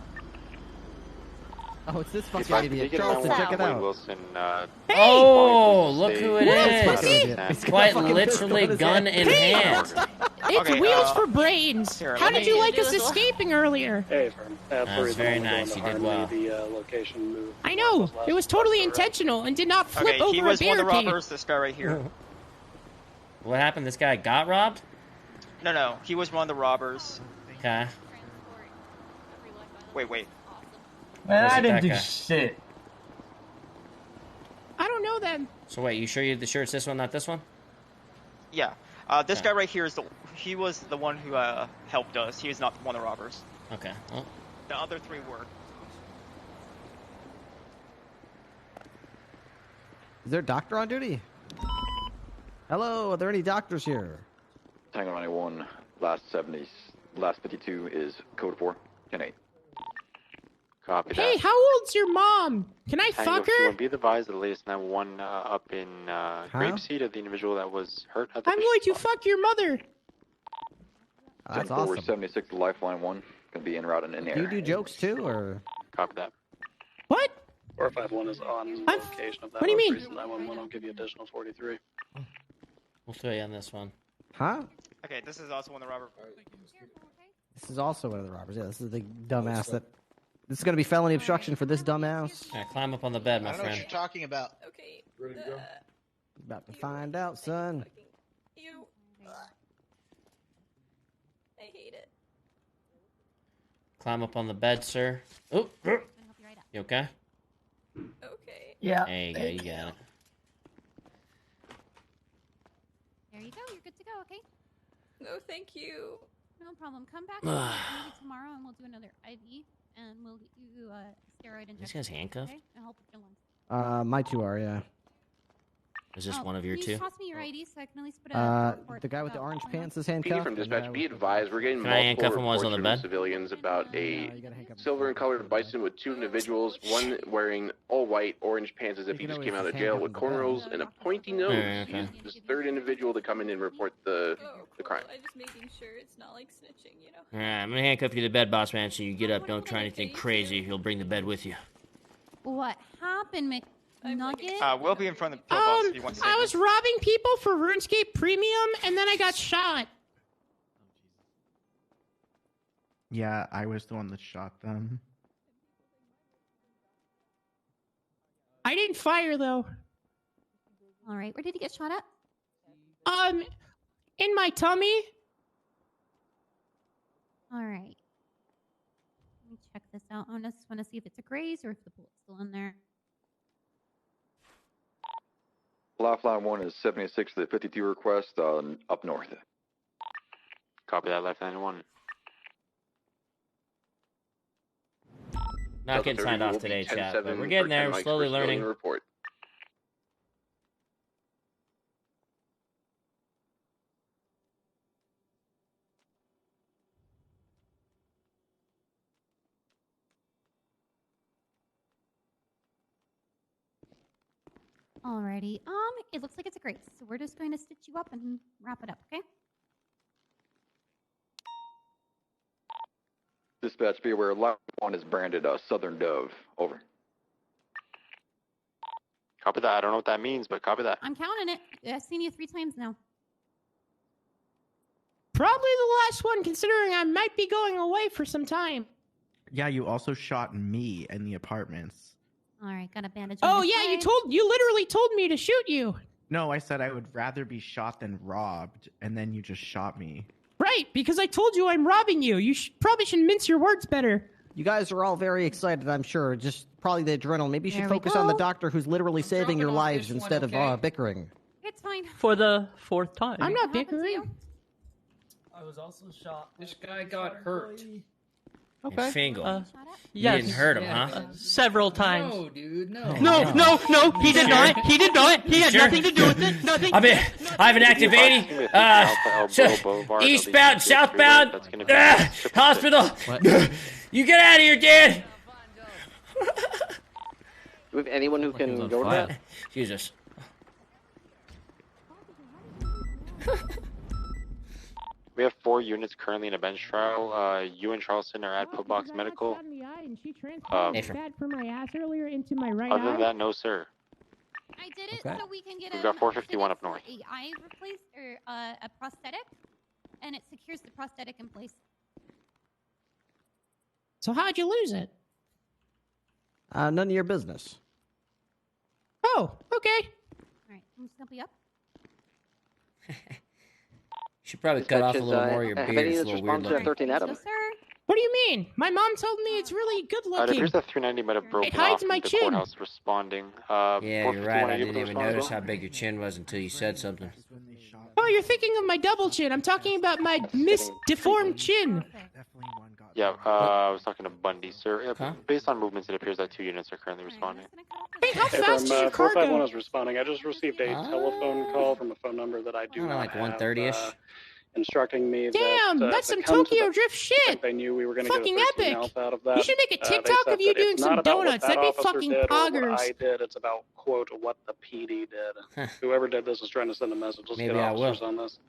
Speaker 2: Oh, it's this fucking idiot. Charleston, check it out.
Speaker 5: Wilson,
Speaker 1: oh, look who it is. Quite literally gun in hand.
Speaker 10: It's wheels for brains. How did you like us escaping earlier?
Speaker 14: Hey,
Speaker 1: that's very nice. You did well.
Speaker 10: I know. It was totally intentional and did not flip over a barricade.
Speaker 3: He was one of the robbers, this guy right here.
Speaker 1: What happened? This guy got robbed?
Speaker 3: No. He was one of the robbers.
Speaker 1: Okay.
Speaker 3: Wait.
Speaker 22: Man, I didn't do shit.
Speaker 10: I don't know then.
Speaker 1: So wait, you sure it's this one, not this one?
Speaker 3: Yeah. This guy right here he was the one who helped us. He was not one of the robbers.
Speaker 1: Okay. Well.
Speaker 3: The other three were.
Speaker 2: Is there a doctor on duty? Hello, are there any doctors here?
Speaker 23: Tango 91, last 52 is code 4, 10-8.
Speaker 5: Copy that.
Speaker 10: Hey, how old's your mom? Can I fuck her?
Speaker 5: Be advised the latest 911 up in Grapeseed of the individual that was hurt.
Speaker 10: I'm going to fuck your mother.
Speaker 2: That's awesome.
Speaker 23: 76 Lifeline 1, gonna be en route and in air.
Speaker 2: Do you do jokes too, or?
Speaker 5: Copy that.
Speaker 10: What?
Speaker 14: 451 is on location of that.
Speaker 10: What do you mean?
Speaker 14: 911, I'll give you additional 43.
Speaker 1: We'll throw you on this one.
Speaker 2: Huh?
Speaker 3: Okay, this is also one of the robbers.
Speaker 2: This is also one of the robbers. Yeah, this is the dumbass that. This is going to be felony obstruction for this dumbass.
Speaker 1: Yeah, climb up on the bed, my friend.
Speaker 11: I don't know what you're talking about.
Speaker 20: Okay.
Speaker 22: Ready to go?
Speaker 2: About to find out, son.
Speaker 20: You. I hate it.
Speaker 1: Climb up on the bed, sir. Oh, you okay?
Speaker 20: Okay.
Speaker 22: Yeah.
Speaker 1: There you go. You got it.
Speaker 24: There you go. You're good to go. Okay.
Speaker 20: No, thank you.
Speaker 24: No problem. Come back maybe tomorrow, and we'll do another IV, and we'll get you a steroid injection.
Speaker 1: This guy's handcuffed?
Speaker 24: Okay? And help with your lungs.
Speaker 2: My two are, yeah.
Speaker 1: Is this one of your
Speaker 24: Can
Speaker 1: two?
Speaker 24: you toss me your ID so I can at least put a report?
Speaker 2: The guy with the orange pants is
Speaker 4: PD
Speaker 2: handcuffed.
Speaker 4: from dispatch, be advised, we're getting
Speaker 1: Can I handcuff
Speaker 4: multiple
Speaker 1: him while he's
Speaker 4: reports
Speaker 1: on
Speaker 4: from
Speaker 1: the bed?
Speaker 4: civilians about a silver and colored bison with two individuals, one wearing all white, orange pants as if he just came out of jail with cornrows and a pointy nose.
Speaker 1: Okay.
Speaker 4: He's this third individual to come in and report the crime.
Speaker 20: I'm just making sure it's not like snitching, you know?
Speaker 1: Alright, I'm gonna handcuff you to the bed, boss man, so you get up. Don't try anything crazy. He'll bring the bed with you.
Speaker 24: What happened, McNugget?
Speaker 3: We'll be in front of the pillbox if you want to
Speaker 10: I was robbing people for RuneScape Premium, and then I got shot.
Speaker 25: Yeah, I was the one that shot them.
Speaker 10: I didn't fire, though.
Speaker 24: All right, where did he get shot at?
Speaker 10: In my tummy.
Speaker 24: All right. Let me check this out. I just want to see if it's a graze or if the bullet's still in there.
Speaker 23: Lifeline 1 is 76 to the 52 request up north.
Speaker 5: Copy that, Lifeline 1.
Speaker 1: Not getting signed off today, chat, but we're getting there. We're slowly learning.
Speaker 4: Report.
Speaker 24: Alrighty. It looks like it's a graze, so we're just going to stitch you up and wrap it up, okay?
Speaker 23: Dispatch, be aware, Lifeline 1 is branded Southern Dove. Over.
Speaker 5: Copy that. I don't know what that means, but copy that.
Speaker 24: I'm counting it. I've seen you 3 times now.
Speaker 10: Probably the last one, considering I might be going away for some time.
Speaker 25: Yeah, you also shot me in the apartments.
Speaker 24: All right, got a bandage.
Speaker 10: Oh yeah, you literally told me to shoot you.
Speaker 25: No, I said I would rather be shot than robbed, and then you just shot me.
Speaker 10: Right, because I told you I'm robbing you. You probably should mince your words better.
Speaker 2: You guys are all very excited, I'm sure. Just probably the adrenaline. Maybe you should focus on the doctor who's literally saving your lives instead of bickering.
Speaker 24: It's fine.
Speaker 26: For the 4th time.
Speaker 10: I'm not bickering.
Speaker 22: I was also shot. This guy got hurt.
Speaker 1: Okay. Fingal. You
Speaker 26: Yes.
Speaker 1: didn't hurt him, huh?
Speaker 26: Several times.
Speaker 22: No, dude, no.
Speaker 26: No, he did not. He did not. He had
Speaker 1: Sure?
Speaker 26: nothing to do with it. Nothing.
Speaker 1: I mean, I have an active 80. Eastbound, southbound, hospital. You get out of here, Dan.
Speaker 9: Do we have anyone who can go to that?
Speaker 1: Jesus.
Speaker 5: We have 4 units currently in a bench trial. You and Charleston are at Pillbox Medical.
Speaker 10: Bad for my ass earlier into my right
Speaker 5: Other than
Speaker 10: eye.
Speaker 5: that, no, sir.
Speaker 24: I did it
Speaker 5: Okay.
Speaker 24: so we can get
Speaker 5: We've got 451 up north.
Speaker 24: a eye replaced or a prosthetic, and it secures the prosthetic in place.
Speaker 10: So how'd you lose it?
Speaker 2: None of your business.
Speaker 10: Oh, okay.
Speaker 24: All right, I'm just gonna be up.
Speaker 1: You should probably cut off a little more of your beard. It's a little weird looking.
Speaker 9: 13 Adam.
Speaker 10: What do you mean? My mom told me it's really good
Speaker 5: It
Speaker 10: looking.
Speaker 5: appears that 390 might have broken
Speaker 10: It hides
Speaker 5: off
Speaker 10: my
Speaker 5: the
Speaker 10: chin.
Speaker 5: courthouse responding.
Speaker 1: Yeah, you're right. I
Speaker 5: are you
Speaker 1: didn't
Speaker 5: able to
Speaker 1: even
Speaker 5: respond as
Speaker 1: notice
Speaker 5: well?
Speaker 1: how big your chin was until you said something.
Speaker 10: Oh, you're thinking of my double chin. I'm talking about my deformed chin.
Speaker 5: Yeah, I was talking to Bundy, sir. Based on movements, it appears that 2 units are currently responding.
Speaker 10: Hey, how
Speaker 14: Hey,
Speaker 10: fast is
Speaker 14: from
Speaker 10: your car
Speaker 14: 451
Speaker 10: go?
Speaker 14: is responding. I just received a telephone call from a phone number that I do
Speaker 1: I don't know,
Speaker 14: not
Speaker 1: like
Speaker 14: have,
Speaker 1: 1:30ish.
Speaker 14: instructing me
Speaker 10: Damn,
Speaker 14: that
Speaker 10: that's
Speaker 14: to
Speaker 10: some
Speaker 14: come to
Speaker 10: Tokyo
Speaker 14: the-
Speaker 10: Drift
Speaker 14: I think
Speaker 10: shit.
Speaker 14: they knew we were going to
Speaker 10: Fucking
Speaker 14: get a 13
Speaker 10: epic.
Speaker 14: ounce out of that.
Speaker 10: You should make a
Speaker 14: They
Speaker 10: TikTok
Speaker 14: said
Speaker 10: of you
Speaker 14: that it's
Speaker 10: doing some
Speaker 14: not about what
Speaker 10: donuts.
Speaker 14: that
Speaker 10: That'd be
Speaker 14: officer
Speaker 10: fucking
Speaker 14: did or what
Speaker 10: poggers.
Speaker 14: I did. It's about, quote, what the PD did. Whoever did this is trying to send a message. Let's
Speaker 1: Maybe
Speaker 14: get
Speaker 1: I will.
Speaker 14: officers on this.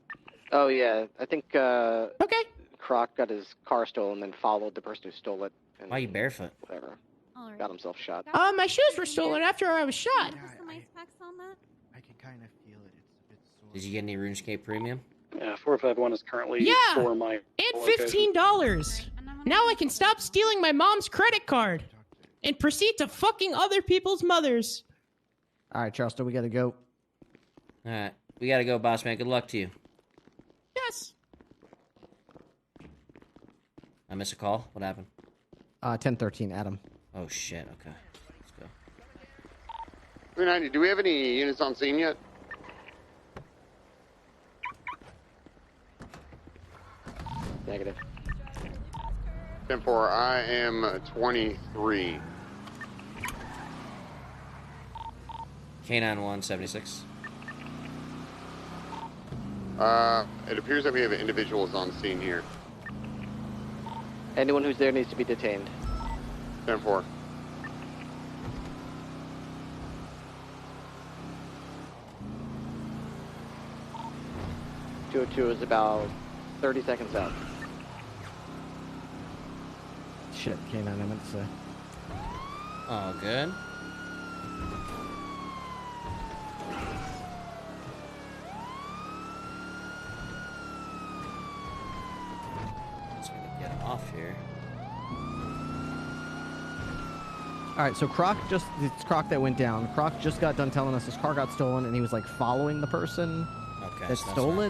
Speaker 9: Oh yeah, I think
Speaker 10: okay.
Speaker 9: Croc got his car stolen, then followed the person who stole it. And
Speaker 1: Why are you barefoot?
Speaker 9: Whatever. Got himself shot.
Speaker 10: My shoes were stolen after I was shot.
Speaker 24: Some ice packs on that.
Speaker 25: I can kind of feel it. It's sore.
Speaker 1: Did you get any RuneScape Premium?
Speaker 14: Yeah, 451 is currently
Speaker 10: Yeah,
Speaker 14: for my
Speaker 10: and
Speaker 14: location.
Speaker 10: $15. Now I can stop stealing my mom's credit card and proceed to fucking other people's mothers.
Speaker 2: All right, Charleston, we gotta go.
Speaker 1: All right, we gotta go, boss man. Good luck to you.
Speaker 10: Yes.
Speaker 1: I missed a call. What happened?
Speaker 2: 1013, Adam.
Speaker 1: Oh shit. Okay, let's go.
Speaker 4: 390, do we have any units on scene yet?
Speaker 9: Negative.
Speaker 4: 10-4, I am 23.
Speaker 1: K9 176.
Speaker 4: It appears that we have individuals on scene here.
Speaker 9: Anyone who's there needs to be detained.
Speaker 4: 10-4.
Speaker 9: .202 is about 30 seconds out.
Speaker 2: Shit, K9, I meant to say.
Speaker 1: Oh, good. Let's get him off here.
Speaker 2: All right, so it's Croc that went down. Croc just got done telling us his car got stolen, and he was like following the person that stole it.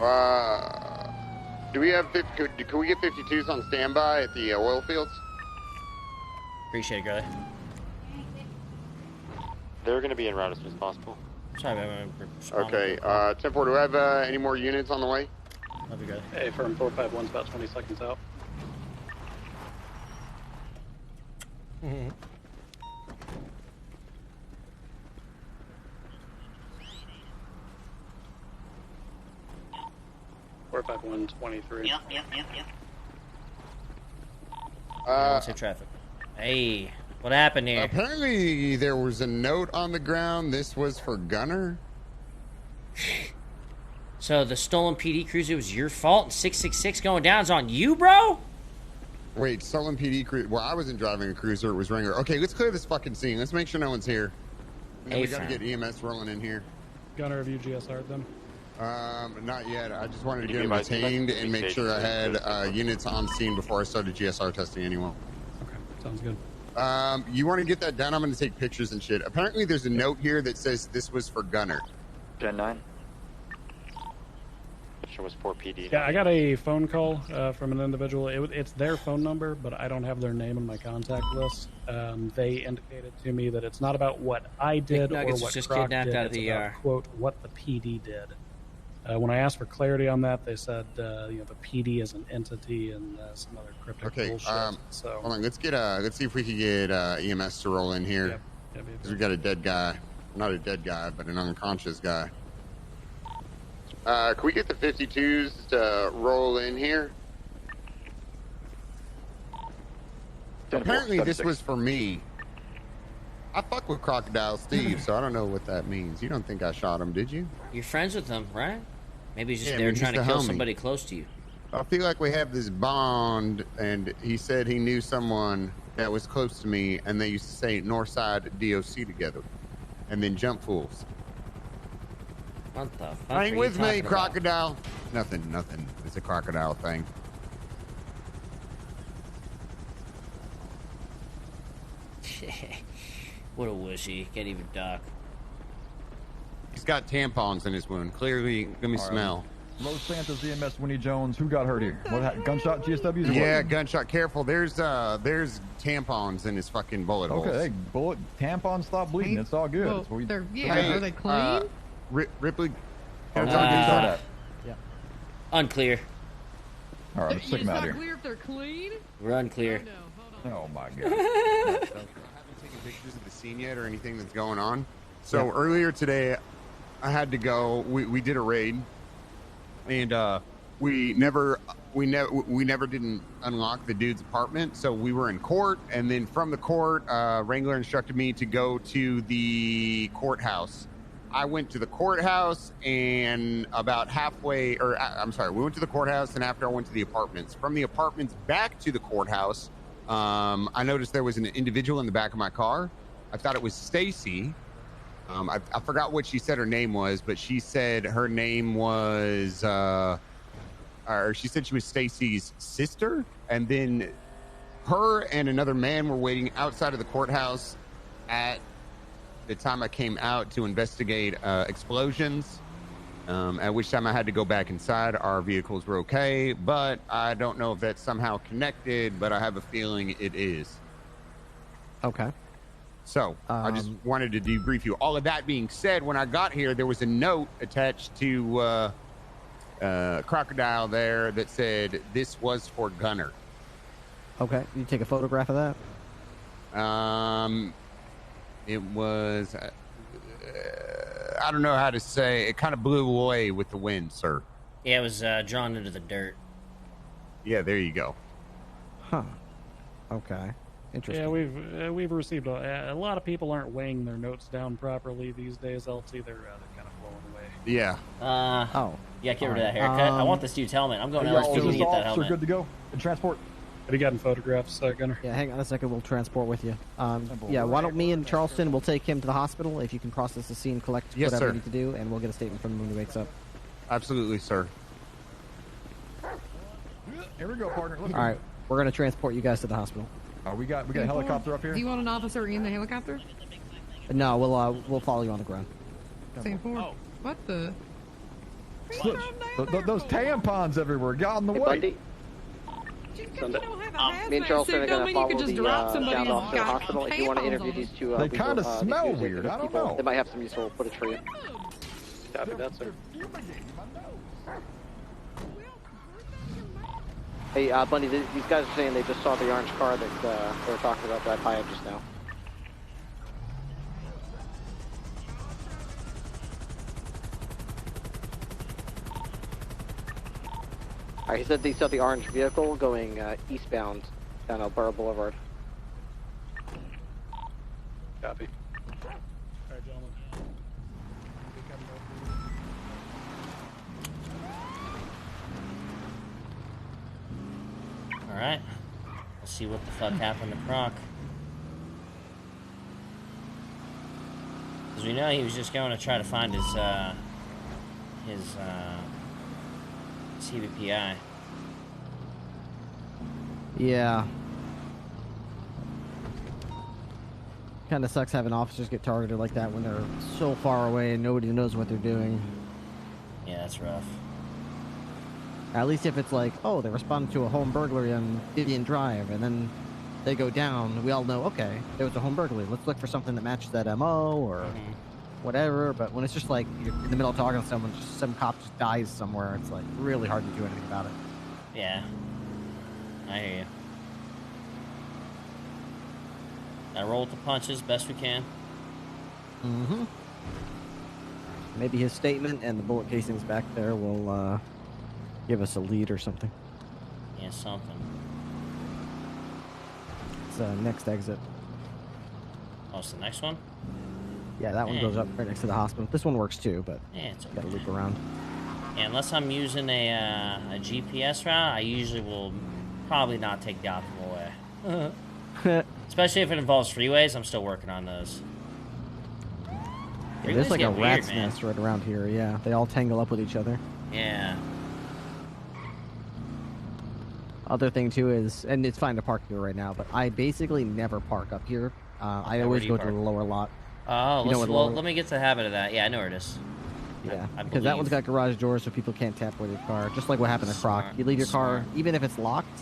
Speaker 4: Do we have, can we get 52s on standby at the oil fields?
Speaker 1: Appreciate it, Gurley.
Speaker 5: They're going to be en route as soon as possible.
Speaker 1: Sorry,
Speaker 4: Okay, 10-4, do I have any more units on the way?
Speaker 1: Love you, Gurley.
Speaker 14: Hey, firm 451's about 20 seconds out.
Speaker 1: Mm-hmm.
Speaker 14: 451, 23.
Speaker 15: Yep.
Speaker 1: Safe traffic. Hey, what happened here?
Speaker 6: Apparently, there was a note on the ground. This was for Gunner.
Speaker 1: So the stolen PD cruiser was your fault, and 666 going down is on you, bro?
Speaker 6: Wait, stolen PD cruiser. Well, I wasn't driving a cruiser. It was Ringer. Okay, let's clear this fucking scene. Let's make sure no one's here. And then we got to get EMS rolling in here.
Speaker 14: Gunner, have you GSR'd them?
Speaker 6: Not yet. I just wanted to get them retained and make sure I had units on scene before I started GSR testing anyone.
Speaker 14: Okay, sounds good.
Speaker 6: You want to get that done? I'm going to take pictures and shit. Apparently, there's a note here that says this was for Gunner.
Speaker 23: Gen 9.
Speaker 5: It was 4 PD.
Speaker 14: Yeah, I got a phone call from an individual. It's their phone number, but I don't have their name in my contact list. They indicated to me that it's not about what I did or what
Speaker 1: just
Speaker 14: Croc
Speaker 1: kidnapped
Speaker 14: did.
Speaker 1: out of
Speaker 14: It's
Speaker 1: the
Speaker 14: about, quote, what the PD did. When I asked for clarity on that, they said the PD is an entity and some other cryptic bullshit. So
Speaker 6: hold on, let's see if we can get EMS to roll in here. Because we got a dead guy, not a dead guy, but an unconscious guy.
Speaker 4: Can we get the 52s to roll in here?
Speaker 6: Apparently, this was for me. I fuck with Crocodile Steve, so I don't know what that means. You don't think I shot him, did you?
Speaker 1: You're friends with them, right? Maybe he's just
Speaker 6: Yeah,
Speaker 1: they were
Speaker 6: he's
Speaker 1: trying to
Speaker 6: the
Speaker 1: kill
Speaker 6: homie.
Speaker 1: somebody close to you.
Speaker 6: I feel like we have this bond, and he said he knew someone that was close to me, and they used to say Northside DOC together, and then jump fools.
Speaker 1: What the fuck?
Speaker 6: Hang with me, crocodile. Nothing. It's a crocodile thing.
Speaker 1: What a wussy. Can't even duck.
Speaker 6: He's got tampons in his wound. Clearly, let me smell.
Speaker 12: Los Santos, EMS, Winnie Jones. Who got hurt here? What, gunshot, GSWs? Or
Speaker 6: yeah,
Speaker 12: what?
Speaker 6: gunshot. Careful. There's tampons in his fucking bullet holes.
Speaker 12: Okay, bullet tampons stop bleeding. It's all good.
Speaker 8: Well, are they clean?
Speaker 6: Ripley.
Speaker 12: Yeah.
Speaker 1: Unclear.
Speaker 12: All right, let's check them out here.
Speaker 8: Clear if they're clean?
Speaker 1: We're unclear.
Speaker 12: Oh my god.
Speaker 6: I haven't taken pictures of the scene yet or anything that's going on. So earlier today, I had to go. We did a raid, and we never didn't unlock the dude's apartment. So we were in court, and then from the court, Wrangler instructed me to go to the courthouse. I went to the courthouse, and about halfway, or I'm sorry, we went to the courthouse, and after I went to the apartments. From the apartments back to the courthouse, I noticed there was an individual in the back of my car. I thought it was Stacy. I forgot what she said her name was, but she said her name was, or she said she was Stacy's sister. And then her and another man were waiting outside of the courthouse at the time I came out to investigate explosions. At which time I had to go back inside. Our vehicles were okay, but I don't know if that's somehow connected, but I have a feeling it is.
Speaker 2: Okay.
Speaker 6: So, I just wanted to debrief you. All of that being said, when I got here, there was a note attached to Crocodile there that said, "This was for Gunner."
Speaker 2: Okay. You take a photograph of that?
Speaker 6: It was... I don't know how to say. It kind of blew away with the wind, sir.
Speaker 1: Yeah, it was drawn into the dirt.
Speaker 6: Yeah, there you go.
Speaker 2: Huh. Okay. Interesting.
Speaker 14: Yeah, we've received a lot of people aren't weighing their notes down properly these days. LT, they're kind of blowing away.
Speaker 6: Yeah.
Speaker 1: Yeah, get rid of that haircut. I want this dude's helmet. I'm going to LSPD to get that helmet.
Speaker 12: Good to go. And transport.
Speaker 14: Have you gotten photographs, Gunner?
Speaker 2: Yeah, hang on a second. We'll transport with you. Yeah, why don't me and Charleston, we'll take him to the hospital. If you can process the scene, collect whatever you need to do, and we'll get a statement from him when he wakes up.
Speaker 6: Absolutely, sir.
Speaker 12: Here we go, partner.
Speaker 2: All right, we're going to transport you guys to the hospital.
Speaker 12: We got a helicopter up here?
Speaker 8: Do you want an officer in the helicopter?
Speaker 2: No, we'll follow you on the ground.
Speaker 8: Same for what the?
Speaker 12: Those tampons everywhere got in the way.
Speaker 9: Me and Charleston are going to follow the sound off to the hospital. If you want to interview these two,
Speaker 12: they kind of smell weird. I don't know.
Speaker 9: They might have some useful footage for you.
Speaker 14: Copy that, sir.
Speaker 9: Hey, Bundy, these guys are saying they just saw the orange car that they were talking about that high up just now. Alright, he said they saw the orange vehicle going eastbound down Alberta Boulevard.
Speaker 14: Copy. Alright, gentlemen.
Speaker 1: Alright. We'll see what the fuck happened to Croc. Because we know he was just going to try to find his CVPI.
Speaker 2: Yeah. Kind of sucks having officers get targeted like that when they're so far away and nobody knows what they're doing.
Speaker 1: Yeah, that's rough.
Speaker 2: At least if it's like, oh, they responded to a home burglary on Vivian Drive, and then they go down, we all know, okay, there was a home burglary. Let's look for something that matches that MO or whatever. But when it's just like you're in the middle of talking to someone, just some cop just dies somewhere, it's like really hard to do anything about it.
Speaker 1: Yeah. I hear you. Gotta roll with the punches best we can.
Speaker 2: Mm-hmm. Maybe his statement and the bullet casings back there will give us a lead or something.
Speaker 1: Yeah, something.
Speaker 2: It's next exit.
Speaker 1: Oh, it's the next one?
Speaker 2: Yeah, that one goes up right next to the hospital. This one works too, but
Speaker 1: yeah, it's okay.
Speaker 2: Gotta loop around.
Speaker 1: Yeah, unless I'm using a GPS route, I usually will probably not take the optimal way. Especially if it involves freeways, I'm still working on those.
Speaker 2: Yeah, there's like a rat's nest right around here, yeah. They all tangle up with each other.
Speaker 1: Yeah.
Speaker 2: Other thing, too, is... And it's fine to park here right now, but I basically never park up here. I always go to the lower lot.
Speaker 1: Oh, let me get to the habit of that. Yeah, I know where it is.
Speaker 2: Yeah, because that one's got garage doors so people can't tamper with your car. Just like what happened to Croc. You leave your car, even if it's locked,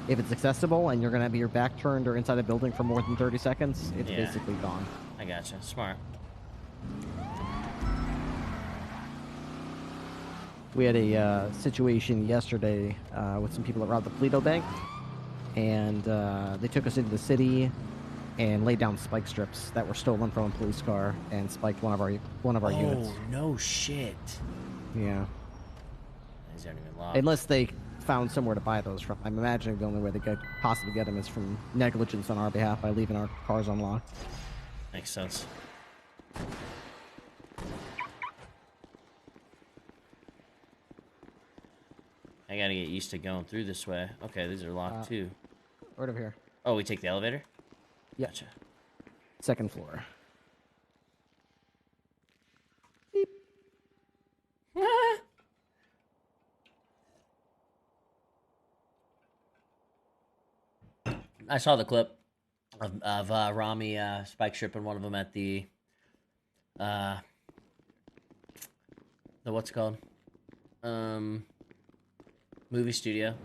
Speaker 2: if it's accessible, and you're going to have your back turned or inside a building for more than 30 seconds, it's basically gone.
Speaker 1: I gotcha. Smart.
Speaker 2: We had a situation yesterday with some people that robbed the Polito Bank, and they took us into the city and laid down spike strips that were stolen from a police car and spiked one of our units.
Speaker 1: Oh, no shit.
Speaker 2: Yeah.
Speaker 1: These aren't even locked.
Speaker 2: Unless they found somewhere to buy those from. I'm imagining the only way they could possibly get them is from negligence on our behalf by leaving our cars unlocked.
Speaker 1: Makes sense. I gotta get used to going through this way. Okay, these are locked too.
Speaker 2: Right over here.
Speaker 1: Oh, we take the elevator?
Speaker 2: Yeah.
Speaker 1: Gotcha.
Speaker 2: Second floor.
Speaker 1: Beep. I saw the clip of Rami spike stripping one of them at the what's it called? Movie studio.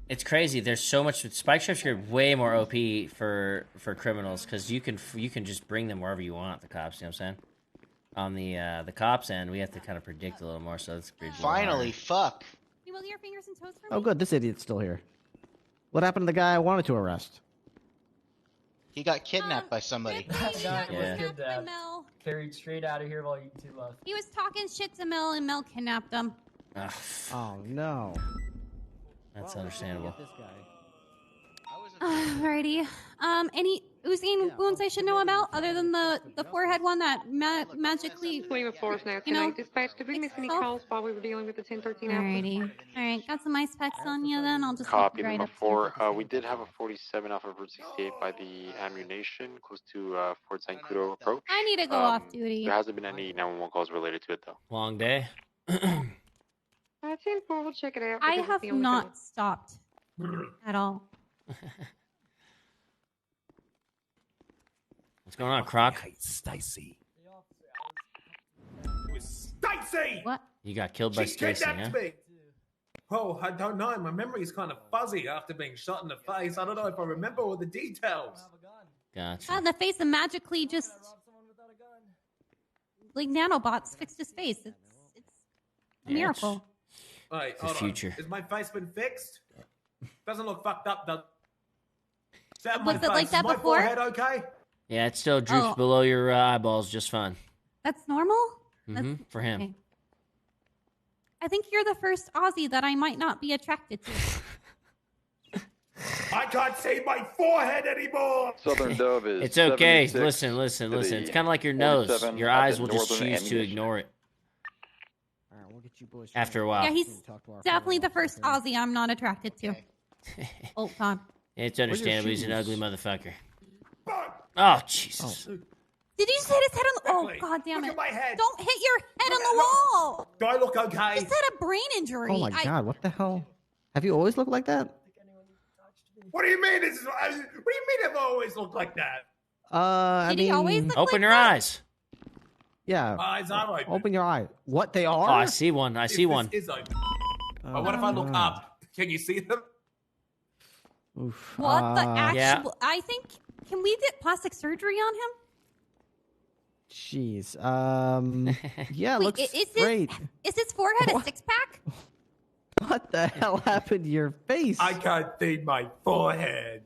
Speaker 1: It's crazy. There's so much spike strips are way more OP for criminals because you can just bring them wherever you want. The cops, you know what I'm saying? On the cops end, we have to kind of predict a little more. So that's pretty.
Speaker 11: Finally, fuck.
Speaker 24: You will your fingers and toes for me?
Speaker 2: Oh, good. This idiot's still here. What happened to the guy I wanted to arrest?
Speaker 11: He got kidnapped by somebody.
Speaker 22: That guy
Speaker 1: Yeah.
Speaker 22: was kidnapped.
Speaker 24: Mel.
Speaker 22: Carried straight out of here while you two left.
Speaker 24: He was talking shit to Mel, and Mel kidnapped him.
Speaker 1: Ugh,
Speaker 2: Oh, no.
Speaker 1: that's understandable.
Speaker 24: Alrighty. Any oozing wounds I should know about other than the forehead one that magically.
Speaker 8: Fleeing with force now.
Speaker 24: You know,
Speaker 8: Dispatch, did we miss any calls while we were dealing with the 1013
Speaker 24: Alrighty. Alright, got some ice packs on you then. I'll just
Speaker 5: Copy
Speaker 24: right
Speaker 5: them
Speaker 24: up
Speaker 5: before. We did have a 47 off of Route 68 by the ammunition, close to Fort San Cudo approach.
Speaker 24: I need to go off duty.
Speaker 5: There hasn't been any 911 calls related to it, though.
Speaker 1: Long day.
Speaker 8: 10-4, we'll check it out.
Speaker 24: I
Speaker 8: because
Speaker 24: have
Speaker 8: it's the only
Speaker 24: not
Speaker 8: call.
Speaker 24: stopped at all.
Speaker 1: What's going on, Croc?
Speaker 7: Stacy. It was Stacy!
Speaker 24: What?
Speaker 1: You got killed by
Speaker 7: She
Speaker 1: Stacy, huh?
Speaker 7: kidnapped me! Oh, I don't know. My memory's kind of fuzzy after being shot in the face. I don't know if I remember all the details.
Speaker 1: Gotcha.
Speaker 24: God, the face that magically just like nanobots fixed his face. It's a miracle.
Speaker 7: Wait,
Speaker 1: It's the
Speaker 7: hold
Speaker 1: future.
Speaker 7: on. Has my face been fixed? Doesn't look fucked up, does Is that
Speaker 24: Was
Speaker 7: my
Speaker 24: it
Speaker 7: face?
Speaker 24: like that
Speaker 7: Is my
Speaker 24: before?
Speaker 7: forehead okay?
Speaker 1: Yeah, it still droops
Speaker 24: Oh.
Speaker 1: below your eyeballs just fine.
Speaker 24: That's normal?
Speaker 1: For him.
Speaker 24: Okay. I think you're the first Aussie that I might not be attracted to.
Speaker 7: I can't see my forehead anymore!
Speaker 23: Southern Dove is
Speaker 1: It's okay.
Speaker 23: 76
Speaker 1: Listen.
Speaker 23: to the
Speaker 1: It's kind of like your nose.
Speaker 23: 47
Speaker 1: Your
Speaker 23: at
Speaker 1: eyes
Speaker 23: the
Speaker 1: will just
Speaker 23: northern
Speaker 1: choose to
Speaker 23: ammunition.
Speaker 1: ignore it
Speaker 2: All right, we'll get you boys.
Speaker 1: after a while.
Speaker 24: Yeah, he's definitely the first Aussie I'm not attracted to. Old time.
Speaker 1: It's understandable. He's an ugly motherfucker. Oh, Jesus.
Speaker 24: Did you just hit his head on the... Oh, God damn it.
Speaker 7: Look at my head.
Speaker 24: Don't hit your head on the wall.
Speaker 7: Do I look okay?
Speaker 24: You just had a brain injury.
Speaker 2: Oh, my God. What the hell? Have you always looked like that?
Speaker 7: What do you mean? What do you mean I've always looked like that?
Speaker 2: I
Speaker 24: Did he
Speaker 2: mean,
Speaker 24: always look
Speaker 1: Open
Speaker 24: like
Speaker 1: your
Speaker 24: that?
Speaker 1: eyes.
Speaker 2: Yeah.
Speaker 7: Eyes are open.
Speaker 2: Open your eye. What they are?
Speaker 1: Oh, I see one. I see one.
Speaker 7: Is open. But what if I look up? Can you see them?
Speaker 2: Oof.
Speaker 24: What the actual...
Speaker 1: Yeah.
Speaker 24: I think... Can we get plastic surgery on him?
Speaker 2: Jeez. Yeah,
Speaker 24: Wait,
Speaker 2: looks
Speaker 24: is
Speaker 2: great.
Speaker 24: Is his forehead a six-pack?
Speaker 2: What the hell happened to your face?
Speaker 7: I can't see my forehead.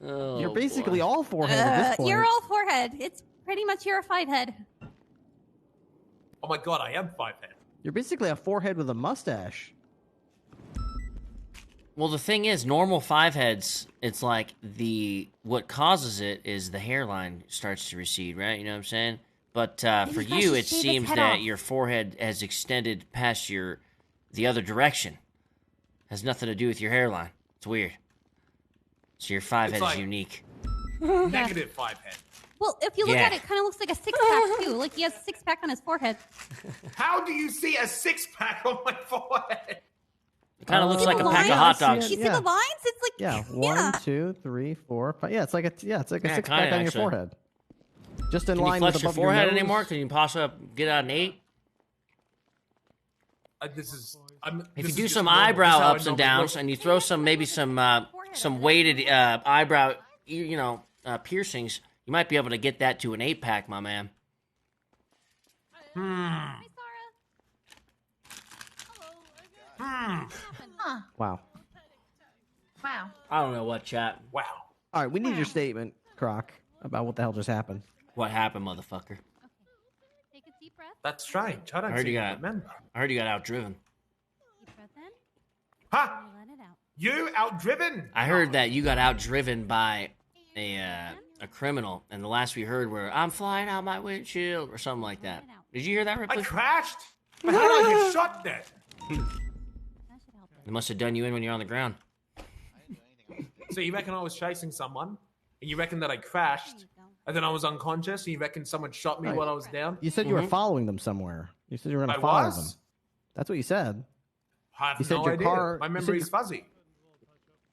Speaker 1: Oh,
Speaker 2: You're basically all forehead at this point.
Speaker 24: You're all forehead. It's pretty much you're a five-head.
Speaker 7: Oh my god, I am 5'10".
Speaker 2: You're basically a forehead with a mustache.
Speaker 1: Well, the thing is, normal five heads, it's like what causes it is the hairline starts to recede, right? You know what I'm saying? But for you, it seems that your forehead has extended past the other direction. Has nothing to do with your hairline. It's weird. So your 5 head is unique.
Speaker 7: Negative 5 head.
Speaker 24: Well, if you look at it, it kind of looks like a 6-pack too. Like he has a 6-pack on his forehead.
Speaker 7: How do you see a 6-pack on my forehead?
Speaker 1: It kind of looks like a pack of hot dogs.
Speaker 24: You see the lines? It's like
Speaker 2: 1, 2, 3, 4, 5. Yeah, it's like a 6-pack on your forehead. Just in line with above
Speaker 1: your forehead
Speaker 2: your nose.
Speaker 1: anymore? Can you possibly get out an 8? If you do some eyebrow ups and downs, and you throw some weighted eyebrow, piercings, you might be able to get that to an 8-pack, my man.
Speaker 2: Wow.
Speaker 24: Wow.
Speaker 1: I don't know what, chat.
Speaker 7: Wow.
Speaker 2: All right, we need your statement, Croc, about what the hell just happened.
Speaker 1: What happened, motherfucker?
Speaker 24: Take a deep breath.
Speaker 7: That's strange. I don't remember.
Speaker 1: I heard you got outdriven.
Speaker 24: Deep breath in.
Speaker 7: Huh?
Speaker 24: Let it out.
Speaker 7: You outdriven?
Speaker 1: I heard that you got outdriven by a criminal, and the last we heard were, I'm flying out my windshield, or something like that. Did you hear that, Ripley?
Speaker 7: I crashed? But how did I get shot then?
Speaker 1: They must have done you in when you're on the ground.
Speaker 7: So you reckon I was chasing someone, and you reckon that I crashed, and then I was unconscious, and you reckon someone shot me while I was down?
Speaker 2: You said you were following them somewhere. You said you were going to follow them. That's what you said.
Speaker 7: I have
Speaker 2: you said
Speaker 7: no
Speaker 2: your
Speaker 7: idea.
Speaker 2: car.
Speaker 7: My memory's fuzzy.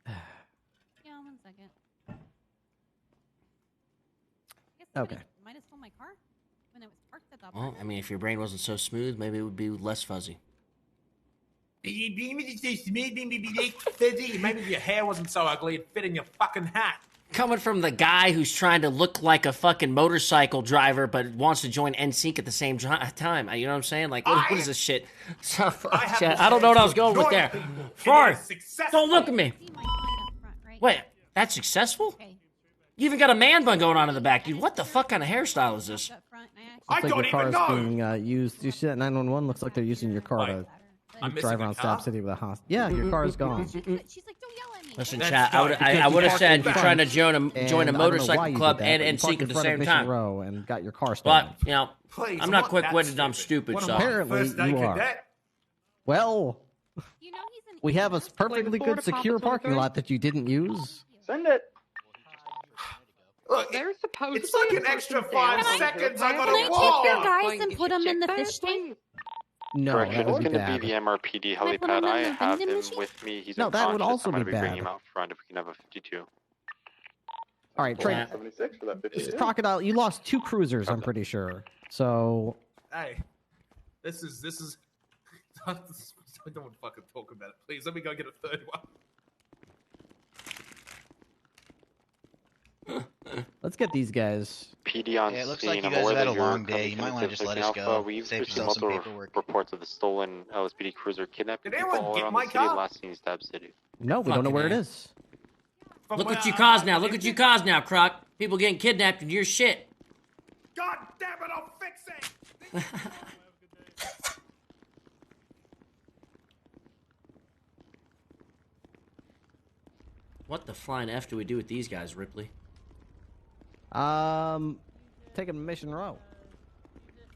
Speaker 24: Yeah, 1 second.
Speaker 2: Okay.
Speaker 24: Might have stolen my car when it was parked at that
Speaker 1: Well, I mean, if your brain wasn't so smooth, maybe it would be less fuzzy.
Speaker 7: Maybe your hair wasn't so ugly, it fit in your fucking hat.
Speaker 1: Coming from the guy who's trying to look like a fucking motorcycle driver but wants to join NSYNC at the same time. You know what I'm saying? Like, what is this shit? So, I don't know what I was going with there. Far, don't look at me. Wait, that's successful? You even got a man bun going on in the back, dude. What the fuck kind of hairstyle is this?
Speaker 2: Looks like your car is being used. You see that 911? Looks like they're using your car to drive around Stop City with a hostage. Yeah, your car is gone.
Speaker 24: She's like, don't yell at me.
Speaker 1: Listen, chat, I would have said you're trying to join a motorcycle club and NSYNC at the same time.
Speaker 2: Row and got your car stolen.
Speaker 1: But, I'm not quick-witted and I'm stupid, so.
Speaker 2: Apparently, you are. Well, we have a perfectly good secure parking lot that you didn't use.
Speaker 23: Send it.
Speaker 7: Look,
Speaker 8: They're supposed
Speaker 7: it's like an extra 5 seconds. I gotta
Speaker 24: Can I
Speaker 7: walk.
Speaker 24: take your guys and put them in the fish tank?
Speaker 2: No,
Speaker 5: Correction,
Speaker 2: that
Speaker 5: it's
Speaker 2: would be
Speaker 5: going to
Speaker 2: bad.
Speaker 5: be the MRPD
Speaker 24: Can I put
Speaker 5: helipad.
Speaker 24: him in
Speaker 5: I
Speaker 24: the
Speaker 5: have
Speaker 24: vending
Speaker 5: him
Speaker 24: machine?
Speaker 5: with me. He's
Speaker 2: No, that would
Speaker 5: unconscious.
Speaker 2: also
Speaker 5: I'm going to
Speaker 2: be
Speaker 5: be bringing
Speaker 2: bad.
Speaker 5: him out front if we can have a 52.
Speaker 2: All right, Trey.
Speaker 23: 76 for that 52.
Speaker 2: Crocodile, you lost 2 cruisers, I'm pretty sure. So.
Speaker 7: Hey, this is. I don't want to fucking talk about it. Please, let me go get a third one.
Speaker 2: Let's get these guys.
Speaker 5: PD on
Speaker 11: Yeah, it looks
Speaker 5: scene.
Speaker 11: like you
Speaker 5: I'm
Speaker 11: guys
Speaker 5: aware
Speaker 11: have had
Speaker 5: that
Speaker 11: a
Speaker 5: you're
Speaker 11: long day.
Speaker 5: coming
Speaker 11: You
Speaker 5: from
Speaker 11: might want to just let us
Speaker 5: Alpha.
Speaker 11: go.
Speaker 5: We've
Speaker 11: Save
Speaker 5: received
Speaker 11: yourself some
Speaker 5: multiple
Speaker 11: paperwork.
Speaker 5: reports of the stolen LSPD cruiser kidnapping
Speaker 7: Did
Speaker 5: people
Speaker 7: anyone
Speaker 5: all
Speaker 7: get
Speaker 5: around
Speaker 7: my
Speaker 5: the city.
Speaker 7: car?
Speaker 5: Last seen Stab City.
Speaker 2: No, we don't know where it
Speaker 1: Fucking
Speaker 2: is.
Speaker 1: Look what you caused now. Look what you caused now, Croc. People getting kidnapped and your shit.
Speaker 7: God damn it! I'll fix it.
Speaker 1: What the flying F do we do with these guys, Ripley?
Speaker 2: Take him to Mission Row.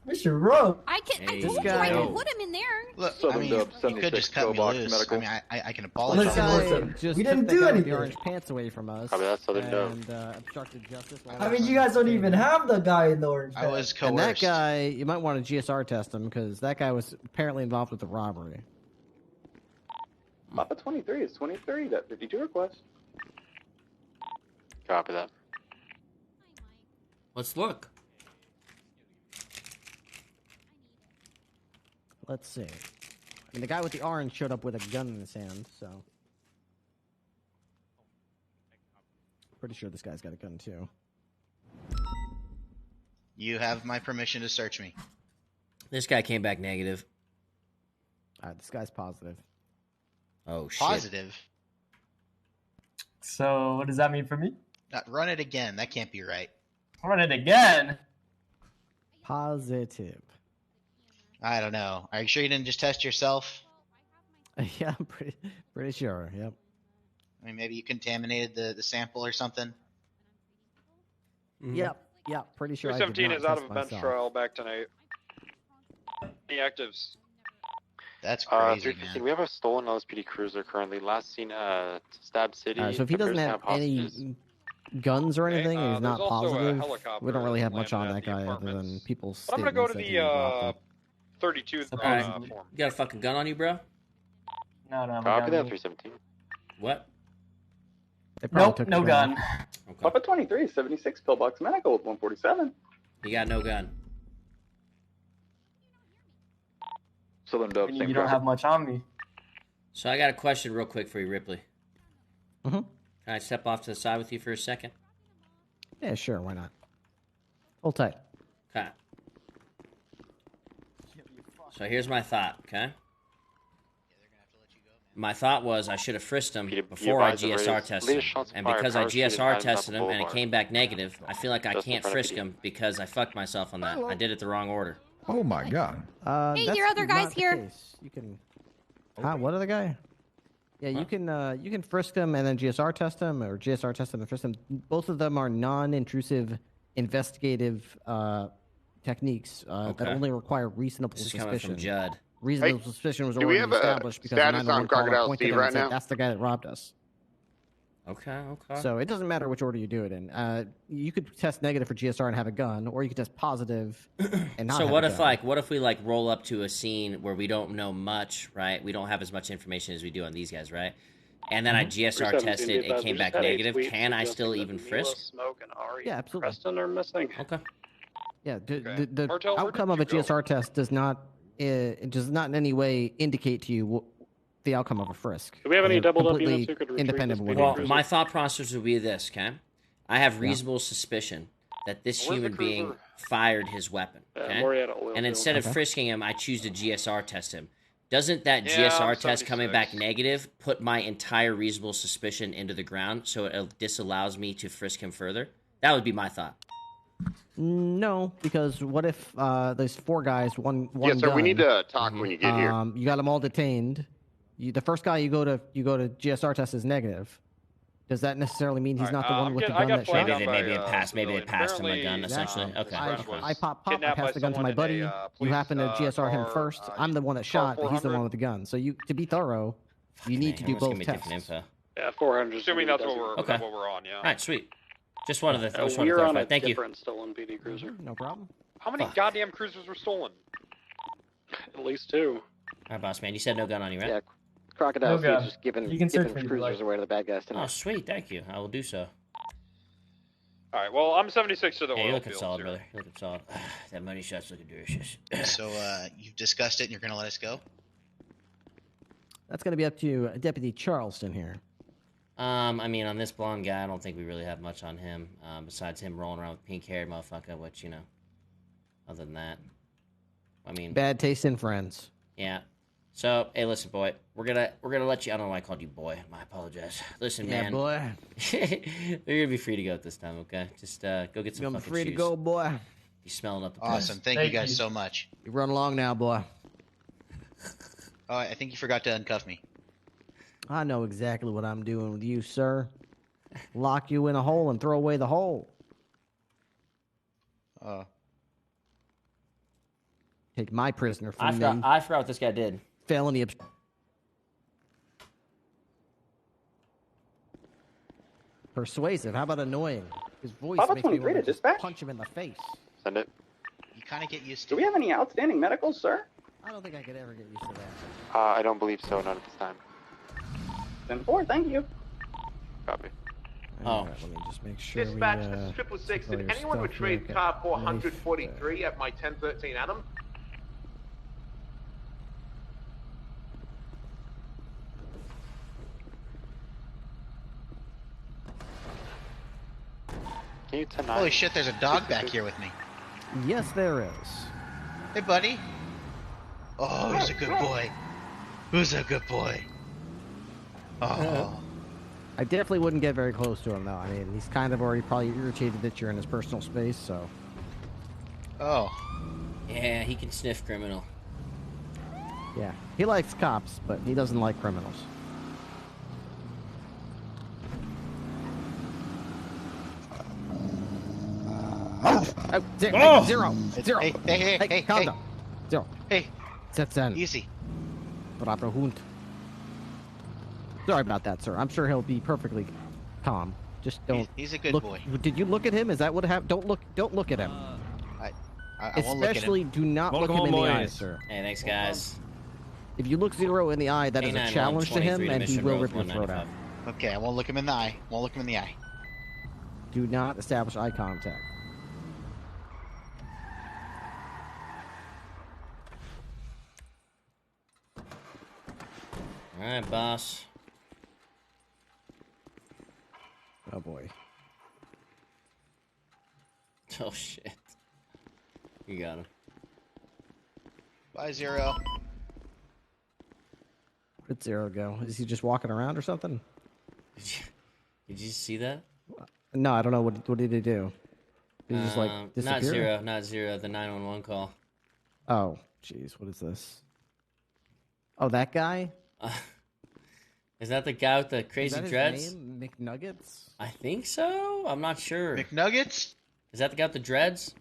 Speaker 22: Mr. Rowe.
Speaker 24: I
Speaker 1: Hey,
Speaker 24: told you I
Speaker 1: yo.
Speaker 24: could put him in there.
Speaker 11: Look,
Speaker 23: Southern
Speaker 11: I mean,
Speaker 23: Dub,
Speaker 11: you
Speaker 23: 76
Speaker 11: could just cut me
Speaker 23: Pillbox
Speaker 11: loose.
Speaker 23: Medical.
Speaker 11: I mean, I can
Speaker 2: This
Speaker 11: apologize.
Speaker 2: guy just
Speaker 22: We
Speaker 2: took
Speaker 22: didn't
Speaker 2: the
Speaker 22: do
Speaker 2: guy with
Speaker 22: anything.
Speaker 2: the orange pants away from us.
Speaker 5: Copy that, Southern Dub.
Speaker 2: And obstructed justice.
Speaker 22: I mean, you guys don't even have the guy in the orange
Speaker 11: I
Speaker 22: pants.
Speaker 11: was
Speaker 2: And that
Speaker 11: coerced.
Speaker 2: guy, you might want to GSR test him because that guy was apparently involved with the robbery.
Speaker 23: Papa 23 is 23. That 52 request.
Speaker 5: Copy that.
Speaker 1: Let's look.
Speaker 2: Let's see. I mean, the guy with the orange showed up with a gun in his hand, so. Pretty sure this guy's got a gun too.
Speaker 11: You have my permission to search me.
Speaker 1: This guy came back negative.
Speaker 2: Alright, this guy's positive.
Speaker 1: Oh, shit.
Speaker 11: Positive.
Speaker 22: So, what does that mean for me?
Speaker 11: Run it again. That can't be right.
Speaker 22: Run it again.
Speaker 2: Positive.
Speaker 11: I don't know. Are you sure you didn't just test yourself?
Speaker 2: Yeah, I'm pretty sure. Yep.
Speaker 11: I mean, maybe you contaminated the sample or something.
Speaker 2: Yep. Yeah, pretty sure.
Speaker 13: 217 is out of a bench trial back tonight. Any actives?
Speaker 11: That's crazy,
Speaker 5: 315, we have a stolen LSPD cruiser currently. Last seen Stab City.
Speaker 2: So if he doesn't have any guns or anything, and he's not positive, we don't really have much on that guy other than people's
Speaker 13: But I'm gonna go to
Speaker 2: statements
Speaker 13: the 32 form.
Speaker 1: You got a fucking gun on you, bro?
Speaker 22: No.
Speaker 5: Copy that, 317.
Speaker 1: What?
Speaker 22: Nope, no gun.
Speaker 1: Okay.
Speaker 16: Papa 23, 76 pillbox medical with 147.
Speaker 1: You got no gun.
Speaker 23: Southern Dove,
Speaker 22: You don't have much on me.
Speaker 1: So I got a question real quick for you, Ripley.
Speaker 2: Mm-hmm.
Speaker 1: Can I step off to the side with you for a second?
Speaker 2: Yeah, sure. Why not? Hold tight.
Speaker 1: Okay. So here's my thought, okay? My thought was I should have frisked him before I GSR tested him. And because I GSR tested him and it came back negative, I feel like I can't frisk him because I fucked myself on that. I did it the wrong order.
Speaker 12: Oh my god.
Speaker 24: Hey, your other guy's here.
Speaker 2: You can. What other guy? Yeah, you can frisk them and then GSR test them, or GSR test them and frisk them. Both of them are non-intrusive investigative techniques that only require reasonable
Speaker 1: this is
Speaker 2: suspicion.
Speaker 1: Coming from Judd.
Speaker 2: Reasonable suspicion was already established because the 911 caller pointed and said, that's the guy that robbed us.
Speaker 1: Okay.
Speaker 2: So it doesn't matter which order you do it in. You could test negative for GSR and have a gun, or you could test positive and not.
Speaker 1: So
Speaker 2: have
Speaker 1: what
Speaker 2: a
Speaker 1: if
Speaker 2: gun.
Speaker 1: what if we roll up to a scene where we don't know much, right? We don't have as much information as we do on these guys, right? And then I GSR tested, it came back negative. Can I still even frisk?
Speaker 14: Smoke and Ari
Speaker 2: Yeah, absolutely.
Speaker 14: Preston are missing.
Speaker 1: Okay.
Speaker 2: Yeah, the outcome of a GSR test does not in any way indicate to you the outcome of a frisk.
Speaker 14: Do we have any doubled up
Speaker 2: completely
Speaker 14: units who could retrieve
Speaker 2: independent
Speaker 14: this
Speaker 2: of
Speaker 1: Well,
Speaker 2: what
Speaker 1: my thought process would be this, okay? I have reasonable suspicion that this human being fired his weapon, okay? And instead of frisking him, I choose to GSR test him. Doesn't that GSR test coming back negative put my entire reasonable suspicion into the ground so it disallows me to frisk him further? That would be my thought.
Speaker 2: No, because what if there's 4 guys, one
Speaker 6: Yeah, sir,
Speaker 2: gun,
Speaker 6: we need to talk when you get here.
Speaker 2: You got them all detained. The first guy you go to GSR test is negative. Does that necessarily mean he's not the one with the gun that shot?
Speaker 1: Maybe they passed him a gun, essentially. Okay.
Speaker 2: I passed the gun to my buddy. You happen to GSR him first. I'm the one that shot, but he's the one with the gun. So to be thorough, you need to do both tests.
Speaker 14: Yeah, 400.
Speaker 13: Assuming that's what we're on, yeah.
Speaker 1: All right, sweet. Just wanted to
Speaker 14: we're on a
Speaker 1: Thank you.
Speaker 14: different stolen PD cruiser.
Speaker 2: No problem.
Speaker 13: How many goddamn cruisers were stolen?
Speaker 14: At least 2.
Speaker 1: All right, boss man. You said no gun on you, right?
Speaker 9: Yeah, Crocodile
Speaker 22: No
Speaker 9: just giving
Speaker 22: search me,
Speaker 9: cruisers away to the bad guys tonight.
Speaker 1: Oh, sweet. Thank you. I will do so.
Speaker 13: All right. Well, I'm 76 to the
Speaker 1: Hey,
Speaker 13: oil
Speaker 1: you're looking
Speaker 13: fields
Speaker 1: solid,
Speaker 13: here.
Speaker 1: brother. You're looking solid. That money shot's looking delicious.
Speaker 11: So you've discussed it and you're going to let us go?
Speaker 2: That's going to be up to Deputy Charleston here.
Speaker 1: I mean, on this blonde guy, I don't think we really have much on him, besides him rolling around with pink-haired motherfucker, which, other than that, I mean...
Speaker 2: Bad taste in friends.
Speaker 1: Yeah. So, hey, listen, boy, we're gonna let you... I don't know why I called you boy. I apologize. Listen, man.
Speaker 2: Yeah, boy.
Speaker 1: You're gonna be free to go at this time, okay? Just, go get some fucking
Speaker 2: free
Speaker 1: shoes.
Speaker 2: to go, boy.
Speaker 1: You're smelling up the
Speaker 11: Awesome.
Speaker 1: place.
Speaker 11: Thank you guys so much.
Speaker 2: You run along now, boy.
Speaker 11: Oh, I think you forgot to uncuff me.
Speaker 2: I know exactly what I'm doing with you, sir. Lock you in a hole and throw away the hole. Take my prisoner from me.
Speaker 1: I forgot what this guy did.
Speaker 2: Felony persuasive. How about annoying? His voice
Speaker 16: Papa
Speaker 2: makes me
Speaker 16: 23
Speaker 2: want
Speaker 16: to
Speaker 2: to
Speaker 16: dispatch.
Speaker 2: punch him in the face.
Speaker 5: Send it.
Speaker 11: You kind of get used to
Speaker 16: Do we have any outstanding medicals, sir?
Speaker 2: I don't think I could ever get used to that.
Speaker 5: I don't believe so, not at this time.
Speaker 16: 10-4, thank you.
Speaker 5: Copy.
Speaker 2: All right, let me just make sure
Speaker 7: Dispatch, this is 666. Did anyone retrieve car 443 at my 1013 Adam?
Speaker 5: Can you 10-9?
Speaker 11: Holy shit, there's a dog back here with me.
Speaker 2: Yes, there is.
Speaker 11: Hey, buddy. Oh, he's a good boy. Who's a good boy? Oh.
Speaker 2: I definitely wouldn't get very close to him, though. I mean, he's kind of already probably irritated that you're in his personal space, so...
Speaker 11: Oh.
Speaker 1: Yeah, he can sniff criminal.
Speaker 2: Yeah, he likes cops, but he doesn't like criminals. Zero.
Speaker 11: Hey,
Speaker 2: calm down. Zero.
Speaker 11: Hey.
Speaker 2: Setzen.
Speaker 11: Easy.
Speaker 2: Braver Hund. Sorry about that, sir. I'm sure he'll be perfectly calm. Just don't.
Speaker 11: He's a good
Speaker 2: look,
Speaker 11: boy.
Speaker 2: Did you look at him? Is that what happened? Don't look at him.
Speaker 11: I won't look at him.
Speaker 2: Especially do not look him in the eye, sir.
Speaker 1: Hey, thanks, guys.
Speaker 2: If you look Zero in the eye, that is a challenge to him, and he will rip your throat out.
Speaker 11: Okay, I won't look him in the eye. Won't look him in the eye.
Speaker 2: Do not establish eye contact.
Speaker 1: All right, boss.
Speaker 2: Oh boy.
Speaker 1: Oh shit. You got him.
Speaker 11: Bye, Zero.
Speaker 2: Where'd Zero go? Is he just walking around or something?
Speaker 1: Did you see that?
Speaker 2: No, I don't know. What did he do? Did he just like disappear?
Speaker 1: Not Zero. The 911 call.
Speaker 2: Oh, jeez. What is this? Oh, that guy?
Speaker 1: Is that the guy with the crazy dreads?
Speaker 2: His name? McNuggets?
Speaker 1: I think so. I'm not sure.
Speaker 11: McNuggets?
Speaker 1: Is that the guy with the dreads?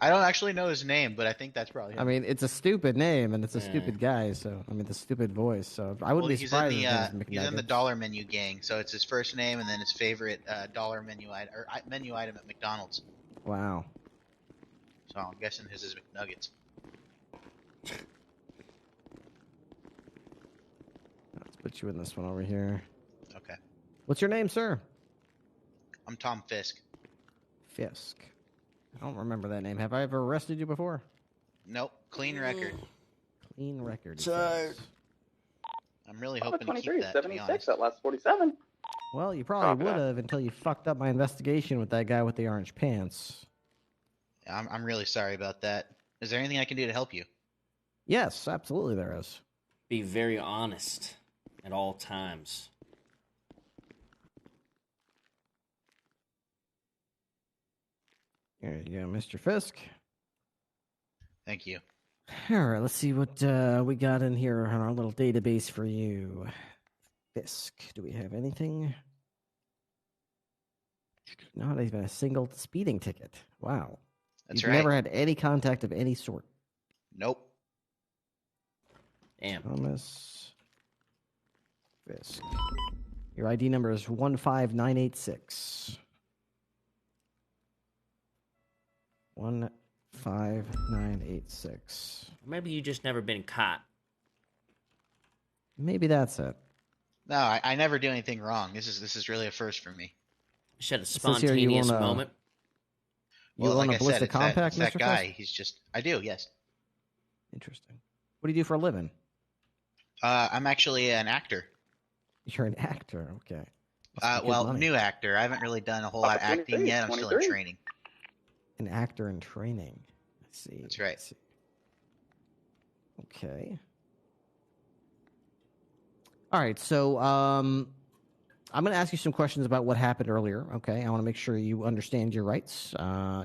Speaker 11: I don't actually know his name, but I think that's probably him.
Speaker 2: I mean, it's a stupid name, and it's a stupid guy, so... I mean, the stupid voice, so... I wouldn't be surprised if it was McNuggets.
Speaker 11: He's in the dollar menu gang, so it's his first name and then his favorite dollar menu item, or menu item at McDonald's.
Speaker 2: Wow.
Speaker 11: So I'm guessing his is McNuggets.
Speaker 2: Let's put you in this one over here.
Speaker 11: Okay.
Speaker 2: What's your name, sir?
Speaker 11: I'm Tom Fisk.
Speaker 2: Fisk. I don't remember that name. Have I ever arrested you before?
Speaker 11: Nope. Clean record.
Speaker 2: Clean record.
Speaker 11: I'm really hoping to keep that,
Speaker 16: 76 at last 47.
Speaker 2: Well, you probably would have until you fucked up my investigation with that guy with the orange pants.
Speaker 11: I'm really sorry about that. Is there anything I can do to help you?
Speaker 2: Yes, absolutely there is.
Speaker 1: Be very honest at all times.
Speaker 2: There you go, Mr. Fisk.
Speaker 11: Thank you.
Speaker 2: All right, let's see what we got in here on our little database for you. Fisk, do we have anything? Not even a single speeding ticket. Wow.
Speaker 11: That's
Speaker 2: You've
Speaker 11: right.
Speaker 2: never had any contact of any sort.
Speaker 11: Nope.
Speaker 1: Damn.
Speaker 2: Thomas Fisk. Your ID number is 15986. 15986.
Speaker 1: Maybe you just never been caught.
Speaker 2: Maybe that's it.
Speaker 11: No, I never do anything wrong. This is really a first for me.
Speaker 1: Just had a spontaneous moment.
Speaker 2: You want a ballistic
Speaker 11: it's
Speaker 2: compact,
Speaker 11: that
Speaker 2: Mr.
Speaker 11: guy.
Speaker 2: Fisk?
Speaker 11: He's just. I do. Yes.
Speaker 2: Interesting. What do you do for a living?
Speaker 11: I'm actually an actor.
Speaker 2: You're an actor. Okay.
Speaker 11: Well, new actor. I haven't really done a whole lot of acting yet. I'm still in training.
Speaker 2: An actor in training. Let's see.
Speaker 11: That's right.
Speaker 2: Okay. All right. So, I'm going to ask you some questions about what happened earlier. Okay. I want to make sure you understand your rights.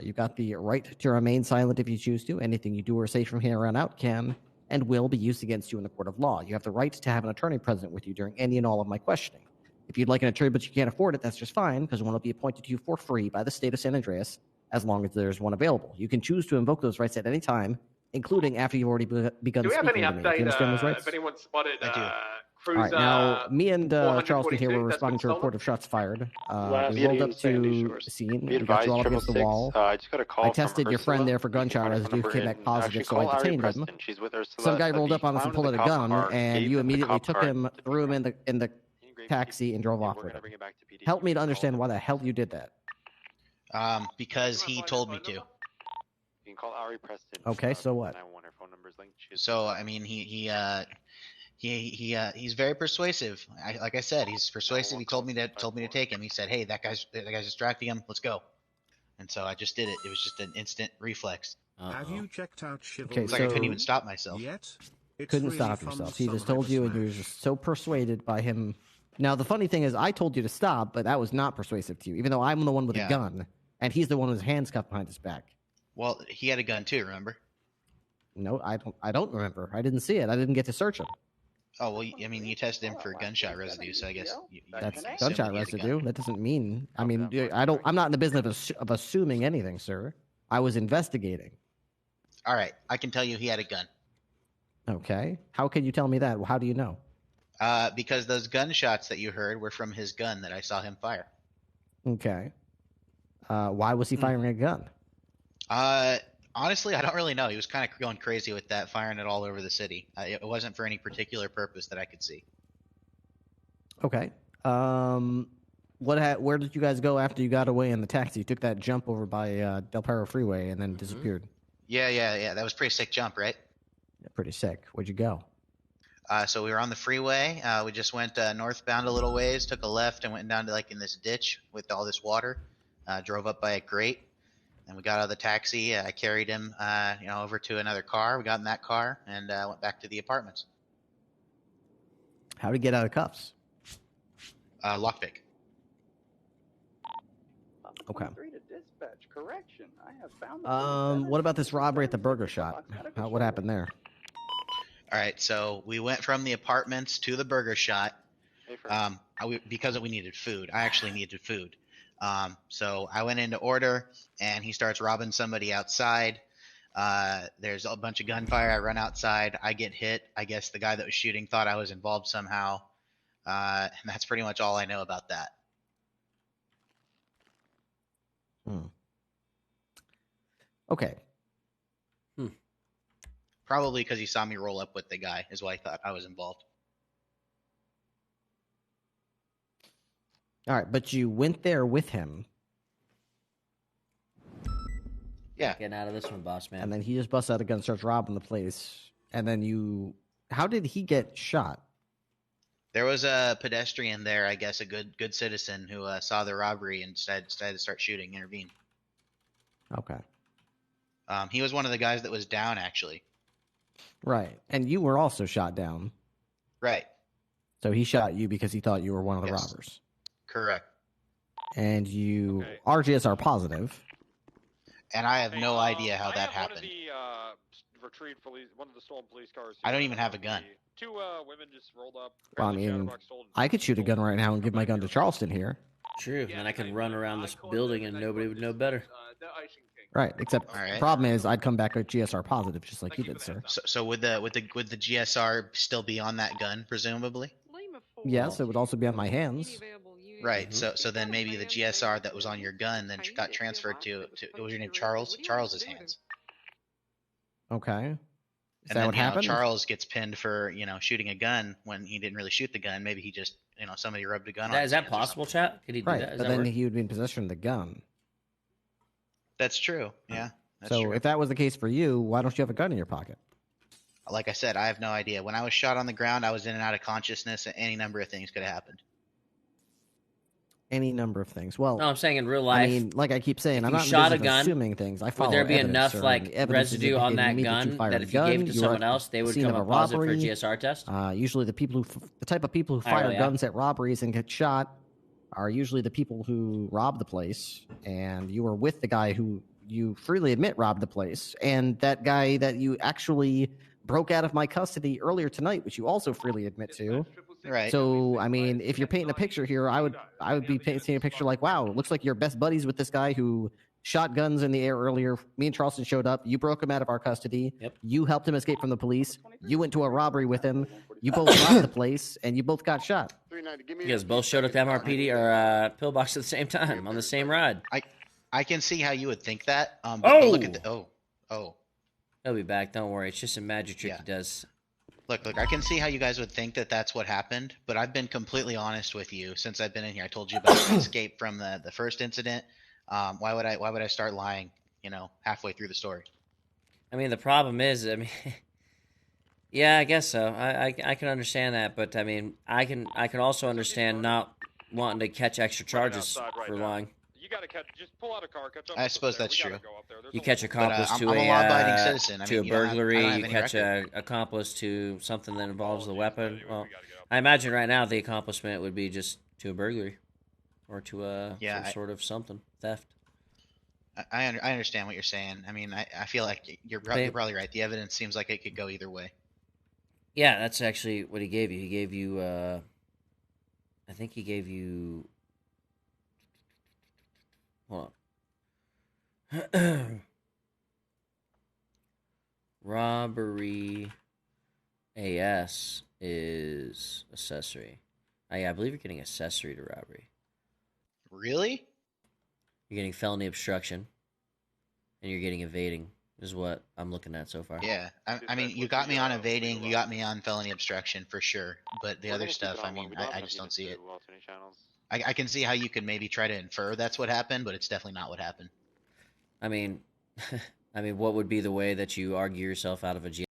Speaker 2: You've got the right to remain silent if you choose to. Anything you do or say from here on out can and will be used against you in the court of law. You have the right to have an attorney present with you during any and all of my questioning. If you'd like an attorney but you can't afford it, that's just fine, because one will be appointed to you for free by the state of San Andreas as long as there's one available. You can choose to invoke those rights at any time, including after you've already begun
Speaker 7: Do we have
Speaker 2: speaking
Speaker 7: any
Speaker 2: to me. Do you understand those
Speaker 7: update
Speaker 2: rights?
Speaker 7: if anyone spotted
Speaker 2: All right, now, me and Charleston here were responding to a report of shots fired. We rolled up to the scene. We got you all up against the wall.
Speaker 5: I just got a call
Speaker 2: I tested your friend there for gunshot residue, came back positive, so I detained him. Some guy rolled up on us and pulled out a gun, and you immediately took him, threw him in the taxi, and drove off with him. Help me to understand why the hell you did that.
Speaker 11: Because he told me to.
Speaker 5: You can call Ari Preston.
Speaker 2: Okay, so what?
Speaker 11: So I mean, he's very persuasive. Like I said, he's persuasive. He told me to take him. He said, "Hey, that guy's distracting him. Let's go." And so I just did it. It was just an instant reflex.
Speaker 3: Have you checked out Chivalry?
Speaker 2: Okay,
Speaker 11: It's like I couldn't even stop myself.
Speaker 3: Yet? It's
Speaker 2: Couldn't
Speaker 3: really
Speaker 2: stop
Speaker 3: fun
Speaker 2: yourself. He
Speaker 3: summer
Speaker 2: just told you, and you were just so persuaded by him. Now, the funny thing is, I told you to stop, but that was not persuasive to you, even though I'm the one with a gun, and he's the one with his hands cuffed behind his back.
Speaker 11: Well, he had a gun too, remember?
Speaker 2: No, I don't remember. I didn't see it. I didn't get to search him.
Speaker 11: Oh well, I mean, you tested him for gunshot residue, so I guess
Speaker 2: That's gunshot residue. That doesn't mean. I mean, I don't. I'm not in the business of assuming anything, sir. I was investigating.
Speaker 11: All right, I can tell you he had a gun.
Speaker 2: Okay. How can you tell me that? How do you know?
Speaker 11: Because those gunshots that you heard were from his gun that I saw him fire.
Speaker 2: Okay. Why was he firing a gun?
Speaker 11: Honestly, I don't really know. He was kind of going crazy with that, firing it all over the city. It wasn't for any particular purpose that I could see.
Speaker 2: Okay. Where did you guys go after you got away in the taxi? You took that jump over by Del Perro Freeway and then disappeared.
Speaker 11: Yeah. That was a pretty sick jump, right?
Speaker 2: Yeah, pretty sick. Where'd you go?
Speaker 11: So we were on the freeway. We just went northbound a little ways, took a left, and went down to in this ditch with all this water. Drove up by a grate. And we got out of the taxi. I carried him, over to another car. We got in that car and went back to the apartments.
Speaker 2: How did he get out of cuffs?
Speaker 11: Lockpick.
Speaker 2: Okay.
Speaker 16: To dispatch. Correction. I have found
Speaker 2: what about this robbery at the burger shop? What happened there?
Speaker 11: All right, so we went from the apartments to the burger shop because we needed food. I actually needed food. So I went in to order, and he starts robbing somebody outside. There's a bunch of gunfire. I run outside. I get hit. I guess the guy that was shooting thought I was involved somehow. And that's pretty much all I know about that.
Speaker 2: Okay.
Speaker 11: Probably because he saw me roll up with the guy is why he thought I was involved.
Speaker 2: All right, but you went there with him.
Speaker 11: Yeah.
Speaker 1: Getting out of this one, boss man.
Speaker 2: And then he just busts out a gun, starts robbing the place. And then you... How did he get shot?
Speaker 11: There was a pedestrian there, I guess, a good citizen who saw the robbery and decided to start shooting, intervene.
Speaker 2: Okay.
Speaker 11: He was one of the guys that was down, actually.
Speaker 2: Right. And you were also shot down.
Speaker 11: Right.
Speaker 2: So he shot you because he thought you were one of the robbers.
Speaker 11: Correct.
Speaker 2: And you are GSR positive.
Speaker 11: And I have no idea how that happened.
Speaker 13: One of the stolen police cars.
Speaker 11: I don't even have a gun.
Speaker 13: Two women just rolled up.
Speaker 2: Well, I mean, I could shoot a gun right now and give my gun to Charleston here.
Speaker 1: True, and I could run around this building and nobody would know better.
Speaker 2: Right, except the problem is I'd come back with GSR positive, just like you did, sir.
Speaker 11: So would the GSR still be on that gun, presumably?
Speaker 2: Yes, it would also be on my hands.
Speaker 11: Right. So then maybe the GSR that was on your gun then got transferred to what was your name, Charles? Charles's hands.
Speaker 2: Okay. Is
Speaker 11: And
Speaker 2: that
Speaker 11: then
Speaker 2: what happened?
Speaker 11: Charles gets pinned for shooting a gun when he didn't really shoot the gun. Maybe he just somebody rubbed a gun on.
Speaker 1: Is that possible, chat? Could he do
Speaker 2: Right,
Speaker 1: that? Is
Speaker 2: but
Speaker 1: that
Speaker 2: then
Speaker 1: work?
Speaker 2: he would be in possession of the gun.
Speaker 11: That's true. Yeah. That's
Speaker 2: so
Speaker 11: true.
Speaker 2: if that was the case for you, why don't you have a gun in your pocket?
Speaker 11: Like I said, I have no idea. When I was shot on the ground, I was in and out of consciousness, and any number of things could have happened.
Speaker 2: Any number of things. Well,
Speaker 1: No, I'm saying in real life.
Speaker 2: I mean, like I keep saying,
Speaker 1: if
Speaker 2: I'm
Speaker 1: you
Speaker 2: not in the
Speaker 1: shot a
Speaker 2: business of
Speaker 1: gun,
Speaker 2: assuming things. I follow
Speaker 1: would there be
Speaker 2: evidence,
Speaker 1: enough
Speaker 2: sir,
Speaker 1: like
Speaker 2: and the evidence is
Speaker 1: residue on that
Speaker 2: indicating
Speaker 1: gun
Speaker 2: you fired
Speaker 1: that
Speaker 2: a
Speaker 1: if you gave it to
Speaker 2: gun, you are
Speaker 1: someone else, they
Speaker 2: at the
Speaker 1: would
Speaker 2: scene
Speaker 1: come
Speaker 2: of
Speaker 1: up
Speaker 2: a
Speaker 1: positive for a
Speaker 2: robbery.
Speaker 1: GSR test?
Speaker 2: Usually, the type of people who
Speaker 1: Oh,
Speaker 2: fire
Speaker 1: yeah.
Speaker 2: guns at robberies and get shot are usually the people who rob the place, and you were with the guy who you freely admit robbed the place, and that guy that you actually broke out of my custody earlier tonight, which you also freely admit to.
Speaker 11: Right.
Speaker 2: So, I mean, if you're painting a picture here, I would be painting a picture like, wow, it looks like you're best buddies with this guy who shot guns in the air earlier. Me and Charleston showed up. You broke him out of our custody.
Speaker 1: Yep.
Speaker 2: You helped him escape from the police. You went to a robbery with him. You both robbed the place, and you both got shot.
Speaker 1: You guys both showed up to MRPD or Pillbox at the same time on the same ride.
Speaker 11: I can see how you would think that. But
Speaker 1: Oh!
Speaker 11: Look at the oh.
Speaker 1: He'll be back. Don't worry. It's just a magic trick he does.
Speaker 11: Look, I can see how you guys would think that that's what happened, but I've been completely honest with you since I've been in here. I told you about the escape from the first incident. Why would I start lying, halfway through the story?
Speaker 1: I mean, the problem is, yeah, I guess so. I can understand that, but I mean, I can also understand not wanting to catch extra charges for lying.
Speaker 13: You gotta just pull out a car, catch up.
Speaker 11: I suppose that's true.
Speaker 1: You catch accomplice to
Speaker 11: I'm a law-abiding citizen. I
Speaker 1: to
Speaker 11: mean,
Speaker 1: a burglary.
Speaker 11: I don't have
Speaker 1: You
Speaker 11: any
Speaker 1: catch
Speaker 11: record.
Speaker 1: a accomplice to something that involves the weapon. Well, I imagine right now the accomplishment would be just to a burglary, or to some sort of something theft.
Speaker 11: I understand what you're saying. I mean, I feel like you're probably right. The evidence seems like it could go either way.
Speaker 1: Yeah, that's actually what he gave you. He gave you, I think he gave you... Hold on. Robbery AS is accessory. Yeah, I believe you're getting accessory to robbery.
Speaker 11: Really?
Speaker 1: You're getting felony obstruction, and you're getting evading, is what I'm looking at so far.
Speaker 11: Yeah, I mean, you got me on evading, you got me on felony obstruction for sure, but the other stuff, I mean, I just don't see it. I can see how you could maybe try to infer that's what happened, but it's definitely not what happened.
Speaker 1: I mean, what would be the way that you argue yourself out of a